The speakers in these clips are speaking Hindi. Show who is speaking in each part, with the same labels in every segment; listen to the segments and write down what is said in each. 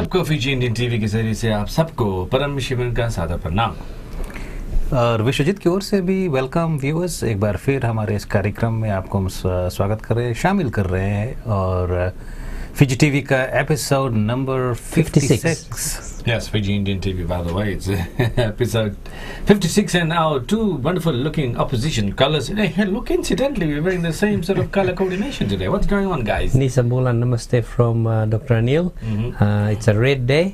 Speaker 1: सबको फीजी इंडियन टीवी के जरिए से आप सबको परम शिवन का सादर प्रणाम।
Speaker 2: और विश्वजीत की ओर से भी वेलकम व्यूअर्स, एक बार फिर हमारे इस कार्यक्रम में आपको हम स्वागत कर रहे हैं, शामिल कर रहे हैं। और फीजी टीवी का episode number 56।
Speaker 1: Yes, Fiji Indian TV, by the way, it's episode 56, and now two wonderful-looking opposition colors. Hey, look, incidentally, we're wearing the same sort of color coordination today. What's going on, guys?
Speaker 3: Nisambola namaste from Dr. Anil. It's a red day.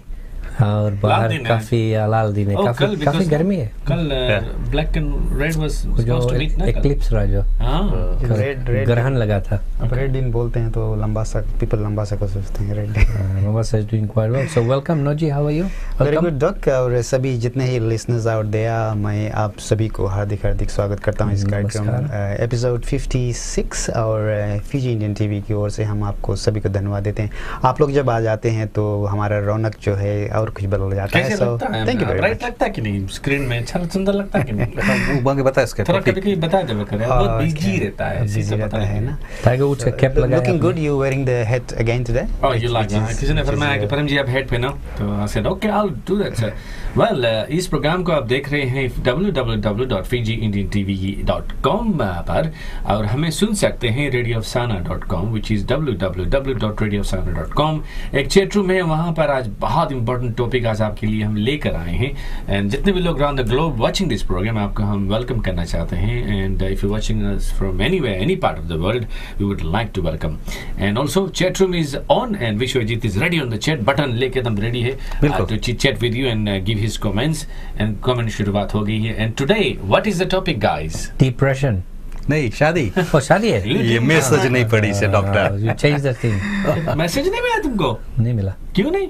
Speaker 3: और बाहर काफी लाल दिन है, काफी गर्मी है।
Speaker 1: कल black and red was supposed to meet ना,
Speaker 3: एक्लिप्स रहा जो
Speaker 4: रेड
Speaker 3: ग्रहण लगा था।
Speaker 4: अब रेड दिन बोलते हैं तो लंबा सा पीपल लंबा सा को सोचते हैं red day.
Speaker 3: Mombasa is doing quite well. So welcome Noji, how are you?
Speaker 4: Very good doc. और सभी जितने ही लिसनर्स आउट देयर, मैं आप सभी को हार्दिक स्वागत करता हूँ इस कार्यक्रम एपिसोड 56 और फीजी इंडियन टीवी की ओर से हम आपको सभी को धन्यवाद देते हैं। आप लोग जब आ जाते हैं तो हमारा रौनक जो है और कुछ बदल जाता है। So thank you very much.
Speaker 1: लगता है कि नहीं स्क्रीन में अच्छा सुंदर लगता है कि नहीं?
Speaker 2: वो बता इसके
Speaker 1: थोड़ा कभी बता दे करे, बहुत बिजी रहता है
Speaker 4: ना।
Speaker 3: टाइगर वुड्स का कैप लगाया।
Speaker 4: Looking good, you wearing the hat again today.
Speaker 1: Oh, you like that? किसी ने फरमाया कि परम जी आप हेड पहनो, तो I said okay, I'll do that sir. Well, इस प्रोग्राम को आप देख रहे हैं www.fijiindiantv.com पर, और हमें सुन सकते हैं radiofsana.com, which is www.radiofsana.com। एक चैट रूम है, वहाँ पर आज बहुत इंपॉर्टेंट टॉपिक आज आपके लिए हम लेकर आए हैं। एंड जितने भी लोग around the globe watching this program, आपको हम वेलकम करना चाहते हैं। And if you watching us from anywhere, any part of the world, we would like to welcome. And also chat room is on and Vishwajit is ready on the chat button लेके एकदम रेडी है to chat with you and give his comments. And comment शुरुआत हो गई है। And today what is the topic guys?
Speaker 3: Depression.
Speaker 2: नहीं, शादी।
Speaker 3: ओ शादी है।
Speaker 2: ये मैसेज नहीं पड़ी से doctor.
Speaker 3: You change the thing।
Speaker 1: Message नहीं मिला तुमको?
Speaker 3: नहीं मिला।
Speaker 1: क्यों नहीं?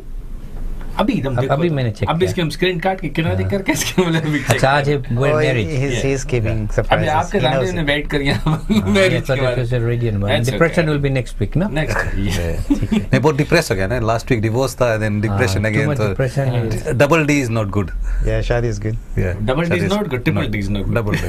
Speaker 1: अभी
Speaker 3: मैंने चेक
Speaker 1: किया। इसके हम स्क्रीन काट के किनारे करके इसके मतलब
Speaker 3: अच्छा आज है marriage.
Speaker 4: he is giving surprises।
Speaker 1: अभी आपके सामने ने वेट कर गया मैरिज के बारे में।
Speaker 3: Depression will be next week ना।
Speaker 1: नेक्स्ट
Speaker 2: मैं बहुत डिप्रेस हो गया ना, लास्ट वीक डिवोर्स था, देन डिप्रेशन अगेन, तो double D is not good.
Speaker 4: या शादी is good.
Speaker 1: Double D is not good, triple D is not good.
Speaker 2: Double D.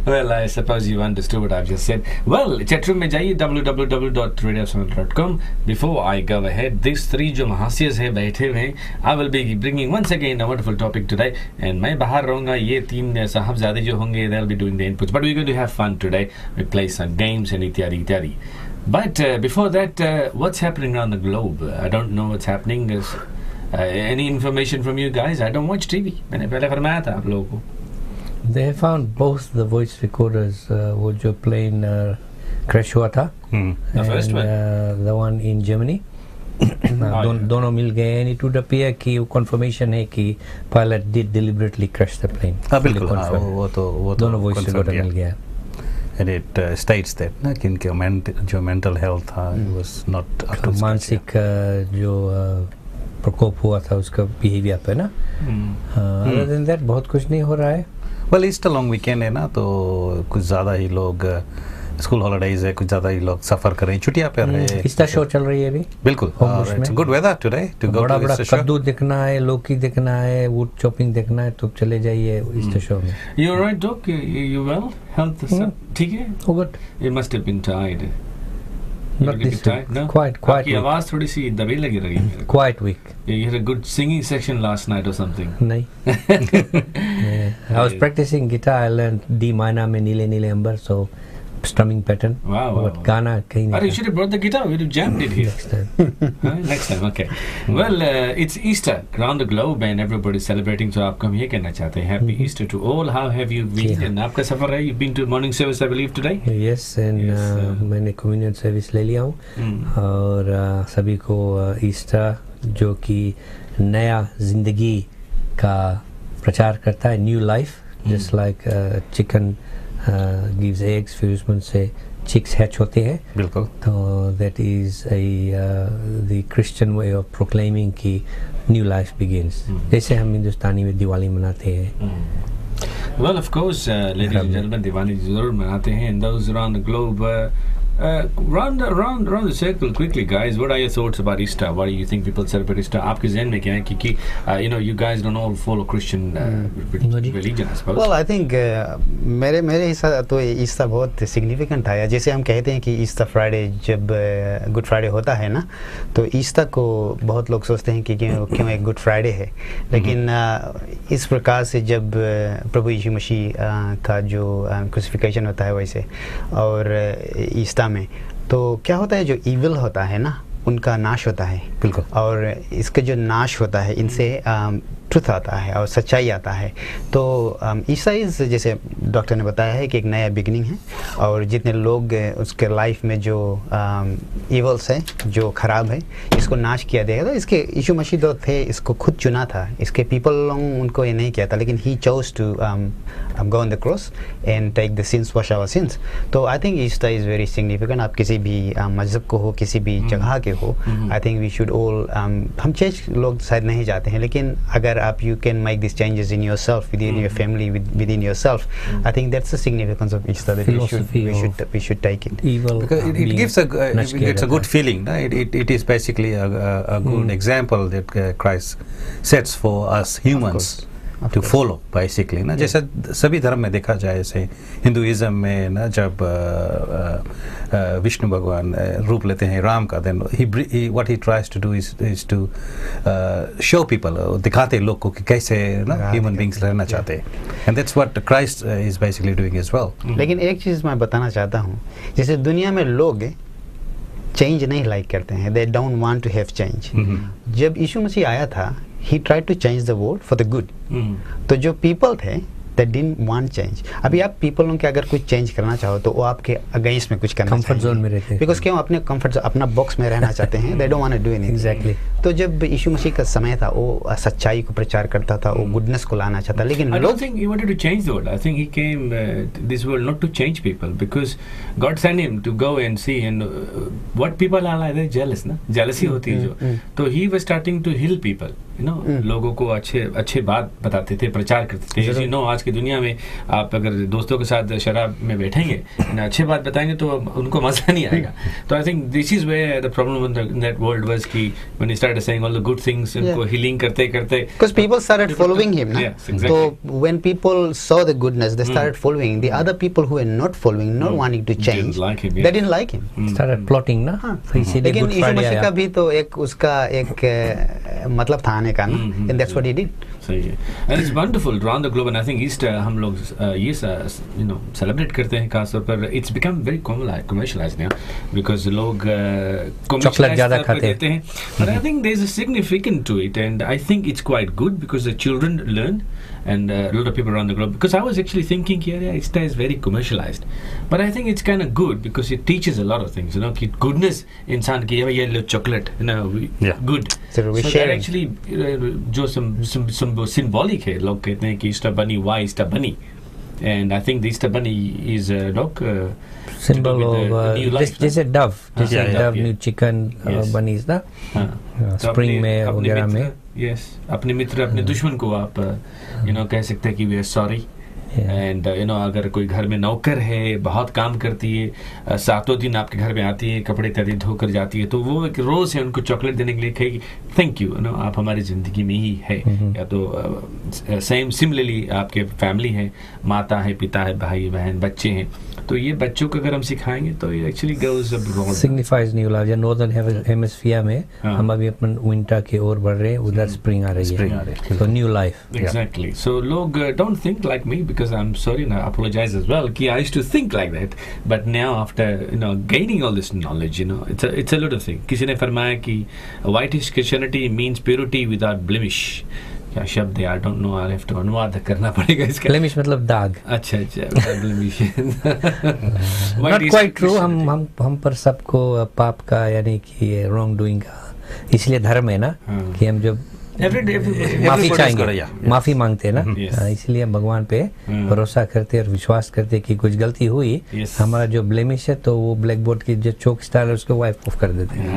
Speaker 1: Well, I suppose you understood what I've just said. Well, chat room में जाइए www.radiofsana.com। Before I go ahead, these three जो महासियस है बैठे हुए हैं, I will be bringing once again a wonderful topic today. And मैं बाहर रहूँगा, ये तीन साहबजादे जो होंगे, they'll be doing the inputs. But we're going to have fun today. We play some games and ityadi. But before that, what's happening around the globe? I don't know what's happening. Any information from you guys? I don't watch TV. मैंने पहले फरमाया था आप लोगों को।
Speaker 3: They have found both the voice recorders, वो जो plane crash हुआ था,
Speaker 1: The first one?
Speaker 3: the one in Germany. दोनों मिल गए, and it would appear कि confirmation है कि pilot did deliberately crash the plane.
Speaker 2: बिल्कुल, वो तो
Speaker 3: दोनों voice recorder मिल गया।
Speaker 2: And it states that ना कि इनके जो mental health था was not up to
Speaker 3: मानसिक जो प्रकोप हुआ था उसका behavior पे ना। Other than that बहुत कुछ नहीं हो रहा है।
Speaker 2: Well, ईस्टर लॉन्ग वीकेंड है ना, तो कुछ ज़्यादा ही लोग स्कूल हॉलीडेज है, कुछ ज़्यादा ही लोग सफ़र कर रहे हैं, छुट्टियाँ पे रहे हैं।
Speaker 3: ईस्टर शो चल रही है अभी।
Speaker 2: बिल्कुल, it's good weather today to go
Speaker 3: बड़ा कद्दू देखना है, लौकी देखना है, वुड चॉपिंग देखना है, तो चले जाइए ईस्टर शो में।
Speaker 1: You alright, Doc? You well? Health सब ठीक है?
Speaker 3: Oh good.
Speaker 1: You must have been tired.
Speaker 3: Not this week.
Speaker 1: No?
Speaker 3: Quite
Speaker 1: आपकी
Speaker 3: weak.
Speaker 1: आवाज़ थोड़ी सी दबी लगी रही है।
Speaker 3: Quite weak.
Speaker 1: You had a good singing section last night or something.
Speaker 3: नहीं। I was practicing guitar. I learned D minor में नीले नीले अंबर, so strumming pattern.
Speaker 1: Wow.
Speaker 3: But गाना कहीं नहीं।
Speaker 1: You should have brought the guitar. We'd have jammed it here.
Speaker 3: Next time.
Speaker 1: Next time, okay. Well, it's Easter around the globe and everybody's celebrating. So आपको हम ये कहना चाहते हैं Happy Easter to all. How have you been? And आपका सफर है? You've been to morning service, I believe, today.
Speaker 3: Yes, and मैंने communion service ले लिया हूँ और सभी को ईस्टर जो कि नया जिंदगी का प्रचार करता है, new life, just like chicken gives eggs, फिर उसमें से chicks hatch होते हैं।
Speaker 2: बिल्कुल।
Speaker 3: तो that is the Christian way of proclaiming कि new life begins। जैसे हम हिंदुस्तानी में दिवाली मनाते हैं।
Speaker 1: Well, of course, ladies and gentlemen, Diwali जरूर मनाते हैं। And those around the globe round the circle quickly, guys. What are your thoughts about Easter? Why do you think people celebrate Easter? आपके ज़हन में क्या है कि you guys don't all follow Christian religion, I suppose.
Speaker 4: Well, I think मेरे हिसाब तो ईस्टर बहुत सिग्निफिकेंट है. जैसे हम कहते हैं कि ईस्टर फ्राइडे जब गुड फ्राइडे होता है ना, तो ईस्टर को बहुत लोग सोचते हैं कि क्यों एक गुड फ्राइडे है. लेकिन इस प्रकार से जब प्रभु यीशु मसीह का जो क्रूसिफिकेशन होता है वैसे और ईस्टर में, तो क्या होता है, जो इविल होता है ना उनका नाश होता है.
Speaker 2: बिल्कुल.
Speaker 4: और इसका जो नाश होता है इनसे ट्रुथ आता है और सच्चाई आता है. तो ईसाइज जैसे डॉक्टर ने बताया है कि एक नया बिगिनिंग है, और जितने लोग उसके लाइफ में जो इवल्स है, जो ख़राब है, इसको नाश किया जाएगा. तो इसके यीशु मसीह जो थे इसको खुद चुना था. इसके पीपल उनको ये नहीं किया था, लेकिन he chose to go on the cross and take the sins, wash our sins. तो I think Easter is very significant. आप किसी भी मजहब को हो, किसी भी जगह के हो, I think we should all, हम चर्च लोग शायद नहीं जाते हैं, लेकिन अगर आप you can make these changes in yourself, within your family, within yourself. I think that's the significance of Easter, that we should take it.
Speaker 2: Evil, because it gives it's a good feeling. No? It is basically a good example that Christ sets for us humans to follow, basically. ना जैसे सभी धर्म में देखा जाए, जैसे हिंदुइज्म में ना जब विष्णु भगवान रूप लेते हैं राम का, then what he tries to do is to show people, दिखाते लोग को कि कैसे ना human beings रहना चाहते हैं. And that's what Christ is basically doing as well.
Speaker 4: लेकिन एक चीज़ मैं बताना चाहता हूँ, जैसे दुनिया में लोग चेंज नहीं लाइक करते हैं, they don't want to have change. जब यीशु मसीह आया था, he tried to change the world for the good. तो जो people थे that didn't want change. अभी आप पीपलों के अगर कुछ चेंज करना चाहो तो वो आपके अगेंस्ट में कुछ करना चाहिए.
Speaker 3: कंफर्ट जोन में रहते हैं.
Speaker 4: बिकॉज क्यों अपने कंफर्ट अपना बॉक्स में रहना चाहते हैं. they don't want to do anything.
Speaker 3: Exactly.
Speaker 4: तो जब यीशु मसीह का समय था, वो सच्चाई को प्रचार करता था, वो गुडनेस को लाना चाहता. लेकिन
Speaker 1: I don't think he wanted to change the world. I think he came this world not to change people, because God sent him to go and see, and what people are like, they're jealous ना, jealousy होती है जो. तो he was starting to heal people, you know, लोगों को अच्छे बात बताते थे, प्रचार करते थे. You know, आज की दुनिया में आप अगर दोस्तों के साथ शराब में बैठेंगे, अच्छे बात बताएंगे तो उनको मजा नहीं आएगा. तो I think this is where the problem in that world was कि when he started saying all the good things, उनको हीलिंग करते
Speaker 4: because people started following him ना. तो when people saw the goodness, they started following. The other people who were not following, not wanting to change, they didn't like him,
Speaker 3: started plotting ना.
Speaker 4: लेकिन यीशु मसीह का भी तो एक उसका एक मतलब था आने का ना, and that's what he did.
Speaker 1: सही है. And it's wonderful around the globe. And I think Easter हम लोग ये सेलिब्रेट करते हैं खासतौर पर. It's become very commercialized now, because लोग
Speaker 3: चॉकलेट ज़्यादा खाते
Speaker 1: हैं. But I think there is a significant to it, and I think it's quite good because the children learn, and a lot of people around the globe, because I was actually thinking here, yeah, Easter is very commercialized, but I think it's kind of good because it teaches a lot of things, you know, कि goodness इंसान की ये लो chocolate, you know, good.
Speaker 4: So we're sharing.
Speaker 1: Actually जो some symbolic है. लोग कहते हैं कि Easter bunny, why Easter bunny? And I think the Easter bunny is a dog
Speaker 3: symbol of जैसे dove, new chicken bunnies ना, spring में वगैरह में.
Speaker 1: Yes, अपने मित्र, अपने दुश्मन को आप कह सकते हैं कि we are sorry. एंड अगर कोई घर में नौकर है, बहुत काम करती है, सातों दिन आपके घर में आती है, कपड़े इत्यादि धोकर जाती है, तो वो एक रोज है उनको चॉकलेट देने के लिए कहेगी थैंक यू, आप हमारी जिंदगी में ही है. या तो सेम सिमिलरली आपके फैमिली है, माता है, पिता है, भाई बहन, बच्चे हैं, तो ये बच्चों को अगर हम सिखाएंगे तो ये actually goes abroad,
Speaker 3: signifies new life. या नॉर्दर्न हेमिस्फीयर में हम अभी अपन विंटर की ओर बढ़ रहे हैं, उधर स्प्रिंग आ रही है, तो न्यू लाइफ.
Speaker 1: एग्जैक्टली. सो लोग don't think like me, because I'm sorry and I apologize as well, I used to think like that, but now after gaining all this knowledge, it's a little thing. किसी ने फरमाया कि whitish Christianity means purity without blemish. क्या शब्द है, I don't know, I have to अनुवाद करना पड़ेगा इसका.
Speaker 3: blemish मतलब दाग.
Speaker 1: अच्छा blemish.
Speaker 3: Not quite true. हम पर सबको पाप का यानी कि wrong doing का, इसलिए धर्म है ना कि हम जब माफी चाहेंगे, माफी मांगते हैं ना,
Speaker 1: Yes.
Speaker 3: इसलिए हम भगवान पे भरोसा करते और विश्वास करते कि कुछ गलती हुई,
Speaker 1: Yes.
Speaker 3: हमारा जो ब्लेमिश है तो वो ब्लैक बोर्ड की जो चौक स्टाइल है उसको वाइप ऑफ कर देते हैं.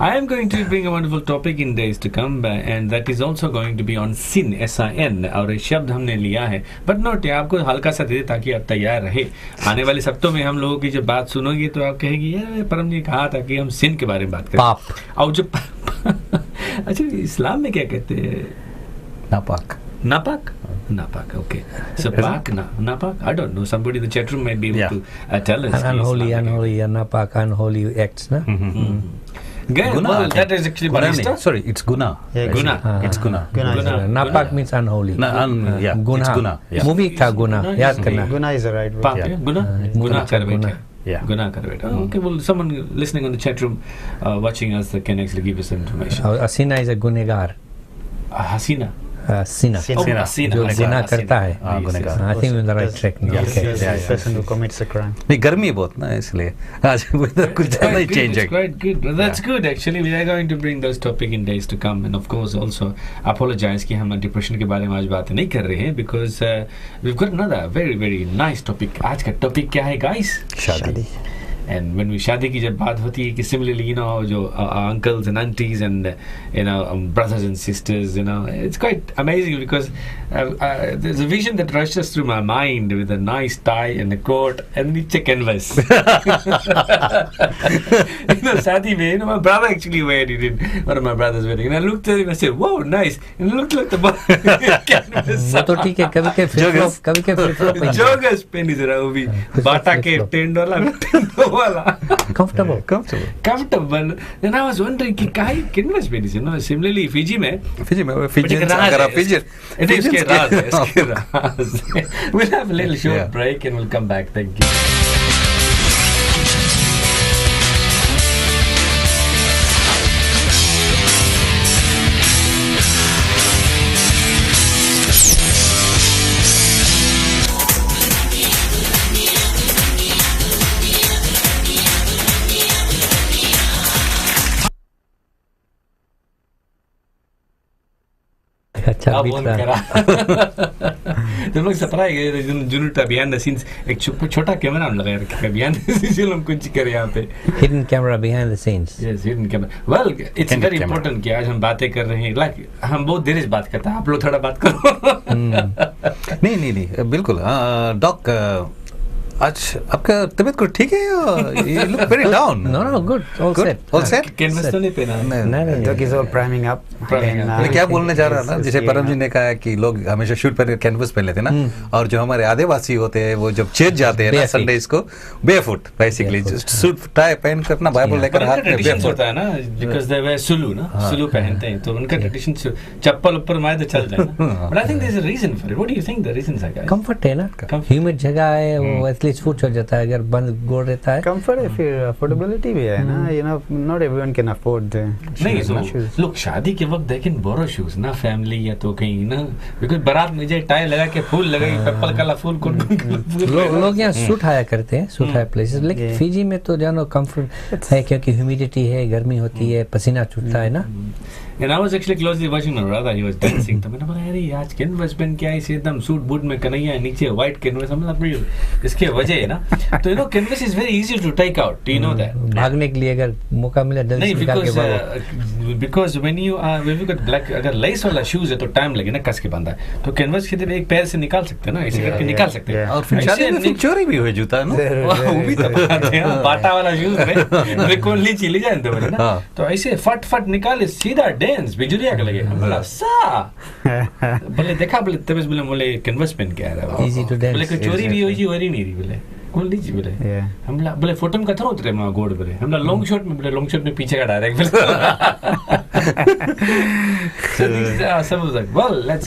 Speaker 1: I am going to bring a wonderful topic in days to come, and that is also going to be on sin, S-I-N, और ये शब्द हमने लिया है, but not आपको हल्का सा दे ताकि आप तैयार रहे. आने वाले सप्ताह में हम लोगों की जब बात सुनोगे तो आप कहेगी यार परम जी कहा था कि हम सिन के बारे में बात करें.
Speaker 3: पाप.
Speaker 1: और जो अच्छा इस्लाम में क्या कहते हैं?
Speaker 2: नापाक.
Speaker 1: Napak? Napak, okay. So pak, napak? I don't know. Somebody in the chat room might be able to tell us.
Speaker 3: Unholy, napak, unholy acts, na?
Speaker 1: Good. Well, that is actually barista.
Speaker 2: Sorry, it's guna.
Speaker 4: Yeah,
Speaker 1: Guna.
Speaker 2: It's guna.
Speaker 3: Napak means unholy.
Speaker 2: Yeah,
Speaker 3: Guna.
Speaker 2: it's guna. Yeah.
Speaker 3: Movie था गुना, याद करना.
Speaker 4: Guna is the right word.
Speaker 1: Pak, Guna? Guna kar baitha.
Speaker 2: Yeah.
Speaker 1: Guna kar baitha. Okay, well, someone listening on the chat room, watching us, can actually give us information.
Speaker 3: Asina is a गुनेगार.
Speaker 1: Hasina.
Speaker 3: Sina.
Speaker 1: Hasina.
Speaker 3: जो गुनाह करता है.
Speaker 2: गुनेगार.
Speaker 3: I think we're in the right track now.
Speaker 4: Yes,
Speaker 3: Okay.
Speaker 4: yes, person who commits a crime.
Speaker 2: नहीं गर्मी है बहुत ना इसलिए आज weather कुछ ज़्यादा ही change है.
Speaker 1: It's quite good. Well, that's good actually. We are going to bring those topic in days to come, and of course also apologize कि हम depression के बारे में आज बात नहीं कर रहे हैं because we've got another very very nice topic. आज का topic क्या है guys?
Speaker 2: शादी.
Speaker 1: And when we शादी की जब बात होती है कि similarly you know जो uncles and aunties and you know brothers and sisters, you know it's quite amazing because there's a vision that rushes through my mind with a nice tie and a coat and नीचे canvas. You know शादी में you know my brother actually wear it in one of my brother's wedding and I looked at him and I said wow nice and it looked like the canvas.
Speaker 3: वो तो ठीक है कभी के flip flop
Speaker 1: joggers पहनी जरा वो भी बाटा के $10 वाला comfortable and I was wondering कि काहे canvas पहनी थी ना. Similarly Fiji में अगर आप Fiji it is इसके राज. We'll have a little short break and we'll come back. Thank you.
Speaker 3: अच्छा बीत रहा.
Speaker 1: तुम लोग सपना है जुनूटा behind the scenes एक छोटा कैमरा हम लगाए रखे behind the scenes हम कुछ कर यहाँ पे.
Speaker 3: Hidden camera behind the scenes.
Speaker 1: Yes, hidden camera. Well, it's very important कि आज हम बातें कर रहे हैं. Like हम बहुत देर से बात करते हैं. आप लोग थोड़ा बात करो.
Speaker 2: नहीं बिल्कुल. डॉक आज आपका तबीयत को ठीक है? You look very down.
Speaker 3: No, good. All set.
Speaker 1: Canvas तो नहीं पहना.
Speaker 3: नहीं.
Speaker 4: Dog is all priming up.
Speaker 2: मैं क्या बोलने जा रहा ना जैसे परम जी ने कहा कि लोग हमेशा शूट पर कैनवस पहन लेते हैं ना और जो हमारे आदिवासी होते हैं वो जब चर्च जाते हैं ना संडे को बेफुट बेसिकली सूट टाई पहन कर अपना बाइबल लेकर हाथ में बेफुट
Speaker 1: होता है ना because they wear sulu ना sulu पहनते हैं तो उनका ट्रेडिशन चप्पल ऊपर मारे तो चल जाए ना. But I think there's a reason for it. What do you think the reasons are guys?
Speaker 3: Comfort है ना. ह्यूमिड जगह है वो एटलीस्ट फूट चल जाता है अगर बंद गोड़ रहता है.
Speaker 4: Comfort है फिर affordability भी है ना. You know not everyone can afford
Speaker 1: नहीं तो लोग शादी के वक्त देखें बोरो शूज ना फैमिली या तो कहीं ना बिकॉज़ बारात में जाए टाई लगा के फूल लगाई पर्पल कलर फूल
Speaker 3: लोग यहाँ सूट हाया करते हैं सूट हाया प्लेसेस. लेकिन फिजी में तो जानो कंफर्ट है क्योंकि ह्यूमिडिटी है गर्मी होती है पसीना छूटता है ना.
Speaker 1: And I was actually closely watching my brother. He was dancing. तो मैंने बोला यार आज कैनवस पहन के आई से एकदम सूट बूट में कन्हैया नीचे व्हाइट कैनवस. हम मतलब इसके वजह है ना. तो you know canvas is very easy to take out. Do you know that?
Speaker 3: भागने के लिए अगर मौका मिले जल्दी से निकाल के भागो.
Speaker 1: Because when you got black अगर लेस वाला शूज है तो टाइम लगे ना कस के बांधा है तो कैनवस के एक पैर से निकाल सकते हैं ना ऐसे करके निकाल सकते हैं.
Speaker 2: और फिर शादी में फिर चोरी भी हुई जूता है ना.
Speaker 1: वो भी तो बात है बाटा वाला शूज में बिल्कुल नीचे ले जाए तो ऐसे फट फट निकाले सीधा डांस बिजुरिया लगे. बोला सा बोले देखा बोले तबस बोले कैनवस पहन के आ रहा है बोले कोई चोरी भी हुई वरी नहीं रही बोले कौन लीजिए बोले हमला बोले फोटो में कथन उतरे मैं गोड़ बोले हमला लॉन्ग शॉट में बोले लॉन्ग शॉट में पीछे का direct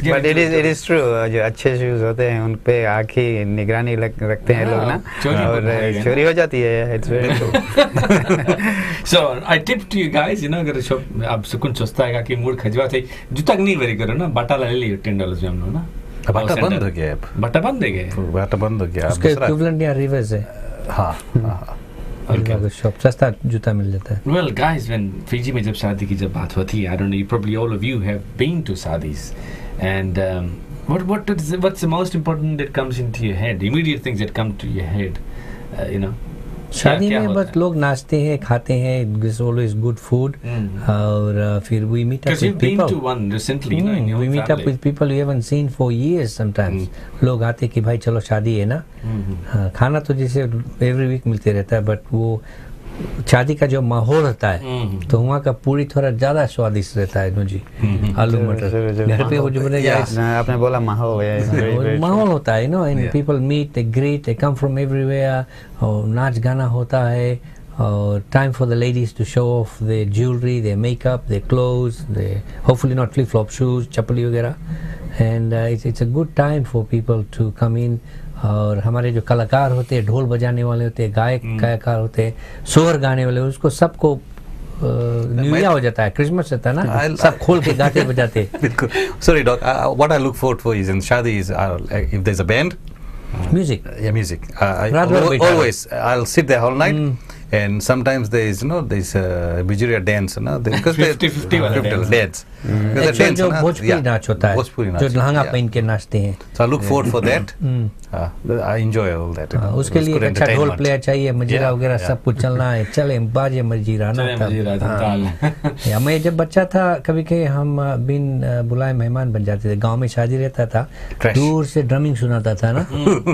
Speaker 4: But it is true जो अच्छे शूज होते हैं उन पे आँखी निगरानी रखते हैं लोग ना और चोरी हो जाती है. It's very true.
Speaker 1: So I tip to you guys you know अगर शॉप आप सुकून सोचता है कि मूड खजवा थे जूता नहीं वेरी करो ना बाटा ले लियो $10 में हम लोग ना.
Speaker 2: बाटा बंद हो गया.
Speaker 1: बाटा बंद हो गया.
Speaker 2: बाटा बंद हो गया.
Speaker 3: उसका इक्विवेलेंट यहाँ रिवर्स है.
Speaker 2: हाँ
Speaker 3: शॉप सस्ता जूता मिल जाता है.
Speaker 1: Well, guys, when Fiji में जब शादी की जब बात होती है, I don't know, probably all of you have been to shadis, and what's the most important that comes into your head? Immediate things that come to your head, you know.
Speaker 3: शादी में बस लोग नाचते हैं, खाते हैं, there's always good food, और फिर we meet up with people.
Speaker 1: Because you've been to one recently, no, in your
Speaker 3: we meet up with people you haven't seen for years sometimes. लोग आते कि भाई चलो शादी है ना. खाना तो जैसे every week मिलते रहता है, but वो शादी का जो माहौल होता है तो वहाँ का पूरी थोड़ा ज्यादा स्वादिष्ट रहता है. जी, आलू मटर घर पे वो जो बनेगा,
Speaker 4: आपने बोला माहौल है,
Speaker 3: माहौल होता है, no, and people meet, they greet, they come from everywhere, और नाच गाना होता है, और time for the ladies to show off the jewellery, the makeup, the clothes, the hopefully not flip flop shoes, चप्पली वगैरह, and it's a good time for people to come in. और हमारे जो कलाकार होते हैं, ढोल बजाने वाले होते हैं, गायकार होते हैं, सोहर गाने वाले, उसको सबको न्यू ईयर हो जाता है, क्रिसमस रहता है ना, सब खोल के गाते बजाते.
Speaker 2: बिल्कुल. Sorry doc, what I look forward for is in shadi is if there's a band,
Speaker 3: music.
Speaker 2: Yeah, music. Always I'll sit there all night. And sometimes there is, there's Bijuriya dance, because
Speaker 1: 50-50
Speaker 2: dance.
Speaker 3: जो भोजपुरी नाच होता है, जो लहंगा पहन के नाचते हैं.
Speaker 2: So I look forward for that. I enjoy all that.
Speaker 3: उसके लिए अच्छा ढोल प्लेयर चाहिए, मजीरा वगैरह सब कुछ चलना है, चले बाजे मजीरा ना. या मैं जब बच्चा था, कभी कभी हम बिन बुलाए मेहमान बन जाते थे. गांव में शादी रहता था, दूर से ड्रमिंग सुनाता था ना,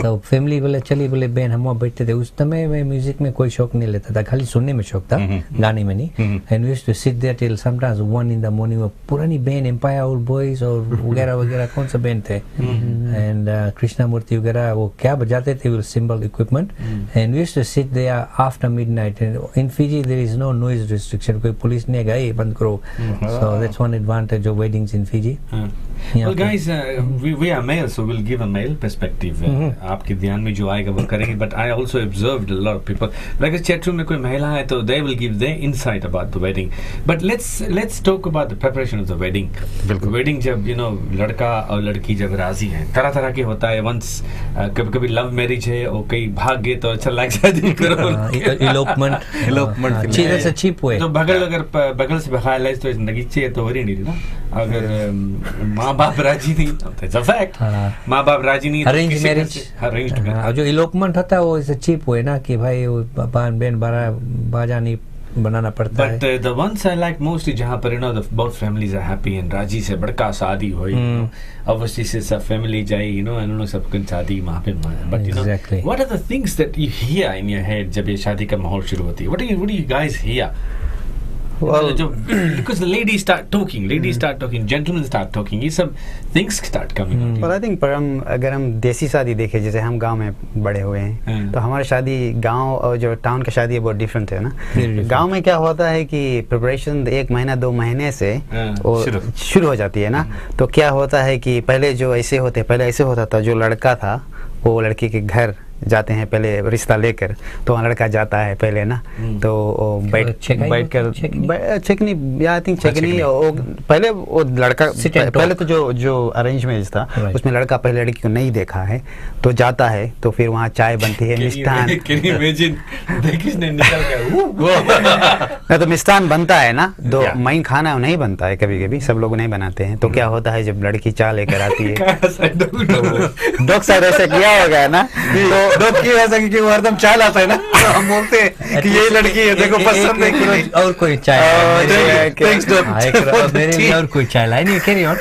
Speaker 3: तो फैमिली बोले चली, बोले बहन हम वहाँ बैठते थे. उस समय में म्यूजिक में कोई शौक नहीं लेता था, खाली सुनने में शौक था, गाने में नहीं. And we used to sit there till sometimes 1 in the morning. वो पुरानी बैंड एम्पायर ओल्ड बॉयज और वगैरह वगैरह कौन सा बैंड थे, एंड कृष्णा मूर्ति वगैरह, वो क्या बजाते थे, cymbal equipment. And we used to sit there after midnight. In Fiji there is no noise restriction, कोई पुलिस नहीं गई बंद करो. So that's one advantage of weddings in Fiji.
Speaker 1: Well guys, we are male, so we'll give a male perspective. आपके ध्यान में जो आएगा वो करेंगे. But I also observed a lot of people, like chat room में कोई महिला है तो they will give their insight about the wedding. But let's talk about the preparation of the wedding. Wedding जब लड़का और लड़की जब राजी हैं, तरह तरह के होता है. once कभी लव मैरिज है और कहीं भाग गए तो अच्छा लग शादी करो.
Speaker 3: elopement चीज़ से cheap हुए.
Speaker 1: तो अगर बगल से भगा ले तो जिंदगी चाहिए तो हो रही नहीं ना. अगर माँ बाप राजी नहीं, that's a fact. माँ बाप राजी नहीं,
Speaker 3: अरेंज मैरिज, जो इलोपमेंट होता है वो इसे चीप हुए ना, कि भाई बैंड बाजा नहीं बनाना पड़ता है.
Speaker 1: But the ones I like mostly जहाँ पर both families are happy and राजी से बड़का शादी हुई, obviously से सब family जाए, and सब कुछ शादी वहाँ पे. But
Speaker 3: exactly.
Speaker 1: What are the things that you hear in your head जब ये शादी का माहौल शुरू होती है? What do you guys hear? Well, because the ladies start talking, gentlemen start talking, ये सब things start coming out.
Speaker 4: Well, I think पर अगर हम देसी शादी देखें, जैसे हम गांव में बड़े हुए हैं, तो हमारी शादी गांव और जो टाउन का शादी है बहुत डिफरेंट है ना. गांव में क्या होता है कि प्रिपरेशन 1 महीना 2 महीने से शुरू हो जाती है ना. तो क्या होता है कि पहले ऐसे होता था, जो लड़का था वो लड़की के घर जाते हैं पहले रिश्ता लेकर, तो वहाँ लड़का जाता है पहले ना, तो बैठ कर चेकनी, आई थिंक चेकनी, पहले वो लड़का पहले तो जो अरेंज मैरिज था उसमें लड़का पहले लड़की को नहीं देखा है तो जाता है, तो फिर वहाँ चाय बनती है, मिष्ठान तो मिष्ठान बनता है ना. तो मेन खाना नहीं बनता है, कभी कभी सब लोग नहीं बनाते हैं. तो क्या होता है जब लड़की चाय लेकर आती है, डॉग साइड ऐसा किया होगा ना, तो
Speaker 2: डॉग की ऐसा कि वो हरदम चाय लाता है ना, तो हम बोलते हैं कि यही लड़की है, देखो पसंद है
Speaker 3: और कोई चाय,
Speaker 2: थैंक्स डॉग,
Speaker 3: मेरे लिए और कोई चाय लाई नहीं, कैरी ऑन.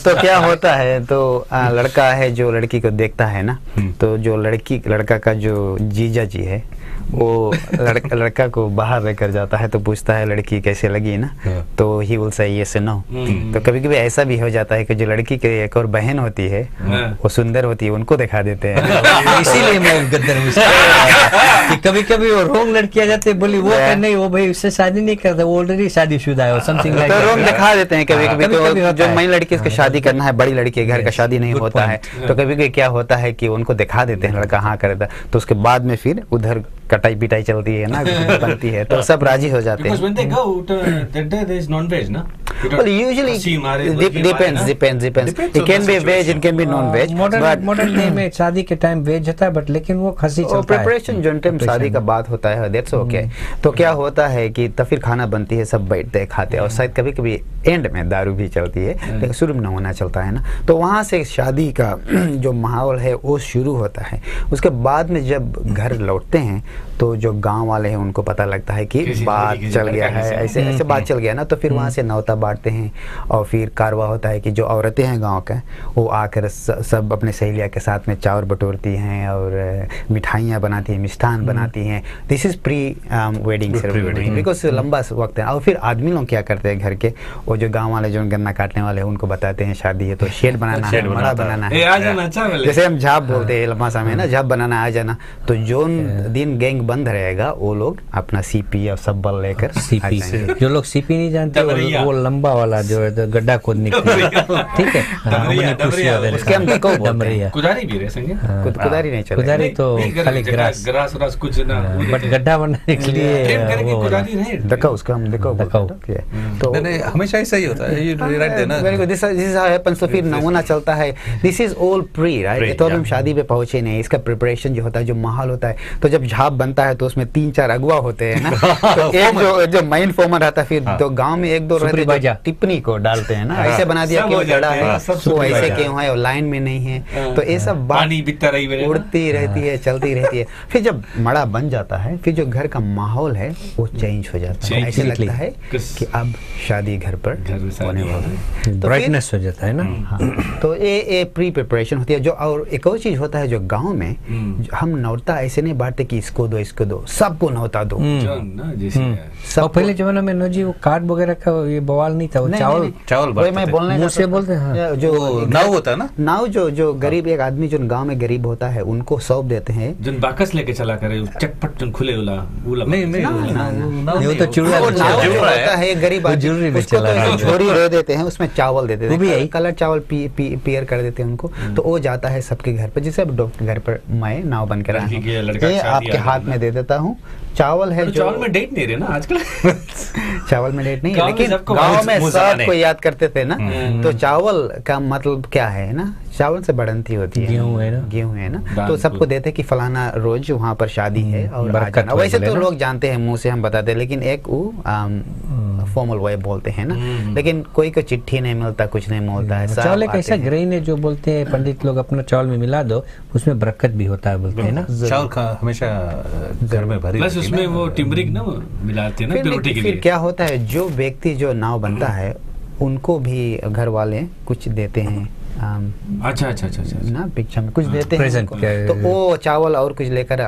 Speaker 4: तो क्या होता है, तो लड़का है जो लड़की को देखता है ना, तो जो लड़का का जो जीजा जी है वो लड़का को बाहर लेकर जाता है, तो पूछता है लड़की कैसे लगी ना, तो he will say yes no. तो कभी कभी ऐसा भी हो जाता है कि जो लड़की की एक और बहन होती है वो सुंदर होती है, उनको दिखा देते हैं.
Speaker 3: इसीलिए मैं गद्दर में कभी कभी वो रोंग लड़की आ जाती है, बोली वो नहीं, वो भाई उससे शादी नहीं करता, वो ऑलरेडी शादीशुदा है और समथिंग लाइक,
Speaker 4: तो रोंग दिखा देते हैं कभी कभी. तो जो नई लड़की उसको शादी करना है, बड़ी लड़की घर का शादी नहीं होता है, तो कभी कभी क्या होता है कि उनको दिखा देते हैं लड़का हाँ करता, तो उसके बाद में फिर उधर कटाई पिटाई चलती है ना, बनती है, तो सब राजी हो जाते हैं.
Speaker 1: Because when they go to that day there is non-veg, ना?
Speaker 4: Well, usually depends. It can be veg, it can be non-veg.
Speaker 3: Modern day में शादी के टाइम वेज होता है, बट लेकिन वो खस्सी चलता है।
Speaker 4: प्रिपरेशन जो टाइम शादी का बात होता है, दैट्स ओके। तो क्या होता है कि तब फिर खाना बनती है, सब बैठते हैं खाते हैं, और शायद कभी कभी एंड में दारू भी चलती है, लेकिन शुरू में होना चलता है ना। तो वहाँ से शादी का जो माहौल है वो शुरू होता है। उसके बाद में जब घर लौटते हैं तो जो गांव वाले हैं उनको पता लगता है कि बात चल गया है, ऐसे बात चल गया ना। तो फिर वहाँ से न्योता बांटते हैं, और फिर कारवा होता है कि जो औरतें हैं गांव का, वो आकर सब अपने सहेलिया के साथ में चावल बटोरती हैं और मिठाइयाँ बनाती हैं, मिष्ठान बनाती हैं। This is pre wedding ceremony, because लंबा वक्त है। और फिर आदमी लोग क्या करते हैं, घर के वो जो गाँव वाले जो गन्ना काटने वाले हैं उनको बताते हैं शादी है तो शेड बनाना है, मड़ा बनाना है, जैसे हम झाप बोलते हैं लम्बा समय ना, झाप बनाना, आ जाना। तो जो दिन गैंग बंद रहेगा वो लोग अपना सीपी और सब बल लेकर
Speaker 3: सीपी, जो लोग सीपी नहीं जानते वो लंबा वाला जो है गड्ढा खोदने के लिए, ठीक है,
Speaker 4: उसके हम
Speaker 1: कुदारी भी रह संगे,
Speaker 4: कुदारी नहीं चलेगा,
Speaker 3: कुदारी तो खाली ग्रास
Speaker 1: कुछ ना,
Speaker 3: बट गड्ढा बनाने के लिए
Speaker 1: कुदारी नहीं
Speaker 4: देखो उसका हम देखो
Speaker 2: तो हमेशा ऐसा ही होता है, ये राइट देना।
Speaker 4: Very good, this is how happens. तो फिर नमूना चलता है, this is all pre, right. तो हम शादी पे पहुंचे नहीं, इसका प्रिपरेशन जो होता है, जो माहौल होता है, तो जब झाप बनता है तो उसमें 3-4 अगुआ होते हैं ना। तो एक जो मेन फॉर्मर रहता है, फिर तो गांव में 1-2 रहते हैं टिप्पणी को डालते हैं ना, ऐसे बना दिया कि जड़ा है, वो ऐसे क्यों है, और लाइन में नहीं है। तो ये सब बात उड़ती रहती है, चलती रहती है। फिर जब मड़ा बन जाता है, फिर जो घर का माहौल है वो चेंज हो जाता है, ऐसे लगता है कि अब शादी घर पर होने वाला है, तो
Speaker 3: ब्राइटनेस हो जाता है ना।
Speaker 4: तो ये प्री प्रिपरेशन होती है। जो और एक और चीज होता है, जो गांव में हम न्योता ऐसे नहीं बांटते कि इसको दो सबको न्योता दो।
Speaker 3: और पहले जमाने में नोजी वो कार्ड वगैरह का ये बवाल नहीं था, वो चावल
Speaker 4: वही मैं बोलने
Speaker 3: मुंह से बोलते हैं,
Speaker 4: जो
Speaker 2: नाव होता है ना,
Speaker 4: नाव जो गरीब एक आदमी जो गांव में गरीब होता है उनको सौंप देते हैं,
Speaker 1: जो बाकस लेके चला करे चटपट खुले
Speaker 2: नहीं
Speaker 3: वो तो चूड़ा
Speaker 4: होता है, गरीब छोरी दे देते हैं, उसमें चावल देते हैं, कलर चावल पियर कर देते हैं उनको। तो वो जाता है सबके घर पर, जैसे अब घर पर मैं नाव बन कर आपके हाथ में दे देता हूँ। चावल है,
Speaker 1: चावल में डेट नहीं रहे ना आजकल।
Speaker 4: चावल में डेट नहीं है, लेकिन गांव में सबको याद करते थे ना। तो चावल का मतलब क्या है ना, चावल से बढ़ंती होती है, गेहूं है ना। तो सबको देते कि फलाना रोज वहाँ पर शादी है और आ जाना। वैसे तो लोग जानते हैं, मुंह से हम बताते हैं, लेकिन एक फॉर्मल वे बोलते हैं ना। लेकिन कोई को चिट्ठी नहीं मिलता, कुछ नहीं मिलता है।
Speaker 3: चावल एक ऐसा ग्रेन है जो बोलते हैं पंडित लोग, अपना चावल में मिला दो, उसमें बरकत भी होता है बोलते हैं ना।
Speaker 2: चावल का हमेशा घर में भरी,
Speaker 1: प्लस उसमें वो टिमरिक ना मिलाते हैं ना प्योरिटी के लिए।
Speaker 4: फिर क्या होता है, जो व्यक्ति जो नाव बनता है उनको भी घर वाले कुछ देते हैं।
Speaker 1: अच्छा
Speaker 4: ना पिक्चर में कुछ देते हैं, तो वो चावल और कुछ लेकर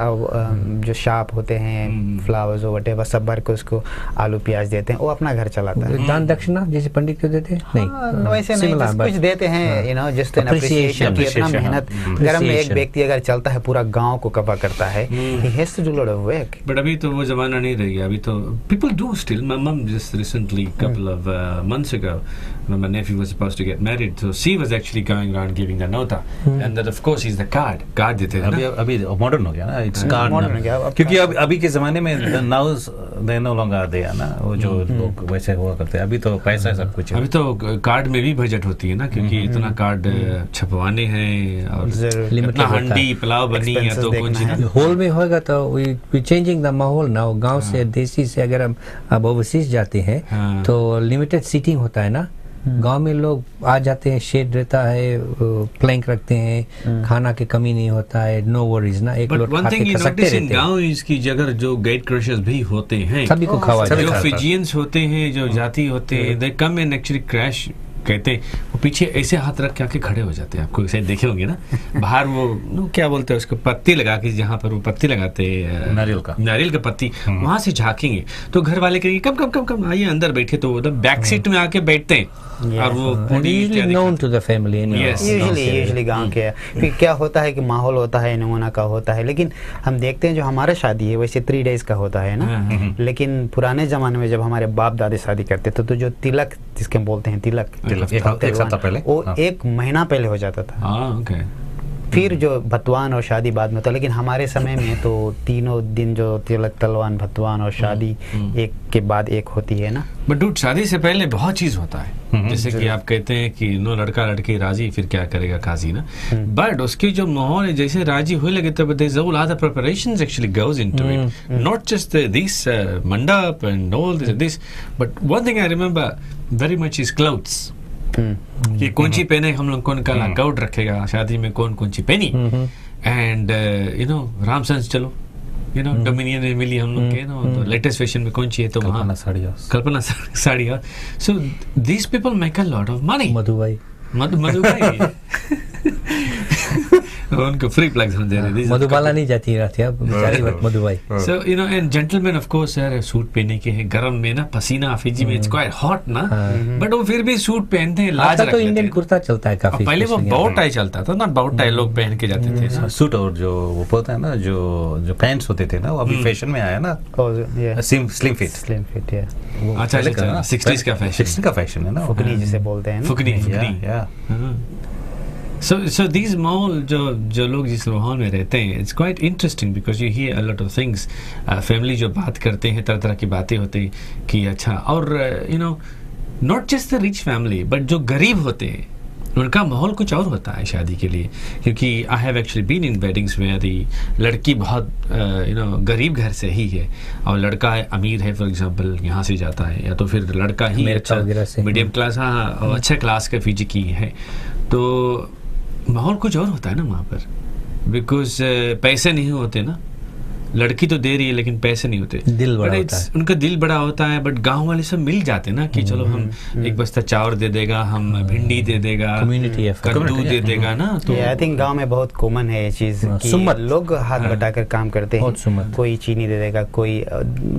Speaker 4: जो शाप होते हैं, फ्लावर्स और वटेवर सब भर के उसको आलू प्याज देते हैं, वो अपना घर चलाता है।
Speaker 3: दान दक्षिणा जैसे पंडित को देते हैं नहीं,
Speaker 4: वैसे नहीं, कुछ देते हैं, you know, just an appreciation कि इतना मेहनत घर में एक व्यक्ति अगर चलता है पूरा गांव को कवर करता है, he has to do lot of work।
Speaker 1: But अभी तो वो जमाना नहीं रह गया, अभी तो people do still। My mom just recently couple of months ago when my nephew was supposed to get married, so she was actually going around giving the nota, and that of course is the card देते हैं ना।
Speaker 2: अभी मॉडर्न हो गया ना, इट्स कार्ड, क्योंकि अभी के जमाने में नाउज दे नो लॉन्गर दे ना, वो जो लोग वैसे हुआ करते हैं। अभी तो पैसा सब कुछ है,
Speaker 1: अभी तो कार्ड में भी बजट होती है ना, क्योंकि इतना कार्ड छपवाने हैं और इतना हंडी पुलाव बनी है, तो कुछ
Speaker 3: होल में होगा तो वी चेंजिंग द माहौल ना। गांव से देसी से अगर हम अब ओवरसीज जाते हैं तो लिमिटेड सीटिंग होता है ना। गांव में लोग आ जाते हैं, शेड रहता है, प्लैंक रखते हैं, खाना की कमी नहीं होता है, नो वरीज ना। एक लोग खाते खसकते रहते हैं।
Speaker 1: गांव इसकी जगह जो गेट क्रशर्स भी होते हैं,
Speaker 3: सभी को खवा,
Speaker 1: जो फिजियंस होते हैं, जो जाति होते हैं, दे कम एंड एक्चुअली क्रैश कहते हैं, वो पीछे ऐसे हाथ रख के आके खड़े हो जाते हैं। आपको शायद देखे होंगे ना, बाहर वो क्या बोलते हैं उसको, पत्ती लगा के, जहाँ पर वो पत्ती लगाते हैं नारियल का पत्ती, वहां से झाकेंगे तो घर वाले कहेंगे कम आइए अंदर बैठे, तो उधर बैक सीट में आके बैठते हैं। और वो
Speaker 3: known to the family
Speaker 4: usually गांव के। फिर क्या होता है कि माहौल होता है, नमूना का होता है, लेकिन हम देखते हैं जो हमारा शादी है वैसे 3 days का होता है ना। लेकिन पुराने जमाने में जब हमारे बाप दादे शादी करते थे तो जो तिलक जिसके हम बोलते हैं, तिलक
Speaker 2: एक हफ्ता पहले,
Speaker 4: वो 1 महीना पहले हो जाता था। फिर जो भतवान और शादी बाद में होता है। लेकिन हमारे समय में तो तीनों दिन जो तिलक तलवान भतवान और शादी एक के बाद एक होती है ना।
Speaker 1: बट डूड, शादी से पहले बहुत चीज होता है, जैसे कि आप कहते हैं कि नो लड़का लड़की राजी फिर क्या करेगा काजी ना, बट उसकी जो माहौल है जैसे राजी हुए लगे तब there is all other preparations actually goes into it, not just this mandap and all this, but one thing I remember very much is clothes. कि कौन सी पहने, हम लोग कौन काला कोट रखेगा शादी में, कौन सी पहनी, एंड यू नो रामसंस चलो यू नो डोमिनियन में मिली हम लोग के नो तो लेटेस्ट फैशन में कौन सी है तो वहाँ Kalpana sari. So these people make a lot of money.
Speaker 3: Madhubai
Speaker 1: उनको फ्री प्लग्स हम दे रहे हैं।
Speaker 3: मधुबाला नहीं जाती रहती अब बेचारी Madhubai.
Speaker 1: So you know and gentleman of course यार सूट पहने के हैं, गरम में ना पसीना, फिजी में इट्स क्वाइट हॉट ना, बट वो फिर भी सूट पहनते हैं, लाज रखते हैं।
Speaker 3: तो इंडियन कुर्ता चलता है काफी,
Speaker 1: पहले वो बाउट टाई चलता था ना, बाउट टाई लोग पहन के जाते थे ना
Speaker 2: सूट, और जो वो होता है ना जो पैंट्स होते थे ना वो अभी फैशन में आया ना, स्लिम फिट।
Speaker 1: अच्छा 60s का फैशन है ना,
Speaker 4: फुकनी जिसे बोलते हैं,
Speaker 1: फुकनी। So these माहौल जो लोग जिस माहौल में रहते हैं, it's quite interesting because you hear a lot of things. Family जो बात करते हैं, तरह तरह की बातें होती कि अच्छा, और you know not just the rich family but जो गरीब होते हैं उनका माहौल कुछ और होता है शादी के लिए, क्योंकि I have actually been in weddings where the लड़की बहुत you know गरीब घर से ही है और लड़का अमीर है, फॉर एग्जांपल यहाँ से जाता है, या तो फिर लड़का ही अच्छा मीडियम क्लास, हाँ, और अच्छा क्लास का फिजी की है, तो माहौल कुछ और होता है ना वहाँ पर, बिकॉज पैसे नहीं होते ना, लड़की तो दे रही है लेकिन पैसे नहीं होते,
Speaker 3: दिल बड़ा होता है,
Speaker 1: उनका दिल बड़ा होता है, बट गांव वाले सब मिल जाते ना कि चलो हम एक बस्ता चावल दे देगा, हम भिंडी दे देगा,
Speaker 3: कम्युनिटी
Speaker 1: कद्दू दे देगा ना। तो
Speaker 4: आई थिंक गांव में बहुत कॉमन है ये चीज कि लोग हाथ बटाकर काम करते हैं, कोई चीनी दे देगा, कोई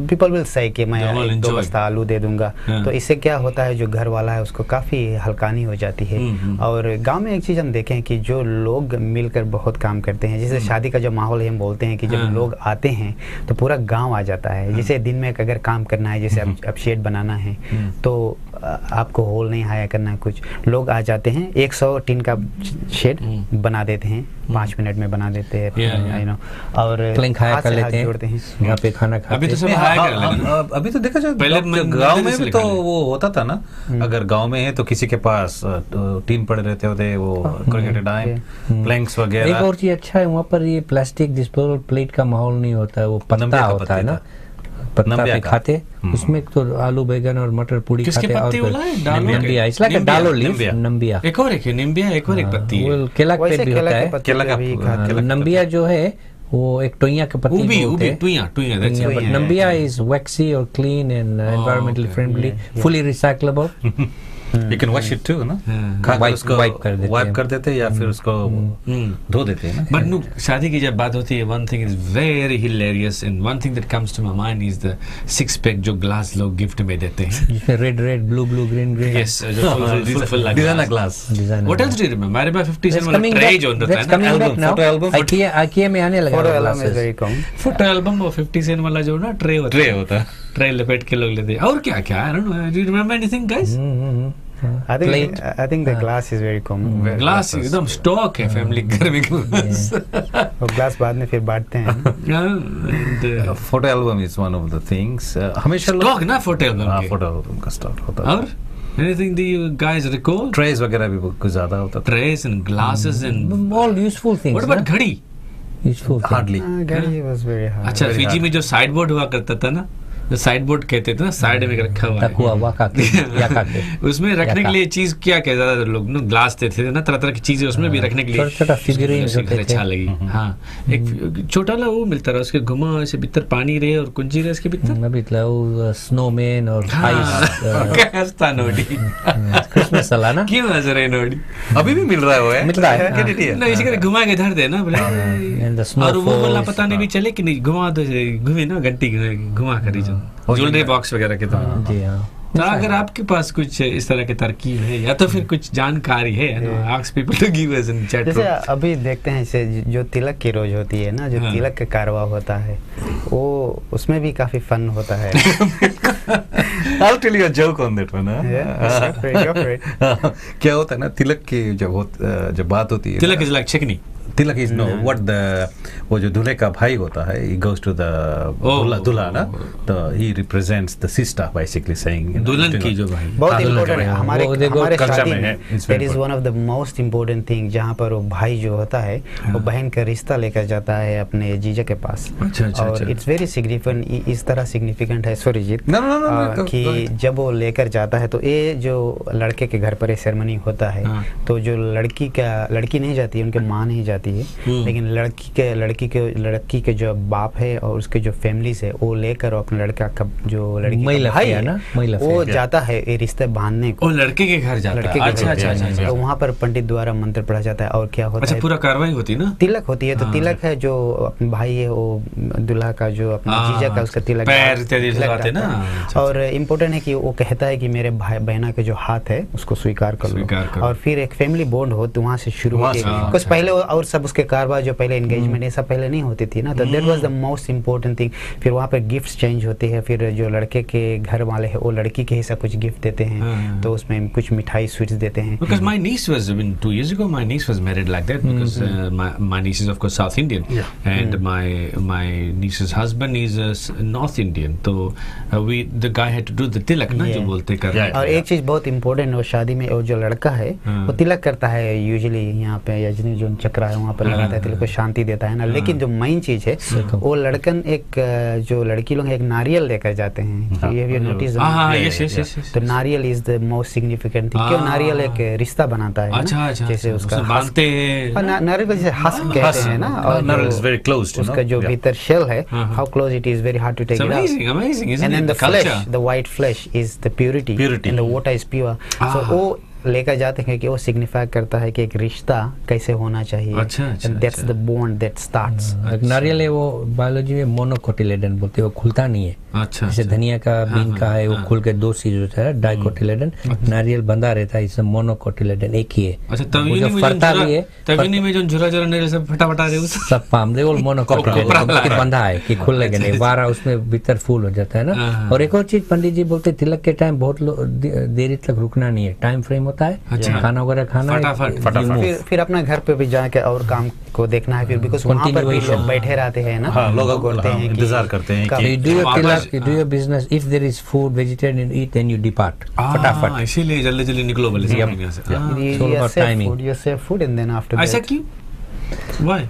Speaker 4: पीपल विल से कि मैं 2 बस्ता आलू दे दूंगा, तो इससे क्या होता है जो घर वाला है उसको काफी हल्कानी हो जाती है। और गाँव में एक चीज हम देखें कि जो लोग मिलकर बहुत काम करते हैं, जैसे शादी का जो माहौल है हम बोलते हैं कि जब लोग आते हैं तो पूरा गांव आ जाता है। जैसे दिन में अगर काम करना है, जैसे अब शेड बनाना है तो आपको होल नहीं हायर करना है, कुछ लोग आ जाते हैं 100 टीन का शेड बना देते हैं, 5 मिनट में बना देते हैं, यू नो, और हाथ से हाथ जोड़ते हैं, यहाँ पे खाना खाते हैं।
Speaker 2: अभी तो सब अभी तो देखा जाए गांव में भी तो वो होता था ना, अगर गांव में है तो किसी के पास टीन पड़े रहते होते, वो क्रिकेटेड आए प्लैंक्स वगैरह।
Speaker 3: एक और चीज अच्छा है वहाँ पर, ये प्लास्टिक डिस्पोजल प्लेट का माहौल नहीं होता है, वो पत्ता होता है ना, पत्ता पे खाते, उसमें तो आलू बैंगन और मटर पूरी खाते हैं। और नंबिया, इट्स लाइक अ डालो लीफ, नंबिया एक और एक निम्बिया, एक और एक पत्ती है, केला का पेड़ भी होता है, केला का नंबिया जो है वो एक टोइया के पत्ती होते हैं, टोइया नंबिया इज वैक्सी और clean and environmentally friendly, fully recyclable.
Speaker 2: You can wash it too, ना?
Speaker 3: वाइप
Speaker 2: कर देते या फिर उसको धो देते हैं ना।
Speaker 1: But no, शादी की जब बात होती है, one thing is very hilarious and one thing that comes to my mind is the 6-pack जो ग्लास लोग गिफ्ट में देते हैं,
Speaker 3: जिसमें रेड ब्लू ग्रीन
Speaker 1: yes, जो full
Speaker 2: designer glass।
Speaker 1: What else do you remember? हमारे पास 50 cent वाला ट्रे जो होता है ना,
Speaker 3: फोटो एल्बम, IKEA में आने लगा
Speaker 4: photo album is very common,
Speaker 1: photo album और 50 cent वाला जो ना ट्रे होता है, ट्रे लपेट के लोग लेते हैं। और क्या I don't know, do you remember anything guys?
Speaker 4: I think the glass is very common.
Speaker 1: Glass एकदम स्टॉक है फैमिली घर में,
Speaker 4: और ग्लास बाद में फिर बांटते हैं।
Speaker 2: Photo album is one of the things, हमेशा
Speaker 1: स्टॉक ना फोटो एल्बम
Speaker 2: का स्टॉक होता है।
Speaker 1: और anything do you guys recall?
Speaker 2: Trace वगैरह भी कुछ ज्यादा होता था,
Speaker 1: trace and glasses and
Speaker 3: all useful things।
Speaker 1: What about घड़ी?
Speaker 3: Useful
Speaker 2: hardly
Speaker 4: घड़ी was very hard।
Speaker 1: अच्छा, फिजी में जो साइड बोर्ड हुआ करता था ना, जो साइड बोर्ड कहते थे ना, साइड में रखा हुआ है, उसमें रखने के लिए चीज क्या कहता था लोग ना, ग्लास देते थे ना, तरह तरह की चीजें उसमें भी रखने के लिए,
Speaker 3: छोटा फिगरीन्स होते थे,
Speaker 1: अच्छा लगी। हाँ, एक छोटा ला वो मिलता रहा, उसके घुमा ऐसे भीतर पानी रहे और कुंजी रहे उसके भीतर,
Speaker 3: मतलब वो स्नोमैन और आइस
Speaker 1: था नोडी,
Speaker 3: क्रिसमस वाला ना,
Speaker 1: क्यों हंस रहे नोडी?
Speaker 2: अभी भी मिल रहा है,
Speaker 1: ना इसी करके घुमा के धर देना बोले, और वो वाला पता नहीं भी चले कि नहीं, घुमा दो, घूमे ना घंटी घुमा करी ज्वेलरी बॉक्स वगैरह के तरह।
Speaker 3: जी हाँ।
Speaker 1: तो अगर आपके पास कुछ इस तरह की तरकीब है या तो फिर कुछ जानकारी है, ask people to give us in chat.
Speaker 4: जैसे अभी देखते हैं जैसे जो तिलक की रोज होती है ना, जो तिलक का कारवा होता है, वो उसमें भी काफी फन होता है।
Speaker 2: I'll tell you a joke on that one। क्या होता है ना, तिलक की जब बात होती है,
Speaker 1: तिलक इज लाइक चिकनी,
Speaker 2: तिलक इज नो व्हाट द वो जो दूल्हे का भाई होता है he goes to the दूल्हा ना तो he represents the sister basically saying
Speaker 1: दुल्हन की जो भाई
Speaker 4: बहुत इम्पोर्टेंट है हमारे
Speaker 2: कल्चर
Speaker 4: शादी
Speaker 2: में
Speaker 4: में that is one of the most important thing जहाँ पर वो भाई जो होता है वो बहन का रिश्ता लेकर जाता है अपने जीजा के पास और इट्स वेरी सिग्निफिकेंट इस तरह सिग्निफिकेंट है सूर्यजीत कि जब वो लेकर जाता है तो ये जो लड़के के घर पर ये सेरेमनी होता है तो जो लड़की नहीं जाती है उनके माँ नहीं जाती है लेकिन लड़की के जो बाप है और उसके जो फैमिली है वो लेकर अपने लड़का का जो लड़की का भाई है ना वो जाता है ये रिश्ते बांधने को
Speaker 1: लड़के के घर जाता है अच्छा
Speaker 4: तो वहाँ पर पंडित द्वारा मंत्र पढ़ा जाता है और क्या होता है
Speaker 1: पूरा कार्रवाई होती है ना
Speaker 4: तिलक होती है तो तिलक है जो अपने भाई है वो दूल्हा का जो अपने जीजा का उसका तिलक
Speaker 1: लगाते ना
Speaker 4: और इम्पोर्टेंट है कि वो कहता है कि मेरे भाई बहना के जो हाथ है उसको स्वीकार कर लो और फिर एक फैमिली बॉन्ड हो तो वहाँ से शुरू होती है कुछ पहले और सब उसके कारवा जो पहले एंगेजमेंट ये सब पहले नहीं होती थी ना तो that was the most important thing फिर वहाँ पर गिफ्ट्स चेंज होते हैं फिर जो लड़के के घर वाले हैं वो लड़की के हिस्सा कुछ गिफ्ट देते हैं तो उसमें कुछ मिठाई स्वीट्स देते हैं
Speaker 1: because my niece was 2 years ago my niece was married like that because my niece is of course South Indian and my niece's husband is North Indian तो the guy had to do the tilak ना जो बोलते कर
Speaker 4: और एक चीज बहुत इम्पोर्टेंट है वो शादी में वो जो लड़का है वो तिलक करता है यूजुअली यहाँ पे यजनी जो चक्रा है वहाँ पर लगाता है तिलक को शांति देता है ना लेकिन जो मेन चीज है वो लड़कन एक जो लड़की लोग एक नारियल लेकर जाते हैं ये नोटिस तो नारियल is the most significant thing क्यों नारियल एक रिश्ता बनाता है जैसे उसका
Speaker 1: बांधते हैं
Speaker 4: नारियल को जैसे हस्क कहते हैं ना और
Speaker 2: नारियल इज वेरी क्लोज्ड
Speaker 4: उसका जो भीतर शेल है how close it is very hard to take it out
Speaker 1: amazing isn't
Speaker 4: and
Speaker 1: it
Speaker 4: then the
Speaker 1: culture
Speaker 4: flesh the white flesh is the purity and the water is pure so वो लेकर जाते हैं कि वो सिग्निफाई करता है कि एक रिश्ता कैसे होना चाहिए that's the bond that starts
Speaker 3: नारियल है वो बायोलॉजी में मोनोकोटिलेडन बोलते हैं वो खुलता नहीं है जैसे धनिया का बीन का है वो खुल के दो चीज होता है डाइकोटिलेडन नारियल बंधा रहता है इसमें मोनोकोटिलेडन एक ही है
Speaker 1: अच्छा तभी जो फरता भी है तभी में जो झुरा नारियल सब फटाफटा रहे
Speaker 3: सब पाम दे वो मोनोकोटिलेडन बंधा है कि खुलेगा नहीं बारह उसमें भीतर फूल हो जाता है ना और एक और चीज पंडित जी बोलते तिलक के टाइम बहुत देरी तक रुकना नहीं है टाइम फ्रेम होता है खाना वगैरह खाना
Speaker 4: फटाफट फिर अपना घर पे भी जाके और काम को देखना है फिर बिकॉज़ वहाँ पर भी लोग बैठे रहते हैं ना लोग बोलते हैं
Speaker 2: इंतजार करते हैं कि
Speaker 3: do your business if there is food vegetarian eat then you depart फटाफट
Speaker 1: इसीलिए जल्दी निकलो बोले सब यहाँ से
Speaker 4: you save food and then after that
Speaker 1: ऐसा क्यों why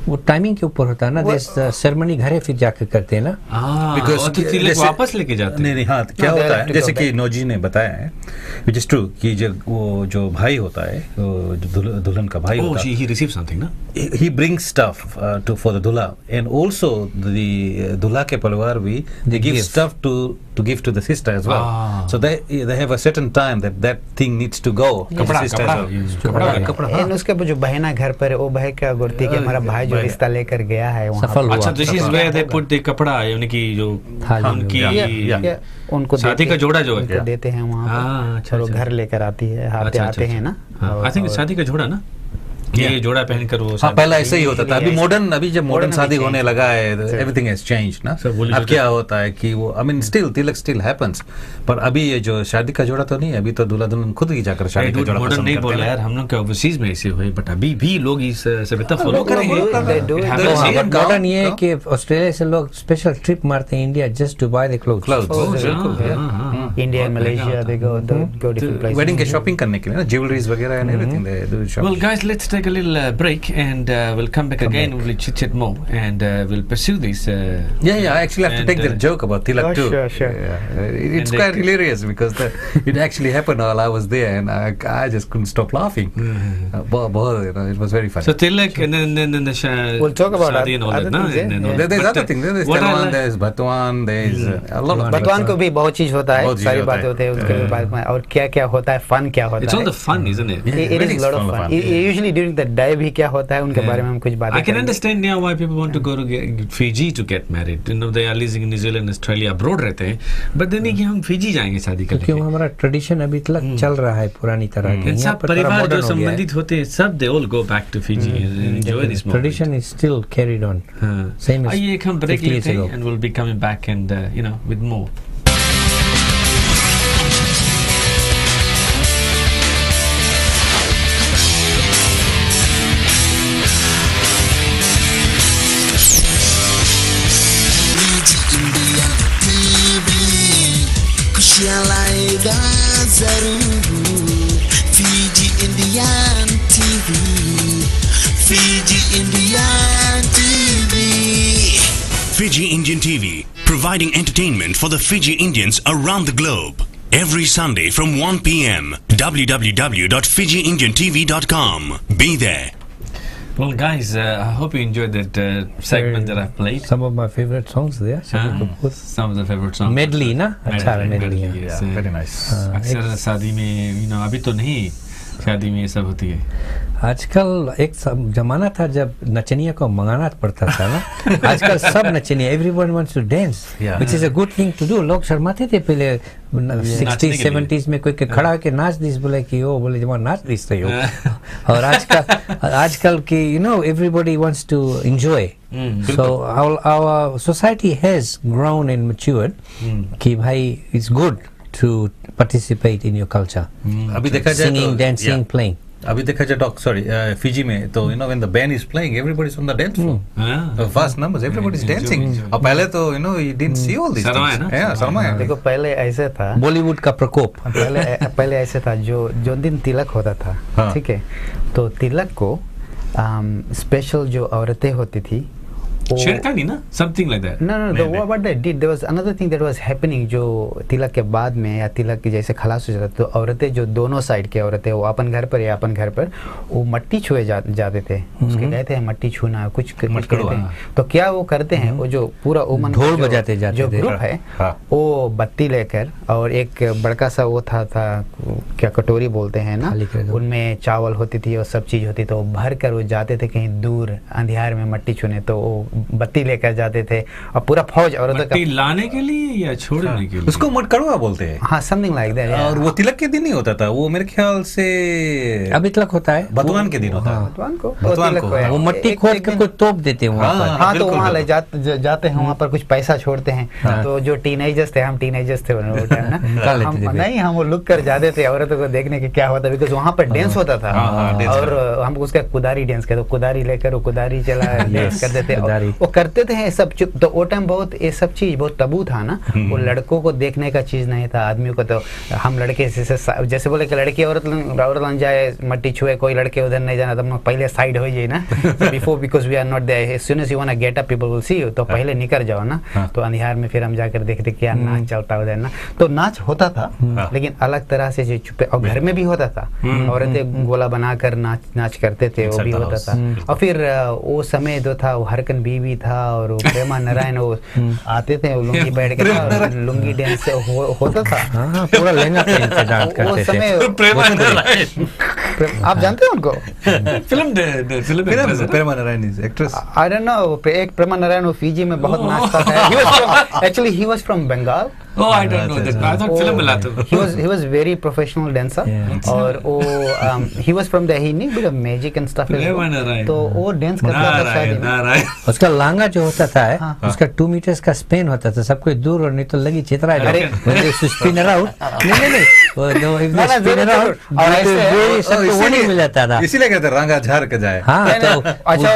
Speaker 3: वो टाइमिंग के ऊपर होता है ना सेरेमनी घरे फिर जाकर करते हैं ना
Speaker 1: बिकॉज़ तिलक वापस लेके जाते हैं
Speaker 2: नहीं हाँ क्या होता है जैसे कि नौजी ने बताया है which is true कि जब वो जो भाई होता है जो दुल्हन का भाई होता है
Speaker 1: he receives something ना
Speaker 2: he brings stuff for the दूल्हा and also the दूल्हा के परिवार भी they give stuff to give to the sister as well so they have a certain time that thing needs to go
Speaker 4: कपड़ा उसके जो बहना घर पर वो बहन क्या बोलती कि हमारा भाई रिश्ता लेकर गया है वहाँ
Speaker 3: सफल हुआ
Speaker 1: अच्छा this is where they put the कपड़ा यानी कि जो
Speaker 4: उनको
Speaker 1: शादी का जोड़ा जो है
Speaker 4: देते हैं वहाँ पर घर लेकर आती है आते हैं ना
Speaker 1: आई थिंक शादी का जोड़ा ना ये जोड़ा पहनकर वो
Speaker 2: पहले ऐसे ही होता था अभी जब मॉडर्न शादी होने लगा है एवरीथिंग हैज चेंज्ड ना अब क्या होता है कि वो I mean still Tilak still happens पर अभी ये जो शादी का जोड़ा तो नहीं है अभी तो दूल्हा दुल्हन खुद ही जाकर शादी का जोड़ा
Speaker 1: मॉडर्न नहीं बोला यार हम लोग के ओवरसीज में ऐसे हुए बट अभी भी लोग इस सभ्यता फॉलो कर रहे हैं
Speaker 3: मॉडर्न ये है कि ऑस्ट्रेलिया से लोग स्पेशल ट्रिप मारते हैं India just to buy the clothes
Speaker 4: India Malaysia they go different places
Speaker 2: wedding के शॉपिंग करने के लिए ना ज्वेलरीज वगैरह and everything they do shopping
Speaker 1: well guys let's take a little break and we'll come back again. We'll chit chat more and we'll pursue this.
Speaker 2: I actually have to take that joke about Tilak too.
Speaker 4: Sure.
Speaker 2: It's quite hilarious because it actually happened while I was there and I just couldn't stop laughing. It was very funny.
Speaker 1: So Tilak and then the
Speaker 4: we'll talk about
Speaker 1: other things.
Speaker 2: There's other things. There's Taiwan, there's Batuan, there's a lot of
Speaker 4: Batuan को भी बहुत चीज होता है सारी बातें होते हैं उसके बाद में और क्या होता है फन क्या होता है.
Speaker 1: It's all the fun, isn't it?
Speaker 4: It is a lot of fun. Usually during the day भी क्या होता है उनके बारे में हम कुछ बातें
Speaker 1: I can understand now why people want to go to Fiji to get married. You know they are living in New Zealand, Australia, abroad रहते हैं. But then कि हम फिजी जाएंगे शादी करने.
Speaker 3: क्योंकि हमारा ट्रेडिशन अभी तक चल रहा है पुरानी तरह के.
Speaker 1: सब परिवार जो संबंधित होते हैं सब they all go back to Fiji and enjoy this moment.
Speaker 3: Tradition is still carried on. Same as.
Speaker 1: आइए एक हम ब्रेक लेते हैं and we'll be coming back and with more.
Speaker 5: जरूर Fiji Indian TV, Fiji Indian TV.
Speaker 6: Fiji Indian TV, providing entertainment for the Fiji Indians around the globe. Every Sunday from 1 p.m. www.fijiindiantv.com. Be there.
Speaker 1: Well, guys, I hope you enjoyed that segment that I've played.
Speaker 3: Some of my favorite songs there.
Speaker 1: Some of the favorite songs.
Speaker 3: Medley ना? अच्छा medley है.
Speaker 1: Yes.
Speaker 2: Very nice.
Speaker 1: अक्सर शादी में, अभी तो नहीं, शादी में ये सब होती है.
Speaker 3: आजकल एक जमाना था जब नचनिया को मंगाना पड़ता था ना. आजकल सब नचनिया, everyone wants to dance, which is a good thing to do. लोग शर्माते थे पहले 60s 70s में कोई के खड़ा होकर नाच दिस बोले कि ओ बोले जमा नाच दिस रही हो. और आजकल की everybody wants to enjoy. So our society has grown and matured कि भाई it's good to participate in your culture.
Speaker 2: अभी देखा जाए
Speaker 3: singing, dancing, playing.
Speaker 2: अभी देखा जाए फिजी में तो when the band is playing, everybody's on the dance floor. The vast numbers, everybody's dancing. और पहले तो you didn't see all these things. Sharma है.
Speaker 4: देखो पहले ऐसे था,
Speaker 3: बॉलीवुड का प्रकोप.
Speaker 4: पहले ऐसे था जो दिन तिलक होता था, ठीक है, तो तिलक को स्पेशल जो औरतें होती थी
Speaker 1: शेरकानी ना, something like that.
Speaker 4: No, what they did, there was another thing that was happening. जो तिलक के बाद में या तिलक के जैसे खलास हो जाता तो औरतें जो दोनों साइड के औरतें वो अपन घर पर या अपन घर पर वो मट्टी छुए जाते थे. उसके कहते हैं मट्टी छूना कुछ कहते हैं. तो क्या वो करते हैं, वो जो पूरा ओमन
Speaker 3: ढोल बजाते जाते
Speaker 4: जो ग्रुप है वो बत्ती लेकर और एक बड़का सा वो था क्या कटोरी बोलते हैं ना, उनमें चावल होती थी और सब चीज होती, तो भर कर वो जाते थे कहीं दूर अंधियार में मट्टी छूने. तो वो बत्ती लेकर जाते थे और पूरा फौज औरतों का
Speaker 1: लाने के लिए या छोड़ने के लिए.
Speaker 2: उसको मटकड़वा बोलते हैं.
Speaker 4: हाँ, समथिंग लाइक दैट.
Speaker 2: और वो तिलक के दिन ही होता था, वो मेरे ख्याल से
Speaker 3: अभी तिलक होता है
Speaker 2: बतवान के दिन होता है.
Speaker 4: बतवान को
Speaker 3: वो मट्टी खोद के कोई तोप देते हैं वहाँ पर.
Speaker 4: हाँ, तो वहाँ ले जाते हैं, वहाँ पर कुछ पैसा छोड़ते हैं. तो जो टीनेजर्स थे, हम टीनेजर्स थे वो टाइम ना, नहीं हम वो लुक कर जाते थे औरतों को देखने के क्या होता है, बिकॉज वहाँ पर डांस होता था और हम उसका कुदारी डांस कहते, कुदारी लेकर वो कुदारी चला डांस करते थे. वो करते थे सब चुप. तो वो टाइम बहुत ये सब चीज बहुत तबू था ना, वो लड़कों को देखने का चीज नहीं था, आदमियों को. तो हम लड़के जैसे बोले कि लड़की औरत जाए मट्टी छुए, कोई लड़के उधर नहीं जाना, तब पहले साइड हो जाए ना before, because we are not there. As soon as you want to get up people will see you. तो पहले निकल जाओ ना. तो अंधियार में फिर हम जाकर देखते क्या नाच चलता उधर ना. तो नाच होता था लेकिन अलग तरह से जो छुपे, और घर में भी होता था. औरतें गोला बनाकर नाच करते थे, वो भी होता था. और फिर वो समय जो था वो हरकन बीवी था और प्रेमा नारायण वो आते थे, लुंगी बैठ के लुंगी डांस होता था.
Speaker 3: पूरा लहंगा पहन के डांस करते थे.
Speaker 1: प्रेमा नारायण,
Speaker 4: आप जानते हो उनको?
Speaker 1: Film
Speaker 2: Prema Narayan is actress.
Speaker 4: I don't know. एक प्रेमा नारायण वो फिजी में बहुत नाचता था. Actually he was from Bengal.
Speaker 1: Oh, I don't know that. I thought film में लाते.
Speaker 4: He was very professional dancer. और वो he was from there. He knew bit of magic and stuff. तो वो डांस करता था शादी में.
Speaker 3: उसका लांगा जो होता था उसका 2 मीटर्स का स्पेन होता था. सब कोई दूर और नहीं तो लगी चित्रा है. स्पिन अराउंड नहीं वो नहीं मिल जाता था,
Speaker 2: इसीलिए कहते रंगा झाड़ के जाए.
Speaker 3: हाँ, तो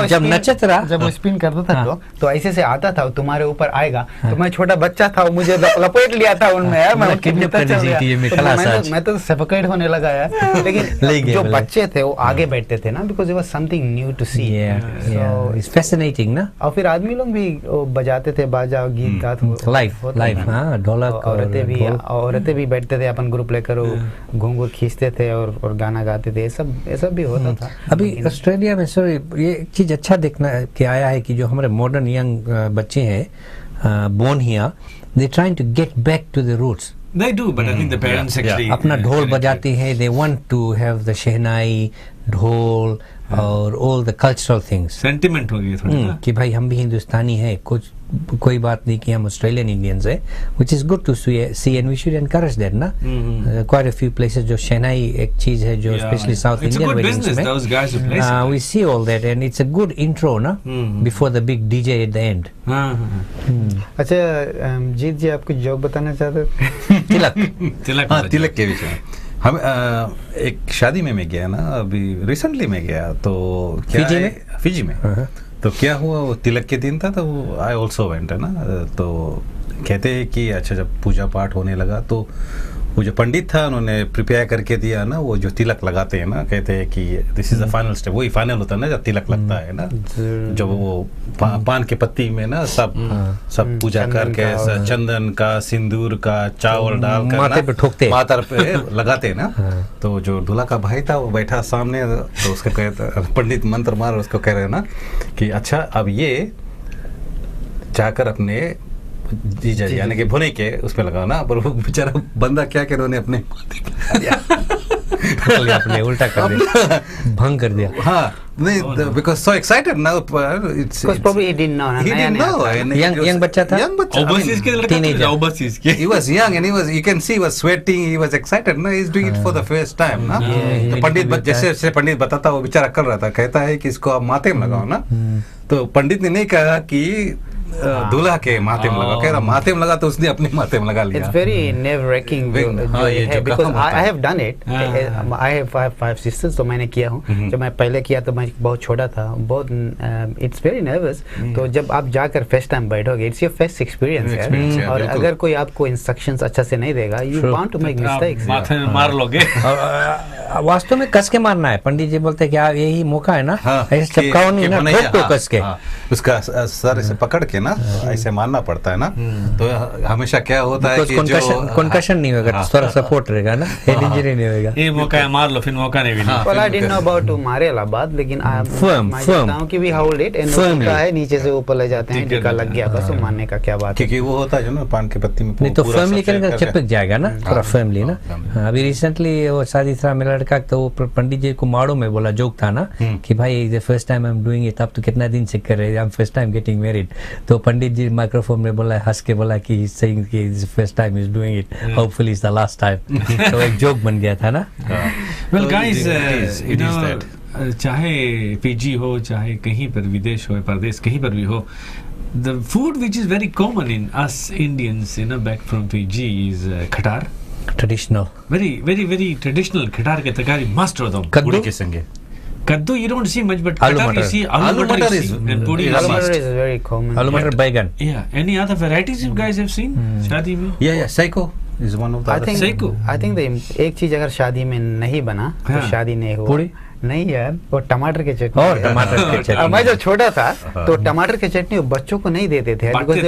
Speaker 3: जब नचत रहा,
Speaker 4: जब वो स्पिन करता था तो ऐसे से आता था, तुम्हारे ऊपर आएगा. तो मैं छोटा बच्चा था, मुझे लपेट लिया था उनमें यार. मैं तो सफोकेट होने लगा यार. लेकिन जो बच्चे थे वो आगे बैठते थे ना, because it was something new to see.
Speaker 3: It's fascinating ना.
Speaker 4: और फिर आदमी लोग भी बजाते थे बाजा गीत गात
Speaker 3: लाइव. हाँ, ढोलक.
Speaker 4: औरतें भी बैठते थे अपन ग्रुप लेकर, घूंघट खींचते थे और गाना गाते थे. ये सब भी होता था.
Speaker 3: अभी ऑस्ट्रेलिया में सर ये एक चीज अच्छा देखना के आया है कि जो हमारे मॉडर्न यंग बच्चे हैं born here, they're trying to get back to the roots.
Speaker 1: They do, but I think the parents actually
Speaker 3: अपना ढोल बजाते हैं. They want to have the शहनाई, ढोल और all the cultural things.
Speaker 1: Sentiment हो गई थोड़ी ना
Speaker 3: कि भाई हम भी हिंदुस्तानी हैं, कोई बात नहीं कि हम ऑस्ट्रेलियन इंडियंस हैं, which is good to see and we should encourage that ना. Quite a few places जो शहनाई एक चीज है जो especially South Indian weddings में we see all that and it's a good intro ना before the big DJ at the end.
Speaker 4: अच्छा जीत जी, आप कुछ जोक बताना चाहते थे?
Speaker 2: तिलक के विषय में हम एक शादी में मैं गया ना, अभी रिसेंटली में गया. तो फिजी में तो क्या हुआ, वो तिलक के दिन था तो आई ऑल्सो वेंट है ना. तो कहते हैं कि अच्छा जब पूजा पाठ होने लगा तो वो जो पंडित था उन्होंने प्रिपेयर करके दिया ना, वो जो तिलक लगाते हैं ना, कहते हैं कि this is the final step, वही फाइनल होता है ना जब तिलक लगता है ना, जब वो पान के पत्ती में ना सब पूजा करके चंदन का, सिंदूर का, चावल डाल कर
Speaker 3: माथे पे ठोकते,
Speaker 2: माथा पे लगाते हैं ना। तो जो दूल्हा का भाई था वो बैठा सामने, तो उसको कहता, पंडित मंत्र मार उसको कह रहे हैं ना कि अच्छा अब ये जाकर अपने जीजा यानी कि भुने के उसमें लगाओ ना, पर वो बेचारा बंदा क्या करे, उन्होंने अपने
Speaker 3: अपने उल्टा कर दिया, भंग कर दिया।
Speaker 2: हाँ नहीं, because so excited now, it's
Speaker 4: probably he didn't know.
Speaker 2: He didn't know.
Speaker 3: Young बच्चा था,
Speaker 2: young बच्चा,
Speaker 1: overseas के लड़का, overseas के,
Speaker 2: he was young and you can see he was sweating, he was excited ना, he's doing it for the first time ना। तो पंडित जैसे पंडित बताता वो बेचारा कर रहा था, कहता है कि इसको आप माथे में लगाओ ना, तो पंडित ने नहीं कहा कि दूल्हा के माथे में लगा, कह रहा माथे में लगा, तो उसने अपने माथे में लगा लिया।
Speaker 4: It's very nerve-wracking because I have done it. I have 5 sisters, तो मैंने किया हूँ। जब मैं पहले किया तो मैं बहुत छोटा था, बहुत it's very nervous। तो जब आप जाकर फर्स्ट टाइम बैठोगे, it's your first experience है, और अगर कोई आपको इंस्ट्रक्शंस अच्छा से नहीं देगा, you bound to make mistakes।
Speaker 1: माथे में मार लोगे।
Speaker 3: वास्तव में कस के मारना है, पंडित जी बोलते हैं कि यही मौका है ना, ऐसे चिपकाओ नहीं ना, ठोक दो कस के,
Speaker 2: उसका सर से पकड़ के ना ऐसे मारना पड़ता है ना। तो हमेशा क्या होता है कि
Speaker 3: कंकशन नहीं होगा, थोड़ा सपोर्ट रहेगा ना, हेड इंजरी नहीं होगा।
Speaker 1: ये मौका है, मार लो, फिर मौका नहीं मिलेगा।
Speaker 4: Well, I didn't know about तुम्हारे इलाहाबाद, लेकिन मैं जानता हूँ कि we hold it and होता है नीचे से ऊपर ले जाते हैं, टीका लग गया बस, मारने का क्या बात है,
Speaker 2: क्योंकि वो होता है जो ना पान के पत्ती में
Speaker 3: नहीं तो फैमिली करेंगे चिपक जाएगा ना, थोड़ा फैमिली ना। अभी रिसेंटली वो शादी था मेरा लड़का, तो पंडित जी को माड़ो में बोला, जोक था ना कि भाई first time I am doing it, अब तो कितना दिन से कर रहे हैं, I am first time getting married. तो पंडित जी माइक्रोफोन में बोला, हंस के बोला कि सेइंग कि first time is doing it, hopefully is the last time. तो एक जोक बन गया था ना।
Speaker 1: वेल गाइस, यू नो, चाहे पीजी हो, चाहे कहीं पर विदेश हो, परदेश कहीं पर भी हो, the food which is very common in us Indians, you know, back from Fiji is khatar.
Speaker 3: Traditional,
Speaker 1: very traditional khatar के तरकारी must होता हूँ।
Speaker 2: पूरी के संगे
Speaker 1: कद्दू you don't see much, but khatar you see, aloo matar is
Speaker 4: aloo matar is very common।
Speaker 3: aloo matar बैगन।
Speaker 1: Yeah, any other varieties you guys have seen शादी में?
Speaker 2: Yeah, saiko is one of the other things।
Speaker 4: I think एक चीज अगर शादी में नहीं बना तो शादी नहीं हुआ।
Speaker 3: पूरी
Speaker 4: नहीं यार, वो टमाटर के चटनी।
Speaker 3: और टमाटर के चटनी।
Speaker 4: मैं जब छोटा था तो टमाटर के चटनी वो बच्चों को नहीं देते थे, बिकॉज़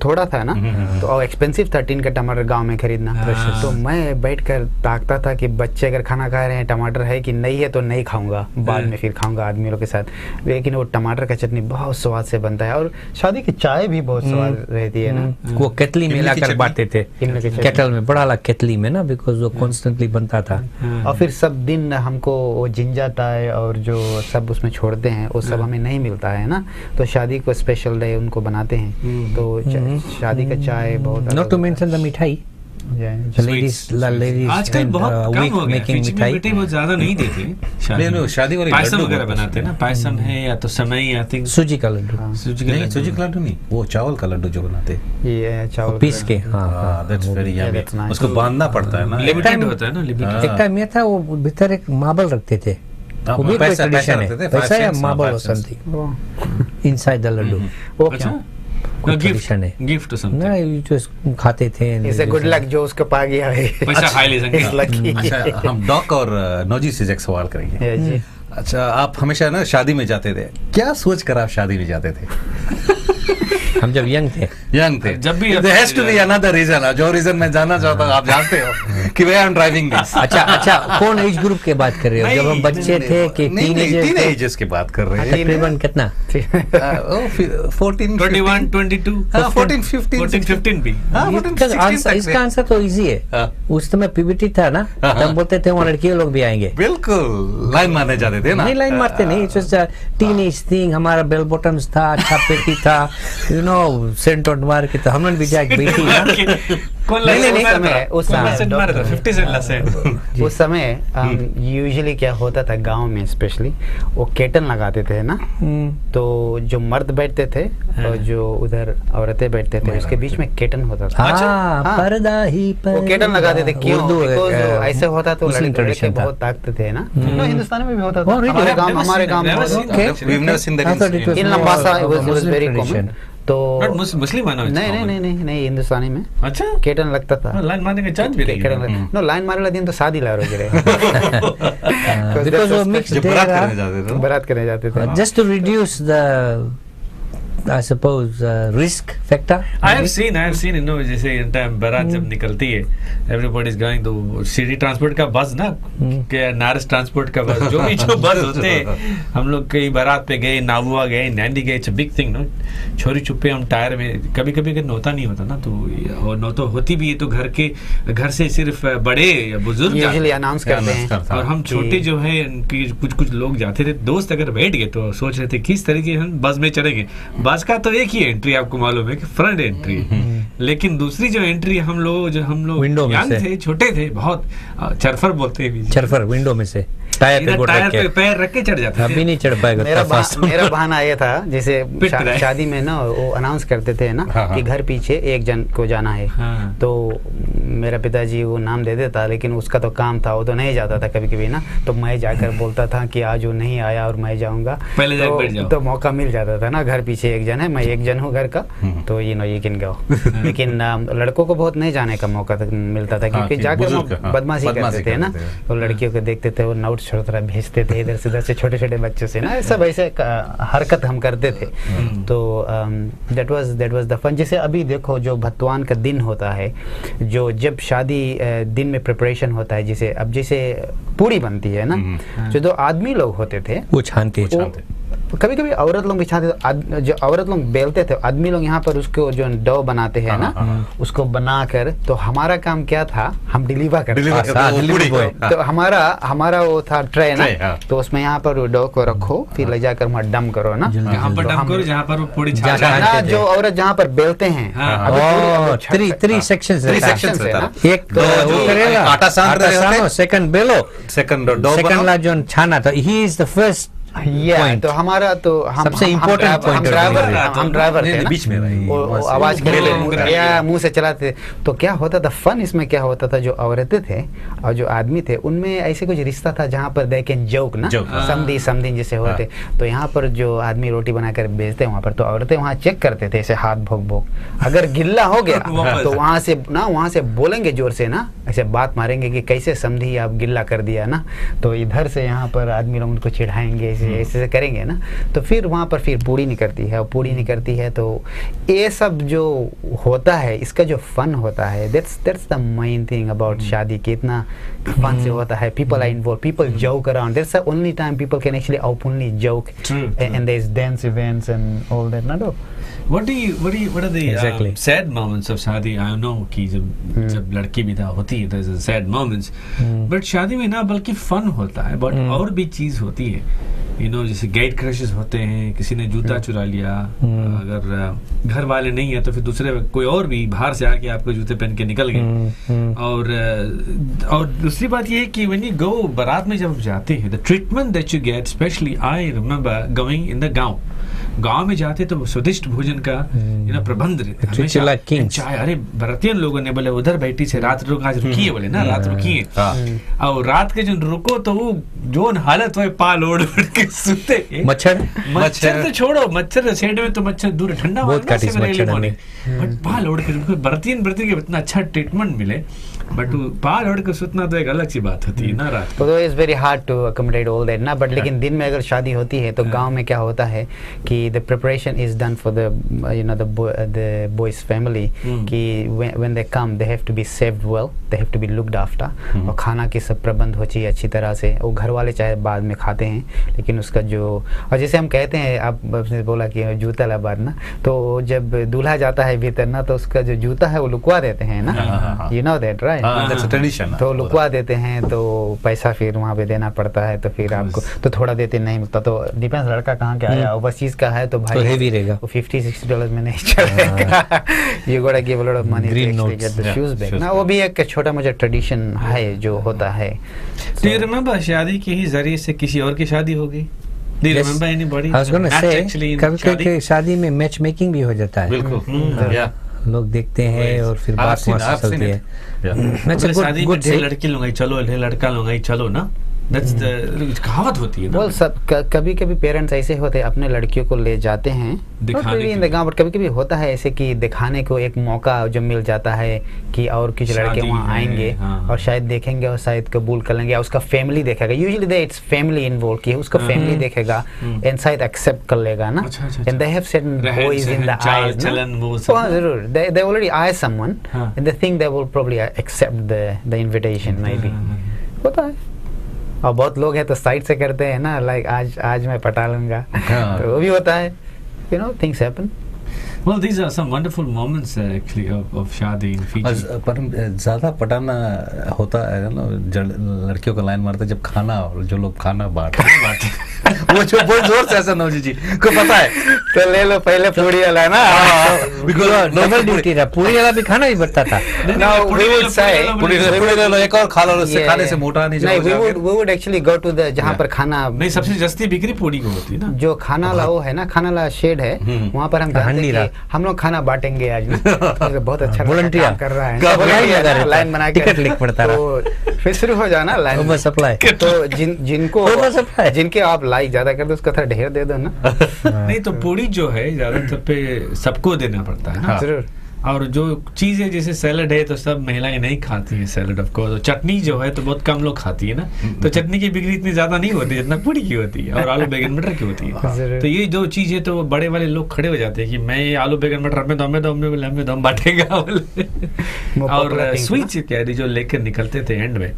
Speaker 4: थोड़ा था ना, तो एक्सपेंसिव था 3 का टमाटर गांव में खरीदना। तो मैं बैठकर ताकता था कि बच्चे अगर खाना खा रहे हैं, टमाटर है कि नहीं है, तो नहीं खाऊंगा, बाद में फिर खाऊंगा आदमियों के साथ। लेकिन वो टमाटर का चटनी बहुत स्वाद से बनता है, और शादी की चाय भी बहुत स्वाद रहती है ना।
Speaker 3: वो केतली में लाकर बांटते थे, केटल में, बड़ा वाला केतली में ना, बिकॉज़ वो कॉन्स्टेंटली बनता था।
Speaker 4: और फिर सब दिन हमको वो जिंजा है, और जो सब उसमें छोड़ते हैं वो सब हमें नहीं मिलता है ना, तो शादी को स्पेशल डे उनको बनाते हैं। तो शादी का चाय बहुत,
Speaker 3: नॉट टू मेंशन द मिठाई, लेडीज
Speaker 1: आजकल बहुत कम हो गया, मिठाई बहुत ज्यादा नहीं देते
Speaker 2: शादी वाली,
Speaker 1: पायसम वगैरह बनाते हैं ना, पायसम है या तो सेवई, आई थिंक
Speaker 3: सूजी का लड्डू,
Speaker 2: सूजी का लड्डू नहीं, वो चावल का लड्डू जो बनाते,
Speaker 4: ये चावल
Speaker 3: पीस के, हाँ
Speaker 2: दैट्स वेरी यम्मी, उसको बांधना पड़ता है ना,
Speaker 1: लिमिटेड होता है ना, लिमिटेड।
Speaker 3: एक टाइम ये था, वो भीतर एक मार्बल रखते थे, वो भी पैसा है, पैसा या मार्बल और समथिंग इनसाइड द लड्डू,
Speaker 4: वो क्या
Speaker 3: ट्रेडिशन है,
Speaker 1: गिफ्ट और समथिंग
Speaker 3: ना, ये जो खाते थे,
Speaker 4: इसे गुड लक जो उसको पा गया है,
Speaker 1: पैसा खा ले सकते।
Speaker 2: अच्छा, हम डॉक और नोजी से एक सवाल करेंगे। अच्छा, आप हमेशा ना शादी में जाते थे, क्या सोच कर आप शादी में जाते थे?
Speaker 3: हम जब यंग थे,
Speaker 1: जब भी
Speaker 2: there has to be another reason, जो रीजन मैं जानना चाहता हूँ, आप जानते हो कि आई एम ड्राइविंग दिस।
Speaker 3: अच्छा, कौन एज ग्रुप के बात कर रहे हो? जब हम बच्चे थे कि
Speaker 2: टीनेजर्स की बात कर रहे हैं?
Speaker 3: तकरीबन कितना?
Speaker 2: 14,
Speaker 1: 21, 22,
Speaker 2: 14, 15 भी।
Speaker 3: इसका आंसर तो इजी है। उस समय पीबीटी था ना, हम बोलते थे वहाँ लड़कियों लोग भी आएंगे,
Speaker 2: बिल्कुल लाइन मारने जाते थे ना।
Speaker 3: नहीं, लाइन मारते नहीं, इट्स जस्ट टीनेज थिंग। हमारा बेल बॉटम्स था, अच्छा पेटी था, यू नो, सेंट ऑन मार के, तो हमने भी जाके बैठी ना।
Speaker 4: उस समय यूजुअली क्या होता था गांव में, स्पेशली वो केटन लगाते थे ना, तो जो मर्द बैठते थे और जो उधर औरतें बैठते थे, उसके बीच में केटन होता था।
Speaker 3: पर्दा ही
Speaker 4: वो केटन लगाते थे, क्यों? ऐसे होता तो लड़के बहुत ताकते थे ना। हिंदुस्तान में भी होता था, हमारे गांव में। तो
Speaker 1: मुस्लिम
Speaker 4: नहीं हिंदुस्तानी में
Speaker 1: अच्छा
Speaker 4: केटन लगता था,
Speaker 1: लाइन मारने का चांस भी नहीं।
Speaker 4: नो लाइन मारने वाला दिन तो शादी ला रहे
Speaker 3: बिकॉज़ वो मिक्स
Speaker 2: बारात करने जाते थे।
Speaker 3: Just to reduce the I suppose risk factor.
Speaker 1: I have seen you know जैसे इन टाइम बारात जब निकलती है, everybody is going to city transport का बस ना, क्या नारिस ट्रांसपोर्ट का बस, जो बस होते हैं, हम लोग कहीं बारात पे गए, नाबुआ गए, नैंडी गए, it's a big thing no. छोरी छुपे हम टायर में, कभी कभी अगर नौता नहीं होता ना, तो और नौता होती भी है तो घर से सिर्फ बड़े या बुजुर्ग
Speaker 4: अनाउंस करते हैं,
Speaker 1: और हम छोटे जो है उनकी कुछ लोग जाते थे। दोस्त अगर बैठ गए तो सोच रहे थे किस तरीके हम बस में चढ़ेंगे। बस का तो एक ही एंट्री आपको मालूम है कि फ्रंट एंट्री, लेकिन दूसरी जो एंट्री हम लोग
Speaker 3: विंडो में से
Speaker 1: थे, छोटे थे बहुत, चरफर बोलते हैं,
Speaker 3: चरफर विंडो में से टायर पे
Speaker 1: पैर रख के चढ़ जाते थे।
Speaker 3: अभी नहीं चढ़ पाएगा।
Speaker 4: मेरा बहाना ये था, जैसे शादी में ना वो अनाउंस करते थे ना कि घर पीछे एक जन को जाना है, तो मेरा पिताजी वो नाम दे देता, लेकिन उसका तो काम था, वो तो नहीं जाता था कभी कभी ना, तो मैं जाकर बोलता था कि आज वो नहीं आया और मैं जाऊंगा, तो मौका मिल जाता था ना, घर पीछे एक जन है, मैं एक जन हूँ घर का, तो यू कैन गो। लेकिन लड़कों को बहुत नहीं जाने का मौका मिलता था, क्योंकि जाकर बदमाशी करते थे ना, तो लड़कियों को देखते थे वो नोट छोटा भेजते थे इधर से छोटे छोटे बच्चों से ना, सब ऐसे हरकत हम करते थे। तो दैट वाज द फन। जैसे अभी देखो जो भतवान का दिन होता है, जो जब शादी दिन में प्रिपरेशन होता है, जैसे पूरी बनती है ना, जो दो आदमी लोग होते थे
Speaker 3: वो छानते
Speaker 4: कभी कभी औरत लोग भी छानते, जो औरत लोग बेलते थे, आदमी लोग यहाँ पर उसको जो डो बनाते हैं ना, उसको बनाकर, तो हमारा काम क्या था, हम डिलीवर करते। तो हमारा वो था ट्रे ना, तो उसमें यहाँ पर डो को रखो, फिर ले जाकर वहाँ डम करो ना,
Speaker 1: जहाँ पर वो पूरी
Speaker 4: जो औरत जहाँ पर बेलते हैं,
Speaker 3: थ्री सेक्शंस
Speaker 4: है ना,
Speaker 3: एक आटा सेकंड बेलो, सेकंड ला जो छाना, तो he is the first
Speaker 4: point. तो हमारा तो हम
Speaker 3: सबसे इम्पोर्टेंट पॉइंट
Speaker 4: हम ड्राइवर थे ना,
Speaker 2: बीच में
Speaker 4: आवाज करके मुंह से चलाते। तो क्या होता था फन इसमें, क्या होता था, जो औरतें थे और जो आदमी थे, उनमें ऐसे कुछ रिश्ता था जहाँ पर दे कैन जोक ना, समधी जैसे होते। तो यहाँ पर जो आदमी रोटी बनाकर बेचते हैं वहाँ पर, तो औरतें वहाँ चेक करते थे ऐसे हाथ भोग, अगर गिल्ला हो गया तो वहाँ से बोलेंगे जोर से ना, ऐसे बात मारेंगे कि कैसे समधी आप गिल्ला कर दिया ना, तो इधर से यहाँ पर आदमी लोग उनको चिढ़ाएंगे, ऐसे करेंगे ना, तो फिर वहाँ पर फिर पूरी निकलती है, और पूरी निकलती है तो ये सब जो होता है, इसका जो फन होता है, that's the main thing about शादी, कितना फन से होता है। People are involved, people joke around, that's the only time people can actually openly joke, and there's dance events and all that ना।
Speaker 1: What are the sad moments of शादी? I know कि जब लड़की विदा होती है, there's a sad moments, but शादी में ना बल्कि फन होता है, but और भी चीज होती है, जैसे गेट क्रशेस होते हैं, किसी ने जूता चुरा लिया, अगर घर वाले नहीं है तो फिर दूसरे कोई और भी बाहर से आके आपको जूते पहन के निकल गए। और दूसरी बात ये है कि when you go, बारात में जब जाते हैं, the treatment that you get, especially I remember going in the गांव में जाते तो स्वादिष्ट भोजन का प्रबंध हमेशा, चाय, अरे बारातियन लोगों ने बोले उधर बैठी से रात आज रुकी है, बोले ना रात रुकी है, और रात के जो रुको तो वो जो हालत हुए पाल ओढ़ के सुते, मच्छर तो छोड़ो, मच्छर सेड में तो मच्छर दूर ठंडा बहुत बट पाल ओढ़ के बारातियन के इतना अच्छा ट्रीटमेंट मिले, बट पाल ओढ़ के सुतना तो एक अलग सी बात होती है ना रात को।
Speaker 4: तो it's very hard to accommodate all that ना, बट लेकिन दिन में अगर शादी होती है तो गांव में क्या होता है कि the preparation is done for the boys family, कि when they come they have to be served well, they have to be looked after, और खाना की सब प्रबंध हो चाहिए अच्छी तरह से। वो घर वाले चाहे बाद में खाते हैं, लेकिन उसका जो, और जैसे हम कहते हैं, आपने बोला कि जूता ला बाद ना, तो जब दूल्हा जाता है भीतर ना, तो उसका जो जूता है वो लुकवा देते हैं ना, यू नो दैट राइट, तो लुकवा देते हैं, तो पैसा फिर वहाँ पे देना पड़ता है, तो फिर आपको तो थोड़ा देते नहीं मिलता, तो डिपेंड्स लड़का कहाँ के आया, ओवरसीज का है तो भाई
Speaker 3: हेवी रहेगा,
Speaker 4: वो $50-60 में नहीं चलेगा, ये गोड़ा give a lot of money to get the shoes back ना, वो भी एक छोटा मोटा ट्रेडिशन है जो होता है।
Speaker 1: तो ये रिमेंबर शादी के ही जरिए से किसी और की शादी हो गई? Do you remember anybody?
Speaker 3: I was going to say, कभी शादी में मैच मेकिंग भी हो जाता है,
Speaker 1: बिल्कुल,
Speaker 3: लोग देखते हैं और फिर बात वहाँ से चलती है।
Speaker 1: शादी में लड़की लूंगा चलो, लड़का लूंगा चलो ना, दैट्स द कहावत होती है ना।
Speaker 4: well, सब कभी कभी पेरेंट्स ऐसे होते हैं, अपने लड़कियों को ले जाते हैं
Speaker 1: दिखाने
Speaker 4: इन गाँव, कभी कभी होता है ऐसे कि दिखाने को एक मौका जो मिल जाता है कि और कुछ लड़के वहाँ आएंगे और शायद देखेंगे और शायद कबूल कर लेंगे, उसका फैमिली देखेगा, usually they it's family involve कि उसका फैमिली देखेगा एंड शायद एक्सेप्ट कर लेगा ना, and they have certain boys in the eyes,
Speaker 1: चलन वो
Speaker 4: सब जरूर they already eye someone and they think they will probably accept the invitation maybe, होता है। और बहुत लोग हैं तो साइड से करते हैं ना, लाइक आज मैं पटा लूंगा, तो वो भी होता है, you know, things happen.
Speaker 1: Well, these are some wonderful moments actually of शादी in Fiji.
Speaker 2: पर ज़्यादा पटाना होता है ना, लड़कियों को लाइन मारते जब खाना, और जो लोग खाना बांटते वो जो बहुत जोर से ऐसा नौजी जी को पता है,
Speaker 4: तो ले लो पहले पूरी वाला ना,
Speaker 3: नॉर्मल ड्यूटी था, पूरी वाला भी खाना भी बढ़ता था।
Speaker 2: पूरी ले लो, एक और खा लो, उससे खाने से मोटा नहीं जाओगे।
Speaker 4: we would actually go to the जहाँ पर खाना,
Speaker 1: नहीं सबसे सस्ती बिक्री पूड़ी को होती है ना,
Speaker 4: जो खाना लाओ है ना, खाना ला शेड है, वहाँ पर हम जानते हैं कि हम लोग खाना बांटेंगे आज ना, तो बहुत अच्छा
Speaker 3: वॉलंटियर
Speaker 4: कर रहा है, लाइन बना के
Speaker 3: टिकट लिख पड़ता है,
Speaker 4: तो फिर शुरू हो जाना लाइन
Speaker 3: ओवर सप्लाई,
Speaker 4: तो जिनके आप लाइक ज्यादा कर दो उसका थोड़ा ढेर दे दो ना।
Speaker 1: नहीं तो पूड़ी जो है ज्यादातर पे सबको देना पड़ता है ना,
Speaker 4: जरूर।
Speaker 1: और जो चीजें जैसे सैलड है तो सब महिलाएं नहीं खाती है सैलड ऑफ कोर्स, चटनी जो है तो बहुत कम लोग खाती है ना, तो चटनी की बिक्री इतनी ज्यादा नहीं होती जितना पूड़ी की होती है और आलू बैगन मटर की होती है। तो ये जो चीज है तो बड़े वाले लोग खड़े हो जाते हैं कि मैं ये आलू बैगन मटर हमें दो बांटेगा। और स्वीट्स इत्यादि जो लेकर निकलते थे एंड में,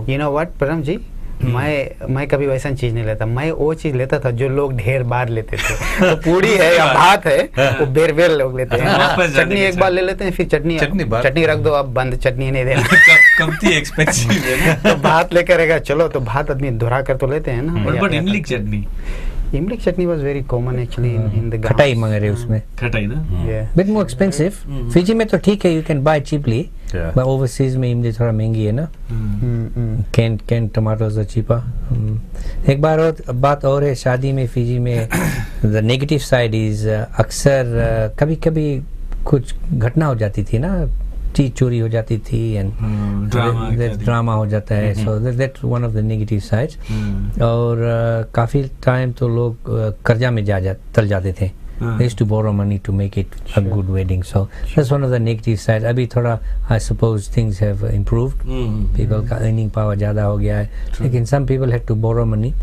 Speaker 4: यू नो व्हाट परम जी, मैं कभी वैसा चीज नहीं लेता, मैं वो चीज लेता था जो लोग ढेर बार लेते थे, तो पूड़ी है या भात है वो बेर लोग लेते हैं, चटनी एक बार ले लेते हैं, फिर चटनी रख दो, अब बंद, चटनी नहीं देना,
Speaker 1: कमती एक्सपेंसिव है,
Speaker 4: तो भात लेकर आएगा, चलो तो भात आदमी दोहरा कर तो लेते हैं ना।
Speaker 1: But imli chutney,
Speaker 4: imli chutney was very common actually in the
Speaker 3: khatai मांग रहे उसमें,
Speaker 1: खटाई ना,
Speaker 3: बिट मोर एक्सपेंसिव। फिजी में तो ठीक है, you can buy cheaply, but overseas में इमली थोड़ा महंगी है ना, कैन टमाटोज आर चीपर। एक बार और बात और है शादी में फिजी में, द नेगेटिव साइड इज अक्सर कभी कभी कुछ घटना हो जाती थी ना, चीज चोरी हो जाती थी एंड ड्रामा हो जाता है, सो that's one of the negative sides. और काफी टाइम तो लोग कर्जा में तल जाते थे, they used to borrow money to make it a good wedding, so that's one of the negative sides. अभी थोड़ा I suppose things have improved, people का earning power ज़्यादा हो गया है, लेकिन some people had to borrow money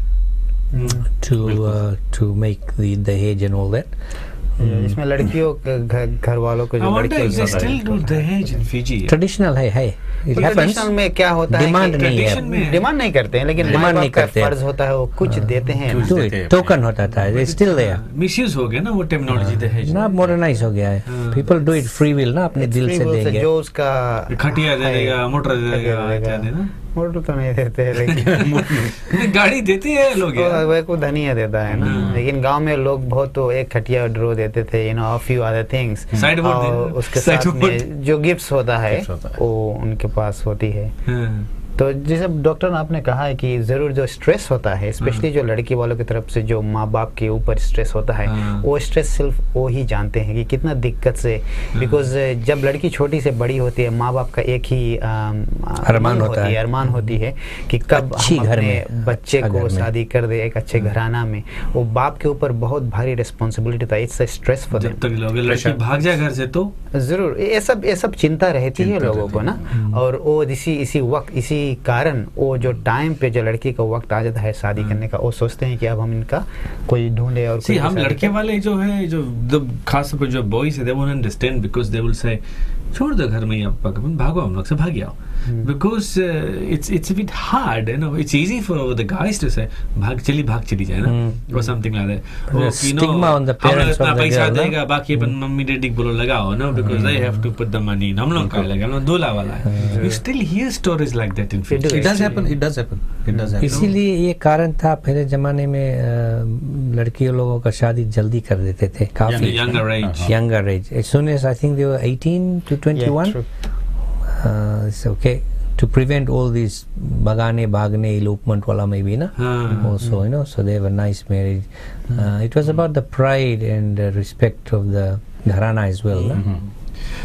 Speaker 3: to make the dahej and all that.
Speaker 4: इसमें लड़कियों घर वालों को जो लड़कियों
Speaker 1: still do dahej in Fiji,
Speaker 3: traditional है
Speaker 4: ट्रेडिशनल में क्या होता है,
Speaker 3: डिमांड नहीं है,
Speaker 4: डिमांड नहीं करते हैं, लेकिन
Speaker 3: डिमांड नहीं करते,
Speaker 4: फर्ज होता है वो कुछ देते हैं,
Speaker 3: टोकन होता था, स्टिल देयर।
Speaker 1: मिसयूज हो गया ना वो टेक्नोलॉजी दहेज
Speaker 3: ना, मॉडर्नाइज हो गया है, people do it free will ना, अपने दिल से देंगे,
Speaker 4: जो उसका
Speaker 1: खटिया दे देगा, मोटर दे देगा ना,
Speaker 4: मोटर तो नहीं देते हैं लेकिन
Speaker 1: गाड़ी देते हैं लोग,
Speaker 4: वह को धनिया देता है ना, लेकिन गांव में लोग बहुत तो एक खटिया ड्रो देते थे, you know, a few other things, उसके साथ में जो गिफ्ट्स होता है वो उनके पास होती है। तो जैसे डॉक्टर आपने कहा है कि ज़रूर जो स्ट्रेस होता है, स्पेशली जो लड़की वालों की तरफ से जो माँ बाप के ऊपर स्ट्रेस होता है, वो स्ट्रेस सिर्फ वो ही जानते हैं कि कितना दिक्कत से, बिकॉज जब लड़की छोटी से बड़ी होती है, माँ बाप का एक ही अरमान होती है कि कब हम अपने बच्चे को शादी कर दे एक अच्छे घराना में, वो बाप के ऊपर बहुत भारी रिस्पॉन्सिबिलिटी था, इट्स स्ट्रेस फॉर देम,
Speaker 1: भाग जाए घर से तो
Speaker 4: ज़रूर ये सब चिंता रहती है लोगों को ना, और वो इसी कारण वो जो टाइम पे जो लड़की का वक्त आ जाता है शादी करने का, वो सोचते हैं कि अब हम इनका कोई ढूंढे, और कोई
Speaker 1: हम लड़के वाले जो है, जो खास तौर पर जो बॉयज है, they won't understand because they will say छोड़ दो घर में, आप भागो, हम लोग से भाग जाओ, because it's a bit hard, you know, it's easy for the guys to say भाग चली जाए ना, और समथिंग लाइक दैट, और
Speaker 3: stigma on the parents of the
Speaker 1: पैसा देगा, बाकी अपन मम्मी डैडी बोलो लगाओ ना, because they have to put the money, हम लोग का लगा ना, दूल्हा वाला है, you still hear stories like that in Fiji.
Speaker 2: It does happen.
Speaker 3: इसीलिए ये कारण था पहले जमाने में लड़कियों लोगों का शादी जल्दी कर देते थे, काफी younger age. As soon as I think they were 18 to 21, it's okay to prevent all these भागने elopement wala maybe na, also, you know, so they have a nice marriage. It was about the pride and respect of the gharana as well, na.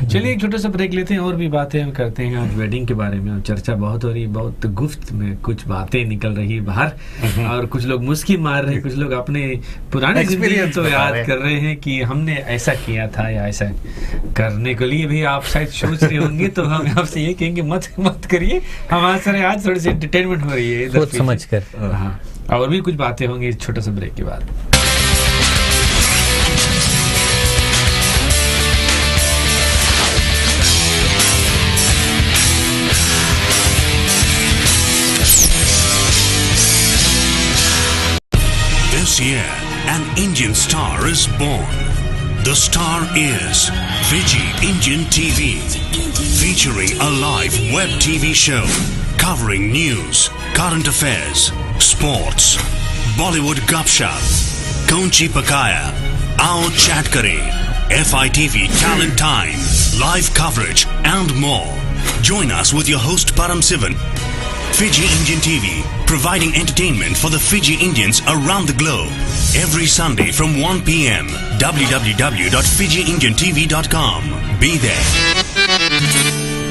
Speaker 1: चलिए एक छोटा सा ब्रेक लेते हैं और भी बातें हम करते हैं आज वेडिंग के बारे में। चर्चा बहुत हो रही, बहुत गुफ्त में कुछ बातें निकल रही है बाहर, और कुछ लोग मुस्की मार रहे हैं, कुछ लोग अपने पुराने जिंदगी तो याद कर रहे हैं कि हमने ऐसा किया था या ऐसा करने के लिए भी आप शायद सोच रहे होंगे। तो हम आपसे ये कहेंगे मत करिए, हमारे सारे आज थोड़ी सी एंटरटेनमेंट हो रही है
Speaker 3: सोच समझ कर।
Speaker 1: हाँ, और भी कुछ बातें होंगी इस छोटे से ब्रेक के बाद।
Speaker 6: This year, an Indian star is born. The star is Fiji Indian TV, featuring a live web TV show covering news, current affairs, sports, Bollywood gupshup, Kaunchi Pakaya, Aao Chat Kare, FITV Talent Time, live coverage and more. Join us with your host Param Sivan. Fiji Indian TV, providing entertainment for the Fiji Indians around the globe. Every Sunday from 1 p.m. www.fijiindiantv.com. Be there.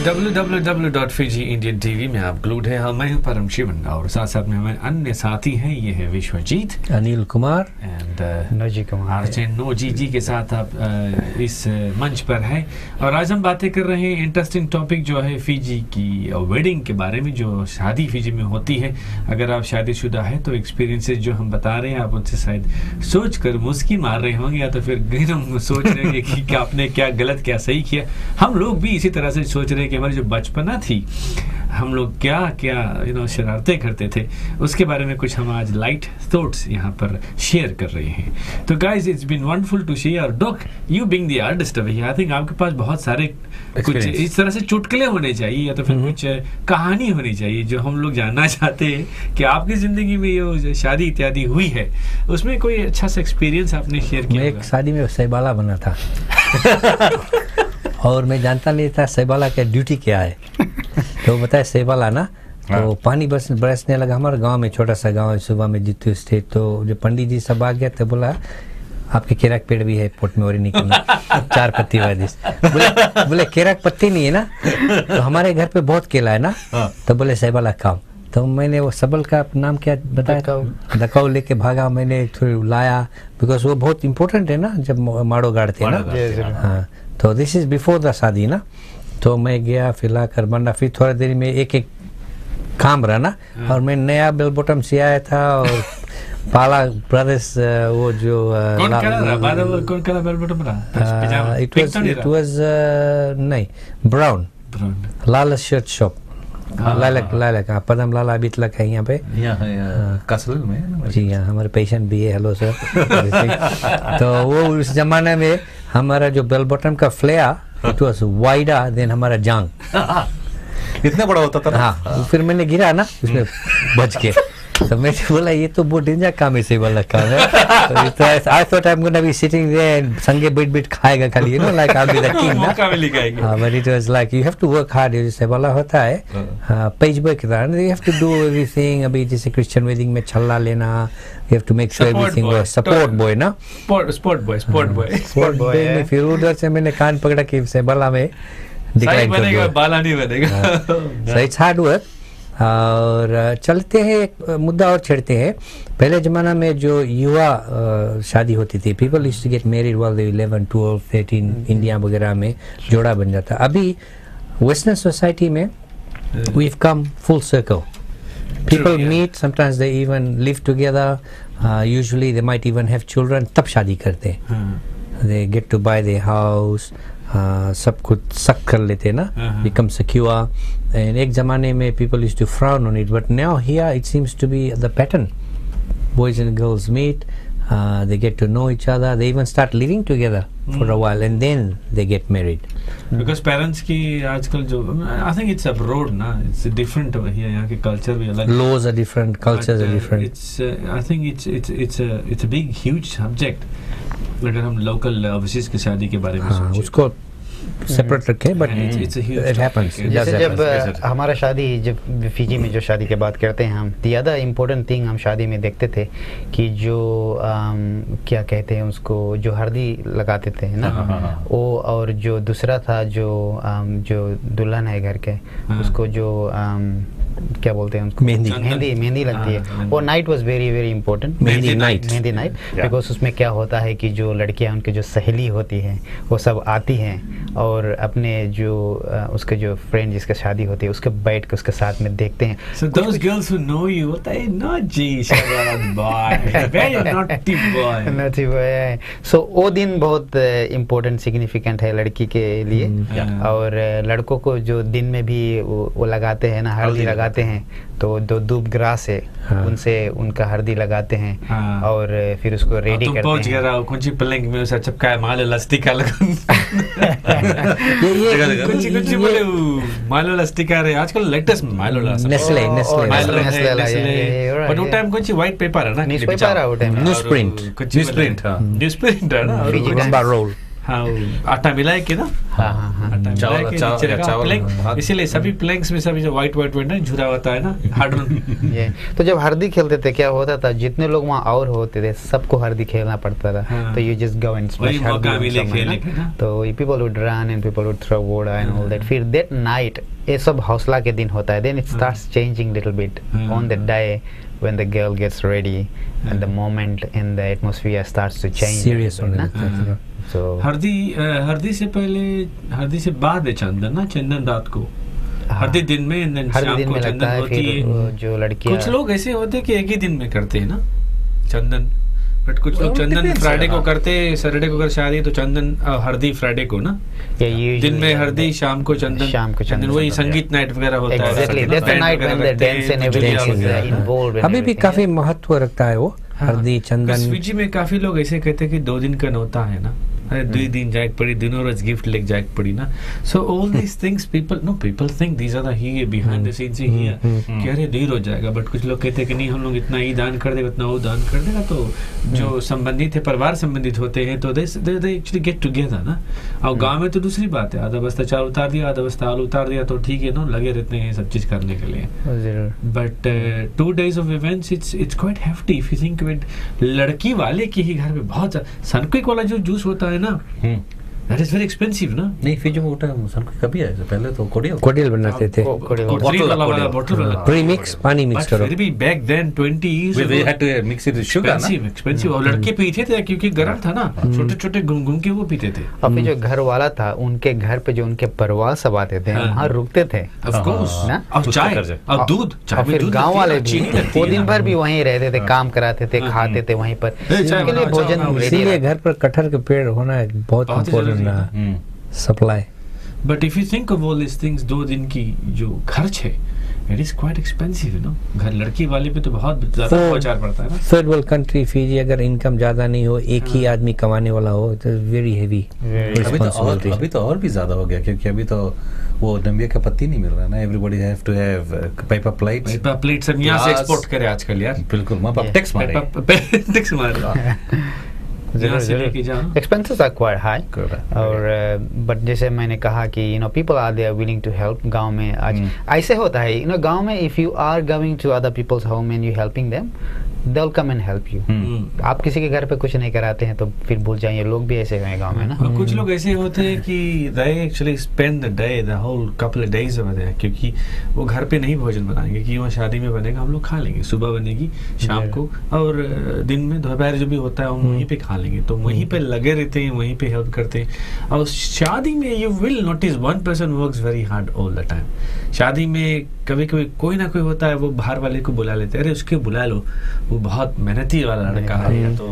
Speaker 1: www.fijiindiantv में आप ग्लूड है। हाँ, मैं हूँ परम शिवन और साथ साथ में हमारे अन्य साथी हैं। ये है विश्वजीत,
Speaker 3: अनिल कुमार
Speaker 1: एंड
Speaker 4: नोजी कुमार,
Speaker 1: आरजे नोजी जी के साथ आप इस मंच पर हैं। और आज हम बातें कर रहे हैं इंटरेस्टिंग टॉपिक जो है फिजी की वेडिंग के बारे में, जो शादी फिजी में होती है। अगर आप शादीशुदा है तो एक्सपीरियंसेस जो हम बता रहे हैं आप उनसे शायद सोच कर मुस्की मार रहे होंगे, या तो फिर गहरम सोच रहे होंगे कि आपने क्या गलत क्या सही किया। हम लोग भी इसी तरह से सोच रहे हैं कि हमारी जो बचपना थी, हम लोग क्या क्या शरारतें करते थे, उसके बारे में कुछ हम आज लाइट थॉट्स यहाँ पर शेयर कर रहे हैं। तो guys, it's been wonderful to share. Doc, you being the artist अभी, आई थिंक आपके पास बहुत सारे कुछ इस तरह से चुटकुले होने चाहिए, या तो फिर कुछ कहानी होनी चाहिए जो हम लोग जानना चाहते हैं कि आपकी जिंदगी में ये शादी इत्यादि हुई है, उसमें कोई अच्छा सा एक्सपीरियंस आपने शेयर किया।
Speaker 3: मैं एक शादी में सैबाला बना था और मैं जानता नहीं था सैबाला का ड्यूटी क्या है। तो बताया सैबाला ना, तो पानी बरसने लगा। हमारे गांव में, छोटा सा गांव है, सुबह में जितू स्टेट। तो जो पंडित जी सब आ गया तो बोला आपके केरक पेड़ भी है पोट में और निकलना 4 पत्ती वाली। बोले केरक पत्ती नहीं है ना, तो हमारे घर पे बहुत केला है ना। तो बोले सैबाला खाओ। तो मैंने वो सबल का नाम क्या बताया, दकाऊ लेके भागा। मैंने थोड़ी लाया, बिकॉज वो बहुत इंपॉर्टेंट है ना जब माड़ो गाड़ते हैं ना। हाँ, तो दिस इज बिफोर द शादी ना। तो मैं गया, फिर लाकर बना, फिर थोड़ा देर में एक काम रहा ना। और मैं नया बेल बॉटम से आया था, और पाला ब्रदर्स वो जो
Speaker 1: कौन कलर बेल बॉटम रहा?
Speaker 3: इट वाज नहीं, ब्राउन लाल शर्ट शॉप। लालक हाँ, पदम लाला अभी तक है यहाँ पे,
Speaker 2: कासल में।
Speaker 3: जी हाँ, हमारे पेशेंट भी है। Hello sir. तो वो उस जमाने में हमारा जो बेल बॉटम का flare it was wider than हमारा जांग।
Speaker 2: इतना बड़ा होता था।
Speaker 3: हाँ, फिर मैंने गिरा ना उसमें बच के। तो मैंने बोला ये तो बहुत डेंजर काम है, वाला काम है। I thought I'm going to be sitting there and संगे बैठ खाएगा खाली, like I'll be the king ना। But it was like you have to work hard। जैसे वाला होता है पेज बॉय की तरह, you have to do everything। अभी जैसे क्रिश्चियन वेडिंग में छल्ला लेना, you have to make sure everything was support boy ना, sport boy में। फिर उधर से मैंने कान पकड़ा कि से बाला में
Speaker 1: सही बनेगा, बाला नहीं बनेगा।
Speaker 3: So it's hard work। और चलते हैं, एक मुद्दा और छेड़ते हैं। पहले ज़माना में जो युवा शादी होती थी, people used to get married while they 11, 12, 13, India वगैरह में जोड़ा बन जाता। अभी वेस्टर्न सोसाइटी में we have come full circle. People meet, sometimes they even live together, usually they might even have children, तब शादी करते हैं। They get to buy their house, सब कुछ सक कर लेते ना, बिकम सिक्योर। एंड एक जमाने में people used to frown on it, but now here it seems to be the pattern. Boys and girls meet, they get to know each other, they even start living together for a while, and then they get married.
Speaker 1: Because parents की आजकल जो, I think it's abroad ना, it's different over here, यहाँ के culture भी अलग,
Speaker 3: laws are different, cultures are different.
Speaker 1: It's I think it's a big huge subject। अगर हम local overseas की शादी के बारे में सोचें,
Speaker 3: उसको सेपरेट रखे, but
Speaker 1: It's a huge
Speaker 3: it happens.
Speaker 1: topic.
Speaker 4: जैसे जब
Speaker 1: happens.
Speaker 4: हमारा शादी, जब फिजी में जो शादी की बात करते हैं हम, द अदर इम्पोर्टेंट थिंग हम शादी में देखते थे कि जो क्या कहते हैं उसको, जो हल्दी लगाते थे ना, वो, और जो दूसरा था जो दुल्हन है घर के, उसको जो क्या बोलते हैं उसको, मेहंदी लगती है। वो night was very very important, mehndi night because उसमें क्या होता है कि जो लड़कियां, उनके जो सहेली होती हैं, वो सब आती हैं और अपने जो उसके जो फ्रेंड जिसका शादी होती है उसके बैठ के उसके साथ में देखते हैं।
Speaker 1: So those girls who know you, होता है ना जी, शरारत boy, very naughty boy.
Speaker 4: naughty boy है। So वो दिन बहुत इम्पोर्टेंट सिग्निफिकेंट है लड़की के लिए। और लड़कों को जो दिन में भी वो लगाते हैं ना, हल्दी लगाते हैं, तो दो दूब ग्रास है, उनसे उनका हल्दी लगाते हैं और फिर उसको रेडी करते हैं।
Speaker 1: पहुंच गया कुछ पलंग में उसे चपका माले लस्टिका कुछ बोले मालो लस्टिका रे, आजकल लेटेस्ट मालो
Speaker 3: नेस्ले
Speaker 1: बट वो टाइम कुछ व्हाइट पेपर है ना,
Speaker 4: न्यूज़पेपर है वो टाइम,
Speaker 1: न्यूज़ प्रिंट है ना,
Speaker 3: लंबा रोल,
Speaker 1: हाँ आटा मिलाए के ना, चावल, इसीलिए सभी प्लैंक्स में सभी जो व्हाइट ना झुरा होता है ना, हार्ड।
Speaker 4: तो जब हल्दी खेलते थे क्या होता था, जितने लोग वहाँ और होते थे सबको हल्दी खेलना पड़ता था। तो you just go and smash haldi, तो people would run and people would throw वोडा एंड ऑल दैट। फिर दैट नाइट ये सब हौसला के दिन होता है, then it starts changing little bit on the day when the girl gets ready and the moment and the atmosphere starts to change
Speaker 3: serious on
Speaker 4: ना? So
Speaker 1: हल्दी से पहले, हल्दी से बाद है चंदन ना, चंदन रात को, हल्दी दिन में, शाम को चंदन होती है।
Speaker 4: जो लड़कियां,
Speaker 1: कुछ लोग ऐसे होते हैं कि एक ही दिन में करते हैं ना चंदन, बट कुछ लोग चंदन फ्राइडे को करते, सैटरडे को अगर शादी तो चंदन हल्दी फ्राइडे को ना, दिन में हल्दी, शाम को चंदन, वही संगीत नाइट वगैरह होता है।
Speaker 4: Exactly, that's the night when the dance and everything is involved.
Speaker 3: अभी भी काफी महत्व रखता है वो हल्दी चंदन।
Speaker 1: फिजी में काफी लोग ऐसे कहते हैं कि 2 दिन का नौता है ना, अरे 2 दिन जाए पड़ी, दिनों रोज गिफ्ट लेके जाए पड़ी ना। So all these things people think these are the he behind the scenes here कि अरे देर हो जाएगा, बट कुछ लोग कहते हैं कि नहीं, हम लोग इतना ही दान कर देगा, उतना वो दान कर देगा। तो जो संबंधित है, परिवार संबंधित होते हैं, तो दे एक्चुअली गेट टुगेदर ना। और गांव में तो दूसरी बात है, आधा बस्ता चावल उतार दिया, आधा बस्ता आलू उतार दिया, तो ठीक है ना, लगे रहते हैं सब चीज करने के लिए। But 2 days of events, it's quite hefty if you think with. लड़की वाले के ही घर में बहुत सनक्विक वाला जो जूस होता है ना, that is very expensive ना।
Speaker 2: नहीं, फिजी में उठा सनक्विक कभी आया, पहले तो कोडियल
Speaker 3: बनाते थे,
Speaker 1: बॉटल
Speaker 3: प्रीमिक्स, पानी मिक्स करो।
Speaker 1: फिर भी back then 20 years
Speaker 2: we had to mix it with sugar ना,
Speaker 1: expensive। और लड़के पीते थे क्योंकि गर्म था ना, छोटे-छोटे घूम के वो पीते थे।
Speaker 4: और फिर जो घर वाला था, उनके घर पे जो उनके परिवार सब आते थे, वहाँ रुकते थे
Speaker 1: of course ना, और चाय और दूध,
Speaker 4: और फिर गांव वाले भी वो दिन भर भी वहीं रहते थे, काम कराते थे, खाते थे वहीं पर, उनके लिए भोजन।
Speaker 3: इसीलिए घर पर कटहल के पेड़ होना बहुत important supply.
Speaker 1: But if you think of all this things, 2 दिन की जो खर्च है, it is quite expensive you know. घर लड़की वाले पे तो बहुत ज्यादा खर्चा पड़ता है ना।
Speaker 3: थर्ड वर्ल्ड कंट्री फिजी, अगर इनकम ज्यादा नहीं हो, एक ही आदमी कमाने वाला हो, तो वेरी हेवी रिस्पांसिबिलिटी।
Speaker 2: अभी तो और भी ज्यादा हो गया, क्योंकि अभी तो वो नंबिया का पत्ती नहीं मिल रहा ना, everybody have to have paper plates
Speaker 1: सब यहाँ से एक्सपोर्ट करे आजकल यार।
Speaker 2: बिल्कुल, मां बाप टैक्स मारे,
Speaker 1: टैक्स मारे।
Speaker 4: Expenses are quite high. और बट जैसे मैंने कहा कि you know people are they are willing to help. गांव में आज ऐसे होता है, यू नो गांव में if you are going to other people's home and you helping them, they will come and help you. आप किसी के घर पे कुछ नहीं कराते हैं तो फिर भूल जाइए। लोग भी ऐसे हैं गांव में ना।
Speaker 1: कुछ लोग ऐसे होते हैं कि they actually spend the day, the whole couple of days over there, क्योंकि वो घर पे नहीं भोजन बनाएंगे कि वहाँ शादी में बनेगा, हम लोग खा लेंगे, सुबह बनेगी, शाम को, और दिन में दोपहर जो भी होता है हम वहीं पे खा लेंगे। तो वहीं पे लगे रहते हैं, वहीं पे हेल्प करते हैं। और शादी में you will notice one person works very hard all the time। शादी में कभी कभी कोई ना कोई होता है, वो बाहर वाले को बुला लेते हैं, अरे उसके बुला लो, वो बहुत मेहनती वाला लड़का है। तो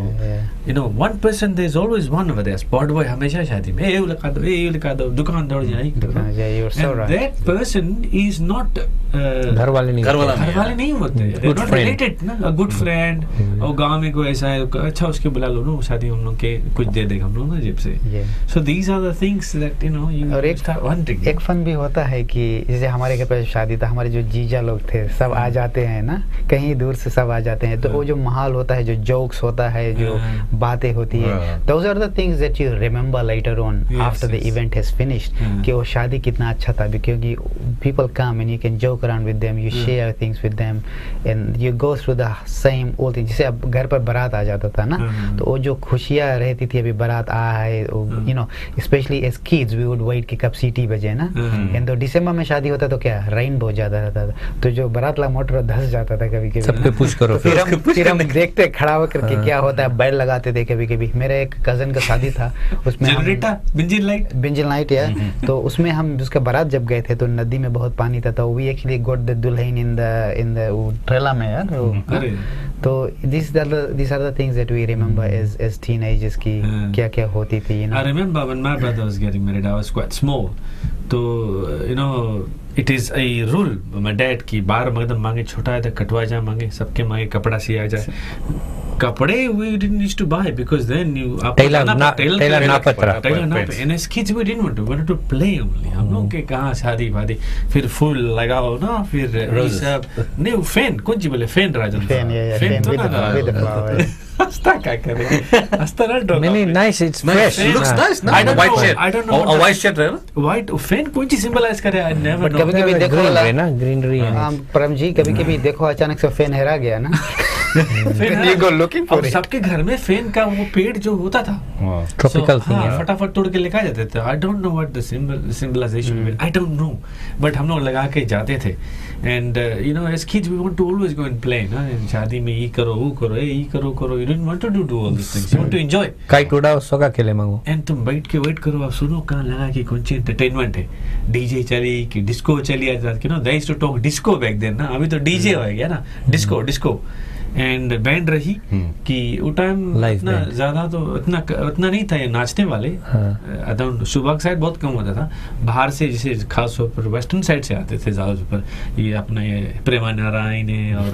Speaker 1: you know one person, there is always one over there, spot boy हमेशा शादी में, ये लगा दो, दुकान दौड़ जाए। And that person is not
Speaker 3: घर वाले
Speaker 1: नहीं होते, not related ना, गुड फ्रेंड। और गांव में कोई ऐसा है, अच्छा उसके बुला लो ना, शादी हम लोग के कुछ दे देगा हम लोग ना जेब से। So these are the things that you know you start wanting।
Speaker 4: एक फन भी होता है कि जैसे हमारे घर पे शादी था, हमारे जो जीजा लोग थे सब आ जाते हैं ना, कहीं दूर से सब आ जाते हैं, तो वो जो माहौल होता है, जो जोक्स होता है, जो बातें होती है, those are the things that you remember later on after the event has finished कि वो शादी कितना अच्छा था, क्योंकि people come and you can joke around with them, you share things with them and you go through the same old thing. जैसे अब घर पर बारात आ जाता था ना, तो वो जो खुशियाँ रहती थी, अभी बारात आ है, you know, specially as kids we would wait कि कब सीटी बजे ना. एंड तो दिसंबर में शादी होता तो क्या रेन बहुत ज्यादा रहता था, तो जो बारात ला मोटर धस जाता था कभी कभी,
Speaker 2: सबके पुश करो.
Speaker 4: तो फिर हम देखते खड़ा होकर के क्या होता है, बैल लगाते थे कभी कभी. मेरे एक कजन का शादी था, उसमें बिंजिल नाइट या तो उसमें हम उसका बारात जब गए थे तो नदी में बहुत पानी था, तो वी एक्चुअली गॉट द दुल्हन इन द ट्रेला में यार. तो these are the things that we remember as teenagers की क्या क्या होती थी, you know.
Speaker 1: I remember when my brother was getting married, I was quite small. तो you know it is a rule my dad की बार मगदम मांगे, छोटा है तो कटवा जा मांगे, सबके मांगे कपड़ा सिया जाए. कपड़े we didn't used to buy because then you
Speaker 3: tailor नापत्र
Speaker 1: and as kids we didn't want to, we wanted to play only. हम लोग के कहाँ शादी वादी, फिर फूल लगाओ ना, फिर सब नहीं फैन कौन सी बोले, फैन राजन फैन तो ना हस्ता क्या करे, हस्ता ना ड्रो
Speaker 3: नहीं nice, it's fresh,
Speaker 2: It looks nice, no?
Speaker 1: I don't
Speaker 2: White
Speaker 1: know,
Speaker 2: shirt.
Speaker 1: I don't know
Speaker 2: A white shirt, right?
Speaker 1: white fan कौन सी सिंबलाइज करे, I never know.
Speaker 4: कभी देखो
Speaker 3: ग्रीनरी ना, ग्रीनरी है.
Speaker 4: परम जी कभी कभी देखो अचानक से फैन हेरा गया ना. You go looking for it.
Speaker 1: सबके घर में फैन का वो पेड़ जो होता था,
Speaker 3: ट्रॉपिकल थिंग है.
Speaker 1: फटाफट तोड़ के लेकर जाते थे. I don't know what the symbolization, I don't know, but हम लोग लगा के जाते थे. And you know as kids we want to always go and play ना, शादी में ये करो वो करो, ये करो, you don't want to do all this things, you want to enjoy.
Speaker 3: Kite उड़ाओ, सोगा खेले मांगो,
Speaker 1: एंड तुम बैठ के वेट करो, आप सुनो कहाँ लगा कि कौन सी एंटरटेनमेंट है, डीजे चली कि डिस्को चली, you know they used to talk disco back then ना, अभी तो डीजे हो गया ना, डिस्को एंड बैंड रही कि वो टाइम इतना ज्यादा तो उतना नहीं था ये नाचने वाले. सुबह की साइड बहुत कम होता था, बाहर से जैसे खास तौर पर वेस्टर्न साइड से आते थे ज्यादा पर, ये अपना ये प्रेमा नारायण है और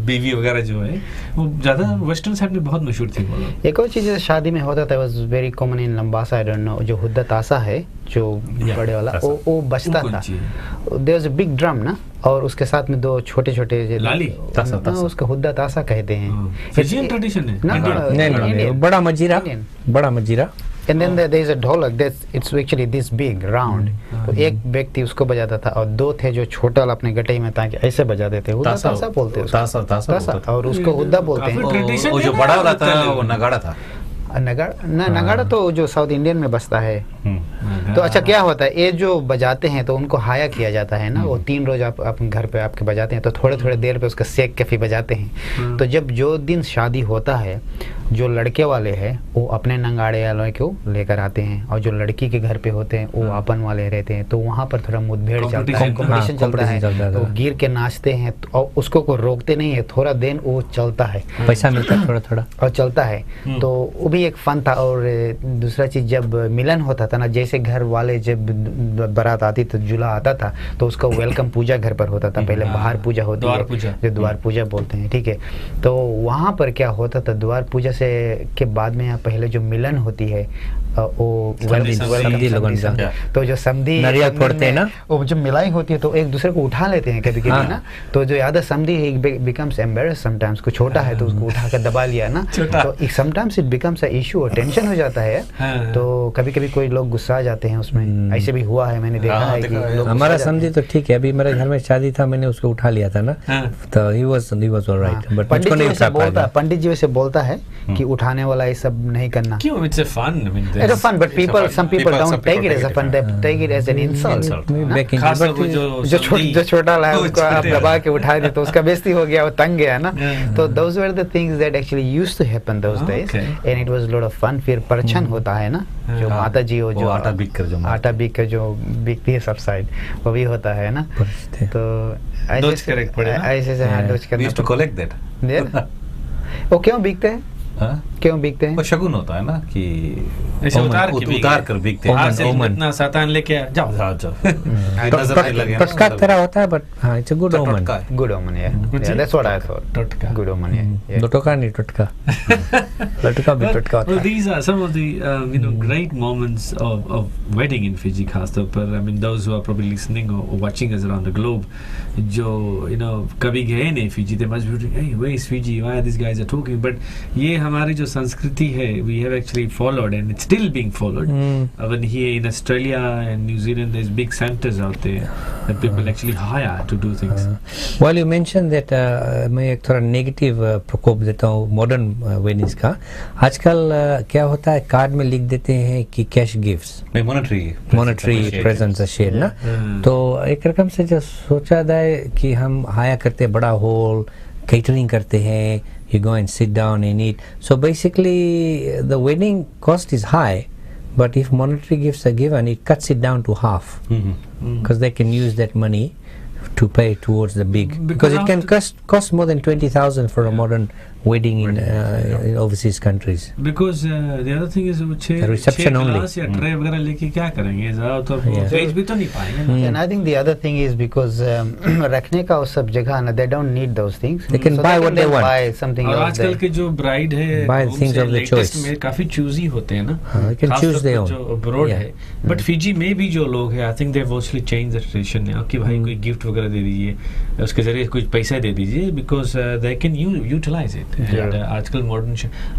Speaker 1: बीवी वगैरह जो है वो ज्यादा वेस्टर्न साइड में बहुत मशहूर थी.
Speaker 4: एक और चीज शादी में होता था, was very common in Labasa, I don't know, जो हुद्दा तासा है जो बड़े वाला, वो बजता था. There was a big drum ना, और उसके साथ में दो छोटे लाली तासा, उसका हुद्दा तासा कहते हैं.
Speaker 1: फिजियन ट्रेडिशन है
Speaker 3: नहीं, बड़ा मजीरा.
Speaker 4: And then there is a ढोलक, it's actually this big round. तो एक व्यक्ति उसको बजाता था और दो थे जो छोटा अपने गटई में ताकि ऐसे बजाते थे, हुद्दा तासा बोलते हैं, तासा, और उसको हुद्दा बोलते हैं.
Speaker 2: वो जो बड़ा वाला था वो नगाड़ा था.
Speaker 4: नगाड़ा तो जो साउथ इंडियन में बजता है. तो अच्छा क्या होता है, ये जो बजाते हैं तो उनको हाया किया जाता है ना, वो 3 रोज आप अपने घर पे आपके बजाते हैं, तो थोड़े देर पे उसका सेक के फिर बजाते हैं. तो जब जो दिन शादी होता है, जो लड़के वाले हैं वो अपने नगाड़े वालों को लेकर आते हैं, और जो लड़की के घर पे होते हैं वो अपन वाले रहते हैं. तो वहाँ पर थोड़ा मुठभेड़ चलता है, कंपटीशन चलता है, तो गिर के नाचते हैं, और उसको को रोकते नहीं है, थोड़ा दिन वो चलता है,
Speaker 3: पैसा मिलता है थोड़ा
Speaker 4: और चलता है. तो वो भी एक फन था. और दूसरा चीज जब मिलन होता था ना, जैसे घर वाले जब बारात आती तो दूल्हा आता था तो उसका वेलकम पूजा घर पर होता था. पहले बाहर पूजा होती है जो द्वार पूजा बोलते हैं, ठीक है. तो वहाँ पर क्या होता था, द्वार पूजा से के बाद में पहले जो मिलन होती है वो तो जो समधी
Speaker 3: नारियल फोड़ते हैं ना,
Speaker 4: वो जब मिलाई होती है तो एक दूसरे को उठा लेते हैं कभी कभी ना. तो जो याद है समधी बिकम्स एम्बेरस समटाइम्स, को छोटा है तो उसको उठा कर दबा लिया ना, तो sometimes it becomes a issue और टेंशन हो जाता है. तो कभी कभी कोई लोग गुस्सा आ जाते हैं उसमें, ऐसे भी हुआ है, मैंने देखा है कि
Speaker 3: हमारा समझी तो ठीक है. अभी मेरे घर में शादी था, मैंने उसको उठा लिया था ना, तो he was ऑलराइट. बट मुझको नहीं उठा पाया.
Speaker 4: पंडित जी वैसे बोलता है कि उठाने वाला ये सब नहीं करना.
Speaker 1: क्यों? It's a fun, I mean
Speaker 4: it's a fun, but some people don't take it as a fun, they take it as an insult. जो छोटा ला उसको आप दबा के उठा दे तो उसका बेइज्जती हो गया, वो तंग गया ना. तो those were the things that actually used to happen those days, and it was a lot of fun. फिर परछन होता है ना, जो माता जी हो, जो आटा बीक कर जो बिकती है सब साइड, वो भी होता है ना. तो ऐसे से डोज करना.
Speaker 2: We used to collect that.
Speaker 4: वो क्यों बिकते हैं? क्यों बिकते हैं?
Speaker 2: वो शगुन होता है ना कि
Speaker 1: ऐसे उतार
Speaker 2: कर बिकते हैं।
Speaker 1: हाथ से इतना सातान लेके आ, जाओ
Speaker 2: जाओ नजर नहीं लगे ना,
Speaker 3: टटका तरह होता है, बट हाँ, इट्स अ गुड ओमन.
Speaker 4: Good omen, yeah. That's what I thought.
Speaker 1: टटका.
Speaker 4: Good omen, yeah.
Speaker 3: टटका नहीं, टटका. लटका भी टटका होता
Speaker 1: Well,
Speaker 3: है.
Speaker 1: these are some of the great moments of wedding in Fiji, खास तौर पर. I mean, those who are probably listening or watching us around the globe, जो कभी गए नहीं Fiji, they must be thinking, hey, where is Fiji? Why these guys are talking? But ये हमारी जो संस्कृति है, we have actually followed and it's still being followed. Even here in Australia and New Zealand, there's big centers out there that people actually hire to do things.
Speaker 3: Well, you mentioned that मैं एक थोड़ा नेगेटिव प्रकोप देता हूँ मॉडर्न वेडिंग्स का. आजकल क्या होता है, कार्ड में लिख देते हैं कि cash gifts, monetary presents share ना. तो एक रकम से जो सोचा जाए कि हम हायर करते हैं बड़ा हॉल, केटरिंग करते हैं, you go and sit down and eat. So basically the wedding cost is high, but if monetary gifts are given, it cuts it down to half, because they can use that money to pay towards the big, because it can cost more than 20,000 for a modern wedding in overseas countries.
Speaker 1: Because the other thing is
Speaker 3: reception only.
Speaker 1: या ट्रे वगैरह लेके क्या करेंगे, ज़्यादा तो बेच भी तो नहीं पाएंगे.
Speaker 4: And I think the other thing is because रखने का उस सब जगह ना, they don't need those things.
Speaker 3: They can buy what they want.
Speaker 4: Buy something
Speaker 1: और
Speaker 4: else.
Speaker 1: आजकल के जो ब्राइड है,
Speaker 3: buy things of their choice.
Speaker 1: में काफी चूजी होते हैं ना.
Speaker 3: They can choose their own.
Speaker 1: जो अब्रॉड है, बट फिजी में भी जो लोग हैं, I think they've mostly changed the tradition now कि भाई कोई गिफ्ट वगैरह दे दीजिए, उसके जरिए कुछ पैसा दे दीजिए, because they can utilize it. And आजकल मॉडर्न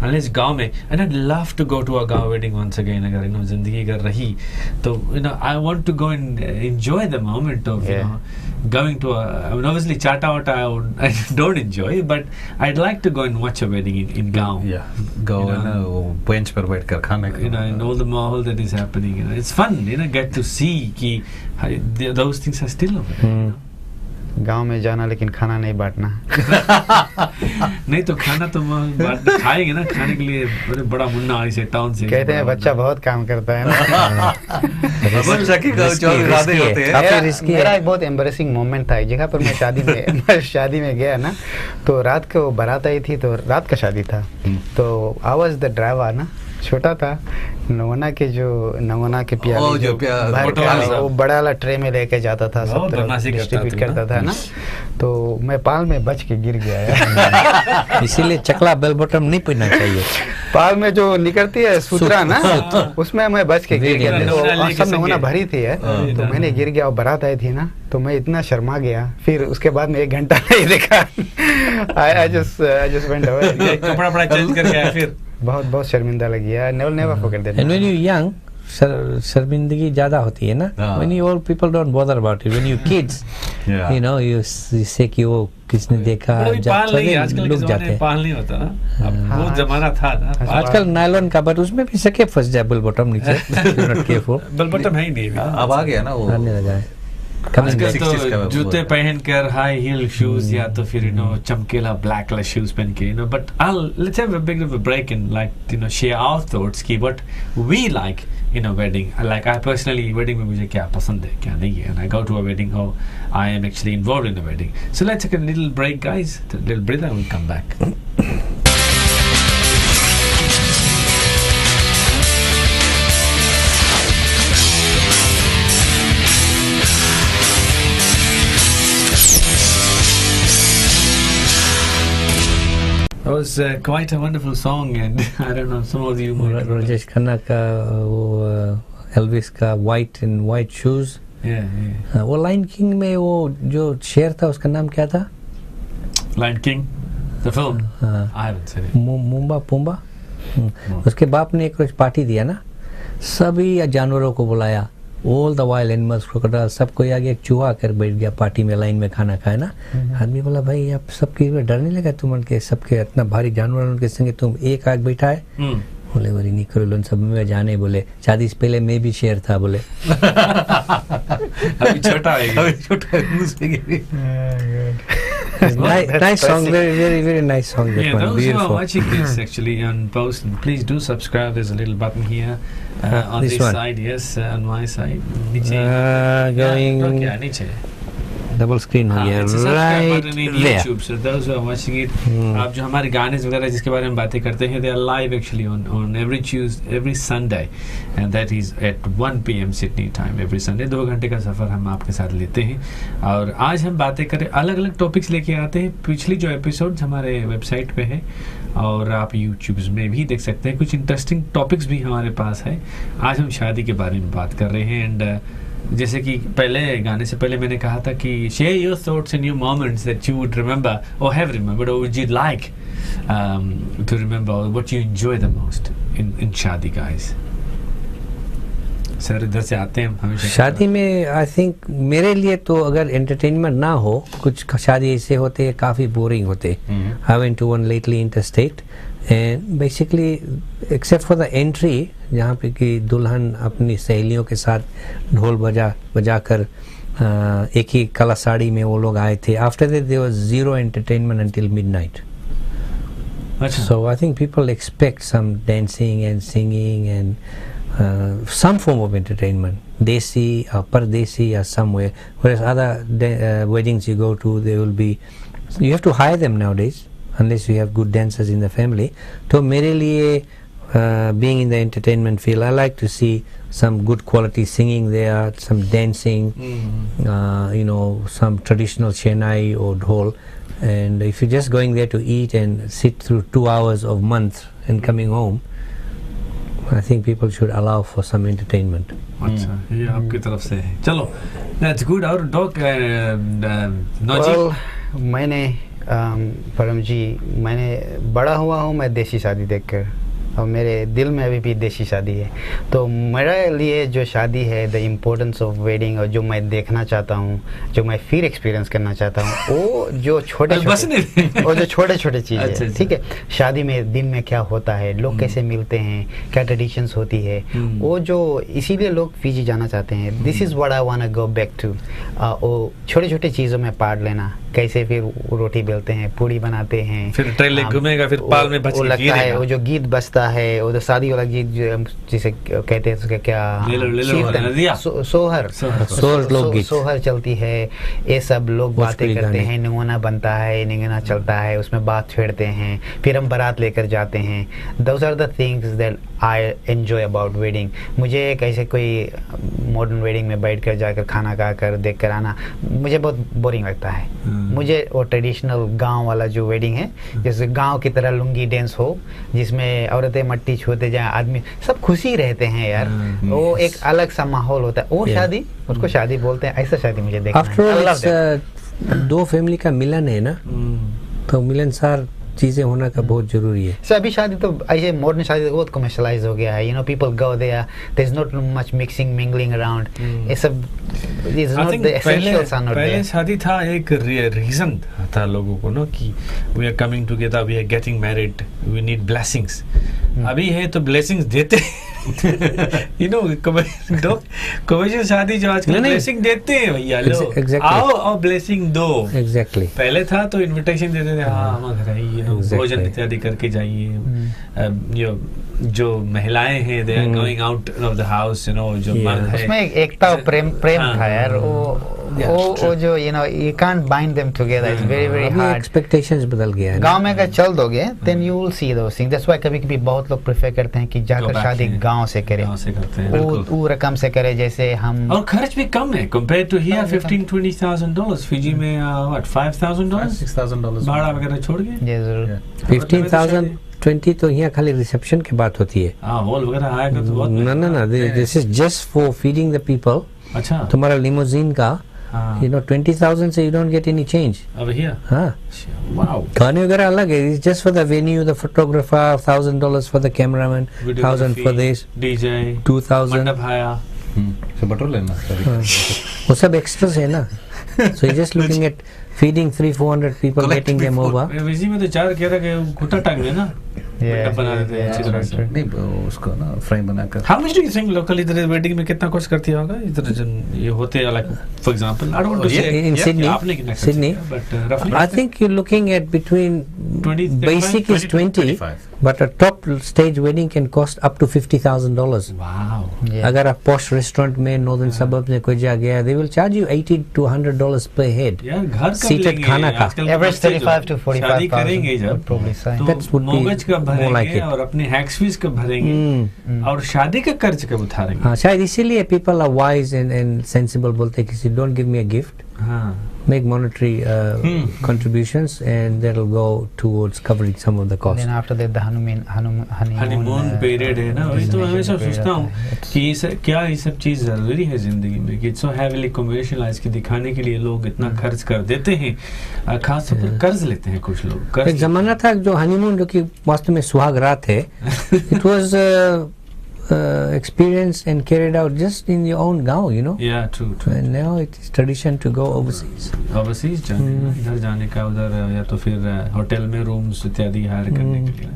Speaker 1: unless गांव में, and I'd love to go to a गांव wedding once again, अगर जिंदगी अगर रही तो I want to go and enjoy the moment of going to I mean obviously चाटा वाटा I don't enjoy, but I'd like to go and watch a wedding in गांव.
Speaker 2: गाँव ना वो बेंच पर बैठकर खाने का,
Speaker 1: and all the mahal that is happening, it's fun, get to see कि those things are still over there.
Speaker 4: गांव में जाना लेकिन खाना नहीं बांटना.
Speaker 1: नहीं तो खाना तो खाएंगे ना, खाने के लिए बड़ा मुन्ना ऐसे टाउन से
Speaker 4: कहते हैं बच्चा बहुत काम करता है ना. मेरा एक बहुत एम्बरेसिंग मोमेंट था. एक जगह पर मैं शादी में गया ना, तो रात को बारात आई थी, तो रात का शादी था, तो आई वाज द ड्राइवर ना, छोटा था, नवना के प्याले जो वो बड़ा वाला ट्रे में लेके जाता था, सब तरफ डिस्ट्रीब्यूट करता था ना. तो मैं पाल में बच के गिर गया.
Speaker 3: इसीलिए चकला बेल बॉटम नहीं पहनना चाहिए.
Speaker 4: पाल में जो निकलती है सूत्रा ना, उसमें मैं बच के गिर गया. तो सब नवना भरी थी तो मैंने गिर गया, और बारात आई थी ना, तो मैं इतना शर्मा गया. फिर उसके बाद में 1 घंटा नहीं देखा. I just went away.
Speaker 1: कपड़ा चेंज करके आया. फिर
Speaker 4: बहुत शर्मिंदा लगी है. never forget that.
Speaker 3: And when you're young, शर्मिंदगी ज्यादा होती है ना. When you old people don't bother about it. When you kids, you say कि वो किसने देखा, लोग जाते हैं.
Speaker 1: पाल नहीं होता ना, वो जमाना था ना.
Speaker 3: आजकल नायलॉन का, बट उसमें भी सके फंस जाए बेल बॉटम नीचे. Not careful.
Speaker 1: बेल बॉटम है ही नहीं,
Speaker 2: अब आ गया ना वो.
Speaker 3: आने लगा है.
Speaker 1: आजकल तो जूते पहनकर हाई हील शूज, या तो फिर चमकीला ब्लैक कलर शूज पहन के, but let's have a bit of a break and like share our thoughts कि what we like in a wedding. Like I personally, wedding में मुझे क्या पसंद है क्या नहीं है, and I go to a wedding how I am actually involved in a wedding. So let's take a little break, guys, a little breather, and we'll come back. That was quite a wonderful song, and I don't know, some of you might remember.
Speaker 3: Rajesh Khanna का वो एल्विस का white and white shoes. वो लाइन किंग में वो जो शेर था उसका नाम क्या था?
Speaker 1: Lion King, the film. I haven't seen it.
Speaker 3: मुम्बा पुम्बा. उसके बाप ने एक रोज पार्टी दिया ना, सभी जानवरों को बुलाया, all the wild animals, crocodile, सबको आगे एक चूहा कर बैठ गया पार्टी में, लाइन में खाना खाए ना. आदमी बोला भाई आप सबके डर नहीं लगा तुम उनके सबके इतना भारी जानवर उनके संगे तुम एक आग बैठा है? बोले बड़ी नहीं करो सब में जाने. बोले शादी से पहले मैं भी शेर था. बोले
Speaker 1: अभी छोटा है.
Speaker 3: Nice song, very nice song.
Speaker 1: Yeah, those who are watching this actually on post, please do subscribe. There's a little button here on this side. Yes, on my side.
Speaker 3: Going.
Speaker 1: Niche.
Speaker 3: Double screen हो गया right
Speaker 1: YouTube. So those who are watching it, आप जो हमारे गाने वगैरह जिसके बारे में बातें करते हैं, they are live actually on every Tuesday, every Sunday, and that is at 1 PM Sydney time every Sunday. 2 घंटे का सफर हम आपके साथ लेते हैं और आज हम बातें करें, अलग अलग टॉपिक्स लेके आते हैं. पिछली जो एपिसोड्स हमारे वेबसाइट पे है और आप यूट्यूब में भी देख सकते हैं. कुछ इंटरेस्टिंग टॉपिक्स भी हमारे पास है. आज हम शादी के बारे में बात कर रहे हैं एंड जैसे कि पहले गाने से पहले मैंने कहा था कि share your thoughts and your moments that you would remember और हैव रिमेंबर्ड और would you like to remember what you enjoy the most in shaadi guys. Sir इधर से आते हैं हमेशा
Speaker 3: शादी में. आई थिंक मेरे लिए तो अगर एंटरटेनमेंट ना हो, कुछ शादी ऐसे होते हैं काफ़ी बोरिंग होते. I went to one lately interstate and basically except for the entry जहाँ पे कि दुल्हन अपनी सहेलियों के साथ ढोल बजा कर एक ही काला साड़ी में वो लोग आए थे. After that there was zero entertainment until midnight. So I think people expect some dancing and singing and some form of entertainment, desi or pardesi or somewhere. Whereas other weddings you go to, they will be, you have to hire them nowadays unless you have good dancers in the family. So mere liye being in the entertainment field, I like to see some good quality singing there, some dancing, you know, some traditional shenai or dhol. And if you're just going there to eat and sit through 2 hours of month and coming home, I think people should allow for some entertainment.
Speaker 1: अच्छा, ये आपकी तरफ से है. चलो, that's good. और डॉक नौजी.
Speaker 4: मैंने परम जी, मैंने बड़ा हुआ हूँ मैं देसी शादी देखकर और मेरे दिल में अभी भी देसी शादी है. तो मेरे लिए जो शादी है, द इम्पोर्टेंस ऑफ वेडिंग, और जो मैं देखना चाहता हूँ, जो मैं फिर एक्सपीरियंस करना चाहता हूँ, वो जो छोटे छोटे चीज़ें
Speaker 1: अच्छा,
Speaker 4: ठीक है. शादी में दिन में क्या होता है, लोग कैसे मिलते हैं, क्या ट्रेडिशंस होती है, वो जो इसीलिए लोग फिजी जाना चाहते हैं. This is what I want to go back to. वो छोटे छोटे चीज़ों में पार्ट लेना, कैसे फिर रोटी बेलते हैं, पूड़ी बनाते हैं,
Speaker 1: फिर ट्रेले घूमेगा, फिर पाल में बच
Speaker 4: लगता है, वो जो गीत बजता है, वो जो शादी वाला गीत जिसे कहते हैं उसका क्या, सोहर चलती है, ये सब लोग बातें करते हैं, निगोना बनता है, निगोना चलता है, उसमें बात छेड़ते हैं, फिर हम बारात लेकर जाते हैं. Those are the things that I enjoy about wedding. मुझे कैसे कोई मॉडर्न वेडिंग में बैठ कर जाकर खाना खाकर देख कर आना मुझे बहुत बोरिंग लगता है. मुझे वो ट्रेडिशनल गांव वाला जो वेडिंग है, जैसे गांव की तरह लुंगी डांस हो, जिसमें औरतें मट्टी छूते जाए, आदमी सब खुशी रहते हैं यार. वो एक अलग सा माहौल होता है. वो शादी, उसको शादी बोलते हैं. ऐसा शादी मुझे देखना है.
Speaker 3: दो फैमिली का मिलन है ना, तो मिलनसार चीजें होना का बहुत जरूरी है.
Speaker 4: सो अभी शादी तो ऐसे मॉडर्न शादी बहुत कमर्शलाइज हो गया है. You know, people go there, there is not much mixing mingling around. ये सब is not the essentials are not there.
Speaker 1: पहले शादी था एक रीजन था लोगों को ना कि we are coming together, we are getting married, we need blessings. अभी है तो ब्लेसिंग्स देते यू नो, कमर्शियल शादी जो आजकल ब्लेसिंग देते हैं भैया, लो आओ और ब्लेसिंग दो.
Speaker 3: एग्जैक्टली.
Speaker 1: पहले था तो इनविटेशन देते थे, हाँ हमारे घर आइए, भोजन इत्यादि करके जाइए. जो महिलाएं हैं, they are going out of the house, you know, जो मर्द है,
Speaker 4: उसमें एकता और प्रेम था यार. वो जो you know, you can't bind them together, it's very very hard.
Speaker 3: Expectations बदल गया है.
Speaker 4: गांव में अगर चल दोगे then you will see those things. That's why कभी-कभी बहुत लोग प्रेफर करते हैं कि जाकर शादी गांव से करें, वो रकम से करे. जैसे हम, और
Speaker 1: खर्च भी कम है कंपेयर टू हियर. $15,000-20,000 फिजी में व्हाट $5,000 भाड़ा वगैरह छोड़ के.
Speaker 4: जी जरूर.
Speaker 3: 15,000-20 तो यहाँ खाली रिसेप्शन की बात होती है.
Speaker 1: हॉल वगैरह आएगा तो बहुत.
Speaker 3: ना, this is just for feeding the people.
Speaker 1: अच्छा,
Speaker 3: तुम्हारा लिमोजिन का, you know, 20,000 से you don't get any change.
Speaker 1: Over here?
Speaker 3: हाँ.
Speaker 1: Wow.
Speaker 3: खाने वगैरह अलग है. It's just for the venue, the photographer, $1,000 for the cameraman, 1,000 for this,
Speaker 1: DJ,
Speaker 3: 2,000.
Speaker 1: मंडप हाया.
Speaker 2: तो बटोर लेना.
Speaker 3: वो सब एक्स्ट्रास है ना. So you're just looking at feeding 300-400 people,
Speaker 2: Collect
Speaker 3: getting them
Speaker 2: before.
Speaker 3: over.
Speaker 1: विजी में तो चार कह रहा कि घुटा टांग देना बना देते हैं अच्छी तरह से।
Speaker 2: नहीं उसको ना फ्रेम बनाकर।
Speaker 1: How much do you think local इधर वेडिंग में कितना कॉस्ट करती होगा इधर ये होते हैं like for example I don't want to say
Speaker 3: In Sydney,
Speaker 1: आपने कितना
Speaker 3: Sydney,
Speaker 1: but roughly
Speaker 3: I think you're looking at between
Speaker 1: 20,
Speaker 3: basic is 20,
Speaker 2: 25.
Speaker 3: but a top stage wedding can cost up to $50,000.
Speaker 1: wow
Speaker 3: अगर आप posh restaurant में northern suburbs में कोई जा गया, they will charge you $80 to $100 per head.
Speaker 1: यार घर कब
Speaker 3: Seated
Speaker 1: लेंगे
Speaker 3: खाना का।
Speaker 1: आजकल
Speaker 4: Average
Speaker 1: बच्चे जो
Speaker 4: 35 to 45,000
Speaker 1: शादी करेंगे जब
Speaker 4: probably say.
Speaker 1: तो
Speaker 3: That would be
Speaker 1: मोगज कब
Speaker 3: more like
Speaker 1: भरेंगे
Speaker 3: it.
Speaker 1: और अपने हैक्स फीस कब भरेंगे और शादी का कर्ज कब उतारेंगे।
Speaker 3: हाँ शायद इसीलिए people are wise and sensible बोलते हैं कि don't give me a gift,
Speaker 1: हाँ
Speaker 3: make monetary contributions and that'll go towards covering some of the cost.
Speaker 4: Then after that the
Speaker 1: honeymoon period है ना, वही तो मैं हमेशा सोचता हूँ कि क्या ये सब चीज़ ज़रूरी है ज़िंदगी में कि इट्स सो हैवीली कमर्शियलाइज कि दिखाने के लिए लोग इतना खर्च कर देते हैं, खास तौर पर कर्ज लेते हैं कुछ लोग।
Speaker 3: एक जमाना था जो हनीमून जो कि वास्तव में सुहाग रात है, it was experienced and carried out just in your own गाँव, you know.
Speaker 1: Yeah, true.
Speaker 3: And now it is tradition to go overseas.
Speaker 1: Overseas जाने इधर जाने का उधर या तो फिर होटल में रूम्स इत्यादि हायर करने के लिए।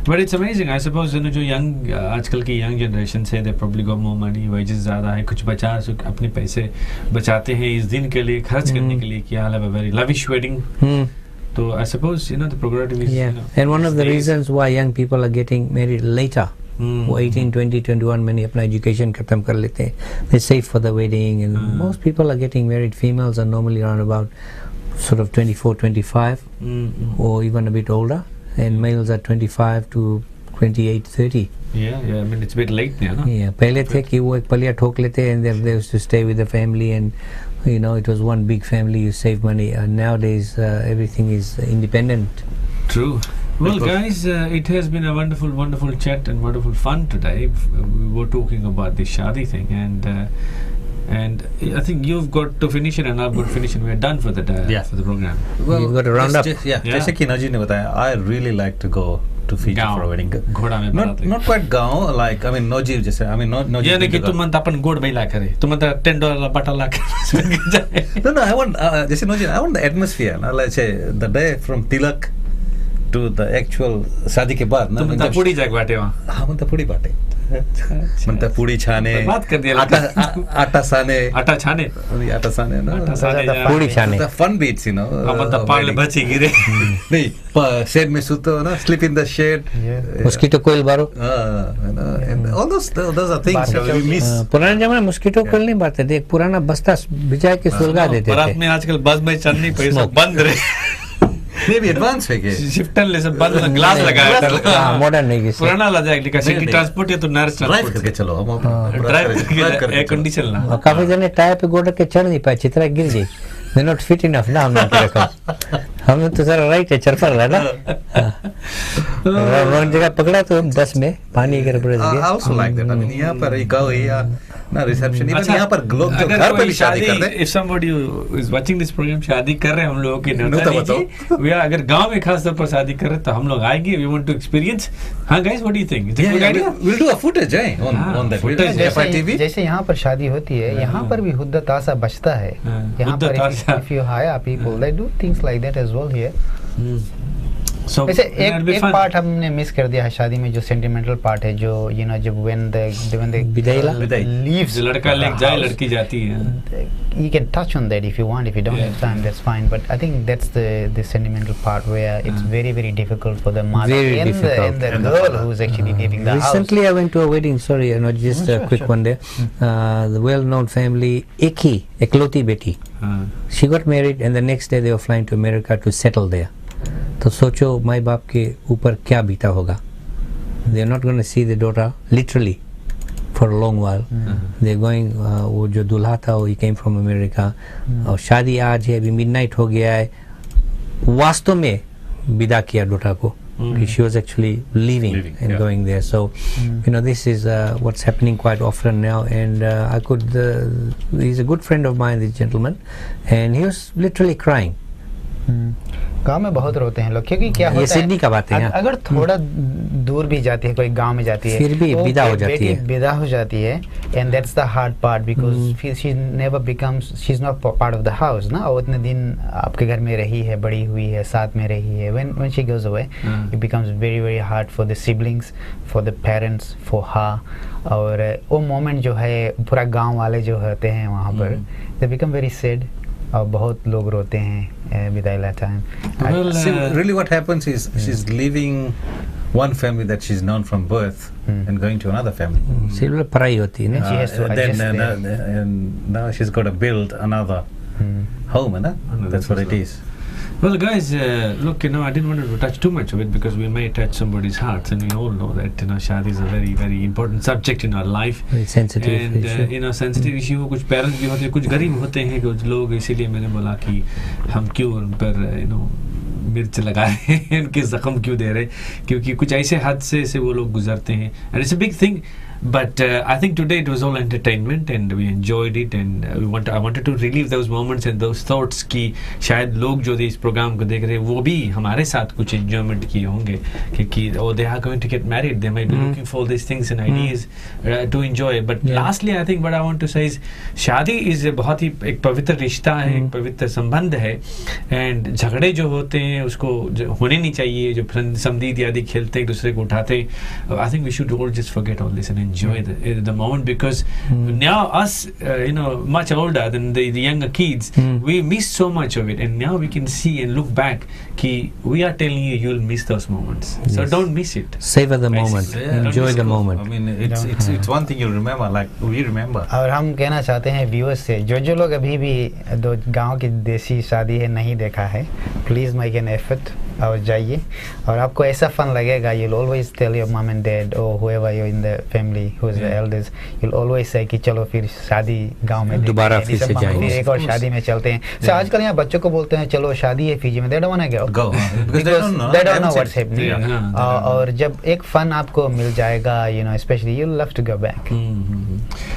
Speaker 1: But it's amazing I suppose जो यंग आजकल की यंग जनरेशन है दे प्रोबब्ली गो मोर मनी, वेजेस ज़्यादा है, कुछ बचा अपने पैसे बचाते हैं इस दिन के लिए खर्च करने के लिए कि I have a very lavish wedding. तो I suppose the prerogative is
Speaker 3: and one of the reasons why young people are getting married later, वो 18, 20, 21 में अपना एजुकेशन खत्म कर लेते हैं, they save for the wedding and most people are getting married. Females are normally around about sort of 24, 25 or even a bit older, and males are 25 to 28, 30.
Speaker 1: Yeah, I mean it's a bit late now, no?
Speaker 3: Yeah, पहले थे कि वो एक पलिया ठोक लेते and they used to stay with the family and you know it was one big family, you save money. Nowadays everything is independent.
Speaker 1: True. Well, guys, it has been a wonderful, wonderful chat and wonderful fun today. We were talking about the shadi thing, and I think you've got to finish it, and I've got to finish it. We're done for the for the program.
Speaker 2: Well,
Speaker 3: You've got to round up.
Speaker 2: जैसे कि नजी ने बताया, I really like to go to Fiji for a wedding.
Speaker 1: घोड़ा में बारात
Speaker 2: Not quite गाँव, like I mean नजी जैसे I mean नजी.
Speaker 1: ये नहीं कि तुम मन अपन गोड़ में ला करे, तुम मन $10 बटा ला करे.
Speaker 2: No, I want जैसे नजी I want the atmosphere. ना like say the day from Tilak to the actual शादी के बाद ना
Speaker 1: तुम पूरी जगह बाटे वहाँ।
Speaker 2: हाँ मतलब पूरी बाटे मतलब पूरी छाने
Speaker 1: बात कर दिया
Speaker 2: आटा साने
Speaker 1: आटा छाने
Speaker 2: ना
Speaker 3: पूरी छाने
Speaker 2: the fun beats you know
Speaker 1: मतलब पाले बची गिरे
Speaker 2: नहीं शेड में सुतो ना sleep in the shade
Speaker 3: mosquito coil बारो
Speaker 2: and all those are things we miss
Speaker 3: पुराने जमाने mosquito coil नहीं बारते थे, एक पुराना बस्ता भिजा के सुलगा देते थे।
Speaker 1: बारात में आजकल बस में चलनी पैसा बंद रहे
Speaker 2: maybe advance है के
Speaker 1: शिफ्टर ले सब बंद ग्लास लगाया था।
Speaker 3: हाँ मॉडर्न नहीं किसी
Speaker 1: पुराना ला जाएगा लेकिन सिटी ट्रांसपोर्ट या तो नर्स
Speaker 2: ड्राइव करके चलो हम
Speaker 1: ड्राइव करके एयर कंडीशन ला
Speaker 3: और काफी जने टायर पे गोड़ के चढ़ नहीं पाए, चित्रा गिर गई। They're not fit enough ना हमने रखा, हमने तो सारा राइट है चरफर रहा ना रॉन्ग जगह पकड़ा तो 10 में पानी गिर पड़े।
Speaker 2: I also like that. I mean यहाँ पर गाँव या ना रिसेप्शन इवन यहाँ पर लोग जो घर पे भी शादी कर रहे हैं।
Speaker 1: If somebody is watching this program शादी कर रहे हैं हम लोगों के न्योता लीजिए, या अगर गांव में खास तौर पर शादी कर रहे हैं तो हम लोग आएंगे, we want to experience. हाँ guys, what do you think? It's a good idea.
Speaker 2: We'll do a footage on that footage.
Speaker 4: जैसे यहाँ पर शादी होती है, यहाँ पर भी हुद्दा तासा बचता है। यहाँ पर if you hire people, they do things like that as well here.
Speaker 1: So
Speaker 4: वैसे एक पार्ट हमने मिस कर दिया है शादी में, जो सेंटिमेंटल पार्ट है, जो you know जब when the
Speaker 3: विदाई
Speaker 1: leaves लड़का ले जाए लड़की जाती है,
Speaker 4: you can touch on that if you want, if you don't have time that's fine, but I think that's the sentimental part where it's very very difficult for the mother and the girl who's actually leaving the house.
Speaker 3: Recently I went to a wedding, sorry not just a quick one there, the well known family Eki Ekloti Beti, she got married and the next day they were flying to America to settle there. तो सोचो माई बाप के ऊपर क्या बीता होगा. They are not going to see the daughter literally for a long while. They are going, वो जो दूल्हा था वो he came from America, और शादी आज है, अभी midnight हो गया है, वास्तव में विदा किया daughter को. She was actually leaving and going there. So you know this is what's happening quite often now, and I could he's a good friend of mine, this gentleman, and he was literally crying.
Speaker 4: गांव में बहुत रोते हैं लोग, क्योंकि क्या होता है,
Speaker 3: सिडनी का बात है,
Speaker 4: अगर थोड़ा दूर भी जाती है, कोई गांव में जाती है,
Speaker 3: फिर भी विदा हो जाती है,
Speaker 4: विदा हो जाती है, and that's the hard part, because she never becomes, she is not part of the house ना, और उतने दिन आपके घर में रही है, बड़ी हुई है, साथ में रही है, when she goes away it becomes very very hard for the siblings, for the parents, for her, और वो मोमेंट जो है पूरा गांव वाले जो होते हैं वहाँ पर, दे बिकम वेरी सैड, और बहुत लोग रोते हैं विदाई ला time.
Speaker 2: Well, really what happens is she's leaving one family that she's known from birth and going to another family.
Speaker 3: सिर्फ पढ़ाई होती है ना.
Speaker 4: She has to adjust there.
Speaker 2: And now she's got to build another home, that's what it is.
Speaker 1: Well, guys, look, I didn't want to touch too much of it because we may touch somebody's hearts, and we all know that shadi is a very, very important subject in our life.
Speaker 3: Very sensitive
Speaker 1: and sensitive issue. कुछ parents भी होते हैं, कुछ गरीब होते हैं, कुछ लोग, इसीलिए मैंने बोला कि हम क्यों उन पर मिर्च लगा रहे हैं, उनके जख्म क्यों दे रहे हैं, क्योंकि कुछ ऐसे हादसे से वो लोग गुजरते हैं, and it's a big thing. But I think today it was all entertainment and we enjoyed it, and I wanted to relive those moments and those thoughts कि शायद लोग जो इस प्रोग्राम को देख रहे हैं वो भी हमारे साथ कुछ enjoyment किए होंगे, क्योंकि they are going to get married, they might be looking for these things and ideas to enjoy. But lastly I think what I want to say is शादी is बहुत ही एक पवित्र रिश्ता है, एक पवित्र संबंध है, and झगड़े जो होते हैं उसको होने नहीं चाहिए, जो समदीद यादी खेलते एक दूसरे को उठाते. I think we should all just forget all this and enjoy the moment, because now us much older than the younger kids, we miss so much of it, and now we can see and look back ki we are telling you you'll miss those moments. So don't miss it,
Speaker 3: savor the moment, enjoy the moment.
Speaker 2: I mean it's one thing you'll remember, like we remember.
Speaker 4: और हम कहना चाहते हैं व्यूअर्स से, जो लोग अभी भी दो गांव की देसी शादी है नहीं देखा है, प्लीज मेक एन एफर्ट और जाइए, और आपको ऐसा फन लगेगा. You'll always tell your mom and dad or whoever you're in the family who's the elders, you'll always say कि चलो फिर शादी गांव में
Speaker 3: दोबारा फिर से जाएंगे,
Speaker 4: एक और शादी में चलते हैं. So आजकल यहाँ बच्चों को बोलते हैं चलो शादी है फिजी में, they don't want to go because they don't know what's happening. और जब एक फन आपको मिल जाएगा, especially you'll love to go back.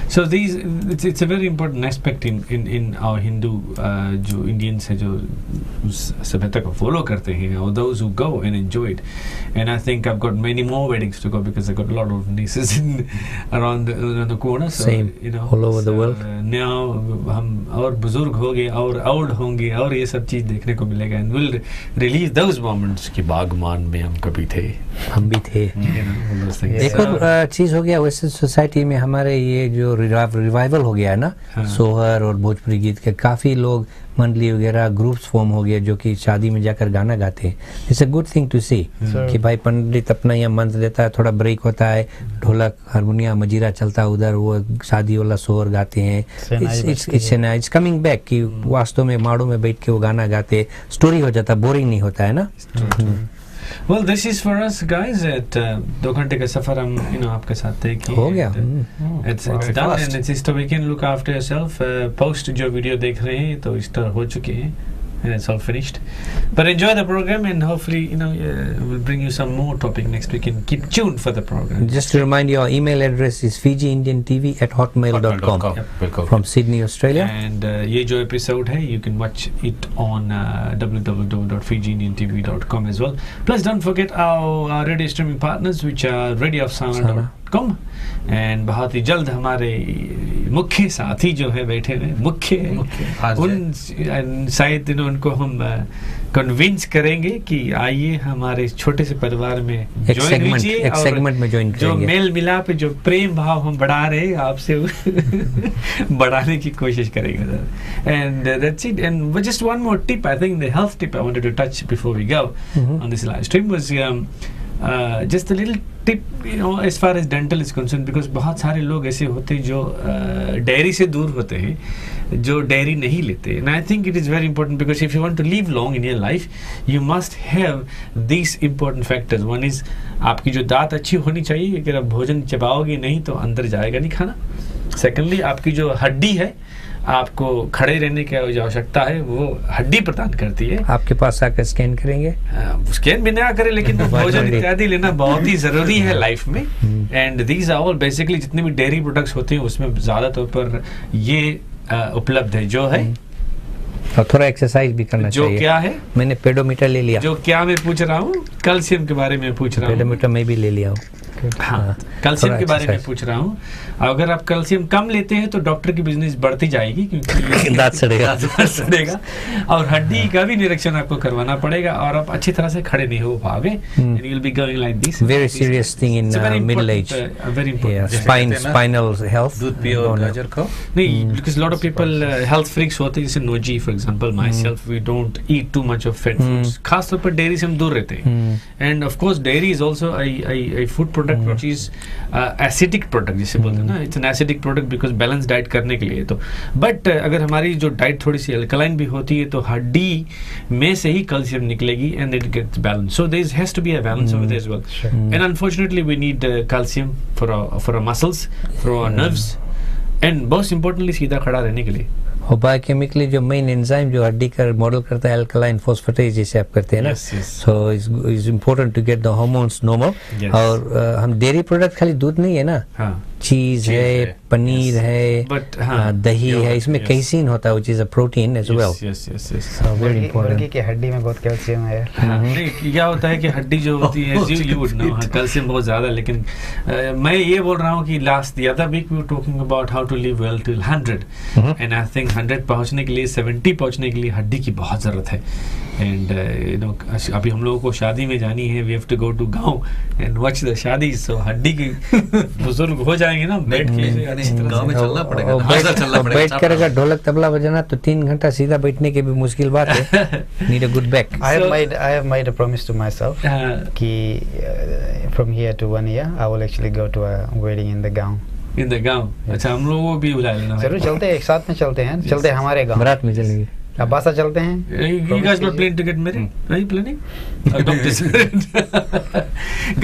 Speaker 1: So it's a very important aspect in our Hindu जो Indians है जो उस सभ्यता को फॉलो करते हैं, or those who go and enjoy it. And I think I've got many more weddings to go because I've got a lot of nieces around the corner. So,
Speaker 3: same, all over the world.
Speaker 1: Now हम और बुजुर्ग हो गए और old होंगे और ये सब चीज देखने को मिलेगा, and we'll relive those moments कि बागमान में हम कभी थे,
Speaker 3: हम भी थे. एक और चीज हो गया वेस्टर्न सोसाइटी में हमारे, ये जो रिवाइवल हो गया है ना, सोहर और भोजपुरी गीत के, काफी लोग मंडली वगैरह ग्रुप्स फॉर्म हो गए जो कि शादी में जाकर गाना गाते हैं. It's a good thing to see कि भाई पंडित अपना यहाँ मंत्र देता है, थोड़ा ब्रेक होता है, ढोलक हारमोनिया मजीरा चलता है, उधर वो शादी वाला सोहर गाते हैं. इट्स कमिंग बैक कि वास्तव में माड़ों में बैठ के वो गाना गाते, स्टोरी हो जाता, बोरिंग नहीं होता है ना.
Speaker 1: Well, this is for us guys at 2 घंटे का सफर हम आपके साथ तय किए
Speaker 3: हो गया.
Speaker 1: It's done and it's so we can look after yourself. Post जो वीडियो देख रहे हैं तो इस तरह हो चुके हैं, and it's all finished. But enjoy the program, and hopefully we'll bring you some more topic next week, and keep tuned for the program.
Speaker 3: Just to remind you, our email address is fijiindiantv@hotmail.com from Sydney, Australia.
Speaker 1: And ये जो episode है, you can watch it on www.fijiindiantv.com as well. Plus don't forget our radio streaming partners, which are radioofsound.com. And बहुत ही जल्द हमारे मुख्य साथी जो है बैठे हुए मुख्य उन शायद उनको हम कन्विंस करेंगे कि आइए हमारे छोटे से परिवार में ज्वाइन कीजिए,
Speaker 3: एक सेगमेंट में ज्वाइन
Speaker 1: जो मेल मिलाप जो प्रेम भाव हम बढ़ा रहे हैं आपसे बढ़ाने की कोशिश करेंगे. And that's it. And just one more tip, I think the health tip I wanted to touch before we go on this live stream was just a little tip, as far as dental is concerned, because बहुत सारे लोग ऐसे होते हैं जो डेयरी से दूर होते हैं, जो डेयरी नहीं लेते. And I think it is very important because if you want to live long in your life, you must have these important factors. One is आपकी जो दांत अच्छी होनी चाहिए, अगर आप भोजन चबाओगे नहीं तो अंदर जाएगा नहीं खाना. Secondly, आपकी जो हड्डी है, आपको खड़े रहने की आवश्यकता है, वो हड्डी प्रदान करती है.
Speaker 3: आपके पास आकर स्कैन करेंगे,
Speaker 1: स्कैन भी ना करें, लेकिन भोजन इत्यादि लेना बहुत ही जरूरी है लाइफ में. And these are all basically जितने भी डेयरी प्रोडक्ट्स होते हैं उसमें ज्यादा तौर पर ये उपलब्ध है, जो है
Speaker 3: और थोड़ा एक्सरसाइज भी करना चाहिए।
Speaker 1: जो क्या है?
Speaker 3: मैंने पेडोमीटर ले लिया।
Speaker 1: जो क्या मैं पूछ रहा हूँ, कैल्शियम के बारे में पूछ रहा हूँ।
Speaker 3: पेडोमीटर मैं भी ले लिया हूँ।
Speaker 1: हाँ, कैल्शियम के बारे में पूछ रहा हूँ। अगर आप कैल्शियम कम लेते हैं तो डॉक्टर की बिजनेस बढ़ती जाएगी, क्योंकि
Speaker 3: दांत सड़ेगा।
Speaker 1: सड़ेगा और हड्डी का भी निरीक्षण आपको करवाना पड़ेगा और आप अच्छी तरह से खड़े नहीं हो पाओगे। And you'll be going like this.
Speaker 3: Very serious thing in middle age.
Speaker 1: Very important.
Speaker 3: Spinal health.
Speaker 2: दूध पियो और गाजर खाओ।
Speaker 1: नहीं, because lot of people health freaks होते हैं, जैसे nosy for example, myself, we don't eat too much of fat foods. खास तौर पर डेयरी से हम दूर रहते हैं। And of course dairy is also a food product which is acidic product, जिसे बोलते हैं ना, it's an acidic product because balance diet करने के लिए। तो but अगर हमारी जो डाइट थोड़ी सी अल्कलाइन भी होती है तो हड्डी में से ही कैल्शियम निकलेगी and it gets balanced. So there has to be a balance over there as well.
Speaker 4: Sure.
Speaker 1: And unfortunately we need calcium for our muscles, for our nerves, and most importantly सीधा खड़ा रहने के लिए।
Speaker 3: और बायोकेमिकली जो मेन एंजाइम जो हड्डी का मॉडल करता है अल्कलाइन फॉस्फेटेज जिसे आप करते हैं ना, so is important to get the hormones normal. और हम डेयरी प्रोडक्ट खाली दूध नहीं है ना, चीज है, पनीर है, दही है, इसमें कैसीन होता है, which is a protein as well.
Speaker 1: Yes.
Speaker 3: So very important.
Speaker 4: मुर्गी की हड्डी में बहुत कैल्शियम है।
Speaker 1: नहीं, क्या होता है कि हड्डी जो होती है, you would know, कैल्शियम बहुत ज्यादा। लेकिन मैं ये बोल रहा हूँ कि last the other week we were talking about how to live well till 100, and I think 100 पहुँचने के लिए 70 पहुँचने के लिए हड्डी की बहुत जरूरत है। And you know, अभी हम लोगों को शादी में जानी है, we have to go to गाँव and watch the शादी, so हड्डी की बुजुर्ग हो जाएंगे ना, बैठ के
Speaker 2: गाँव में चलना पड़ेगा,
Speaker 3: बैठ कर अगर ढोलक तबला बजाना तो 3 घंटा सीधा बैठने की भी मुश्किल बात है। Need a good back.
Speaker 4: I have made a promise to myself कि from here to 1 year I will actually go to a wedding in the गाँव।
Speaker 1: In the गाँव? अच्छा, हम लोगों को भी बुला लेना।
Speaker 4: जरूर चलते हैं, एक साथ में चलते हैं, चलते हैं हमारे गाँव।
Speaker 3: बारात में चलेंगे।
Speaker 4: अब्बासा चलते हैं।
Speaker 1: You guys not planning to get married? Are you planning? Don't decide.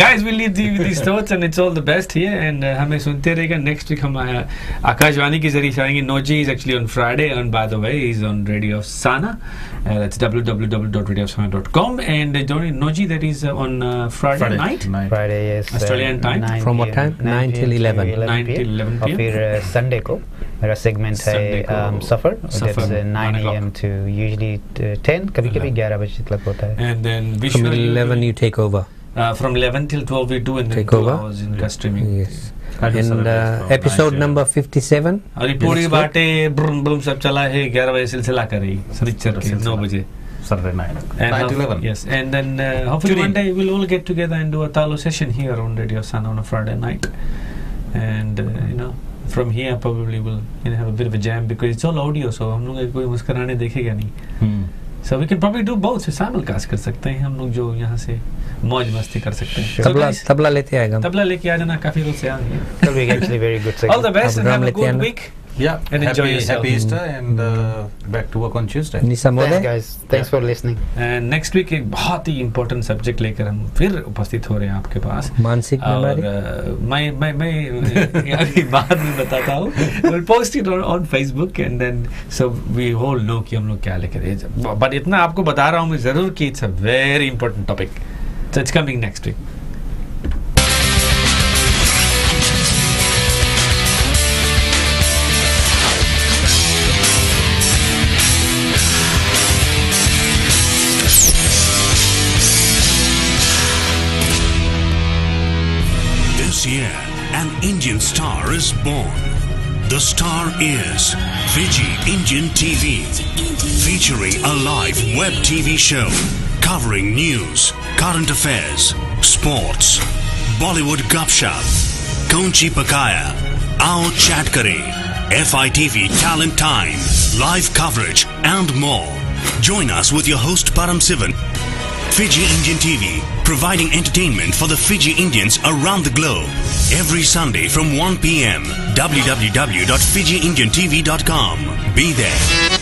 Speaker 1: Guys, we'll leave you with these thoughts and it's all the best here. And हमें सुनते रहेगा। Next week हम आकाशवाणी के जरिए आएंगे। Noji is actually on Friday, and by the way, he's on Radio Sana. That's www.radiosana.com. And Noji, that is on Friday night.
Speaker 4: Friday, yes.
Speaker 1: Australian time.
Speaker 3: From what time? 9 till 11.
Speaker 1: 9 till 11
Speaker 4: और फिर संडे को मेरा सेगमेंट है सफर, that's 9 AM to usually 10, कभी-कभी 11 बजे तक होता है।
Speaker 1: And then
Speaker 3: from 11 you take over.
Speaker 1: From 11 till 12 we do, and then
Speaker 3: take
Speaker 1: 2
Speaker 3: over.
Speaker 1: hours in streaming.
Speaker 3: Yes. And episode number 57.
Speaker 1: और ये पूरी बातें ब्रूम ब्रूम सब चला है 11 बजे सिलसिला करेगी शनिचर के 9 बजे
Speaker 2: Saturday night.
Speaker 1: And
Speaker 2: 9 to 11.
Speaker 1: Yes, and then hopefully one day we'll all get together and do a Talo session here on Radio Sana on a Friday night. And you know, from here probably we'll have a bit of a jam because it's all audio, so हम लोग कोई मुस्कुराने देखेगा नहीं। So we can probably do both. So simulcast कर सकते हैं हम लोग, जो यहाँ से मौज मस्ती कर सकते हैं।
Speaker 3: तबला लेते आएगा।
Speaker 1: तबला लेके आ जाना, काफी लोग से आ गए।
Speaker 4: That'll be actually very good segment.
Speaker 1: All the best and have a good week.
Speaker 2: Yeah,
Speaker 1: and enjoy yourself.
Speaker 2: Happy Easter and back to work on Tuesday.
Speaker 3: Nisha मोदे,
Speaker 4: Thanks guys, thanks for listening.
Speaker 1: And next week एक बहुत ही important subject लेकर हम फिर उपस्थित हो रहे हैं आपके पास।
Speaker 3: मानसिक बीमारी।
Speaker 1: मैं अभी बाद में बताता हूँ। We'll post it on Facebook and then so we all know कि हम लोग क्या लेकर आए। But इतना आपको बता रहा हूँ मैं जरूर कि it's a very important topic. So it's coming next week.
Speaker 6: This year, an Indian star is born. The star is Fiji Indian TV, featuring a live web TV show covering news, current affairs, sports, Bollywood gupshup, Konchi Pakaya, Aao Chat Kare, FITV Talent Time, live coverage and more. Join us with your host Param Sivan. Fiji Indian TV, providing entertainment for the Fiji Indians around the globe. Every Sunday from 1 p.m. www.fijiindiantv.com. Be there.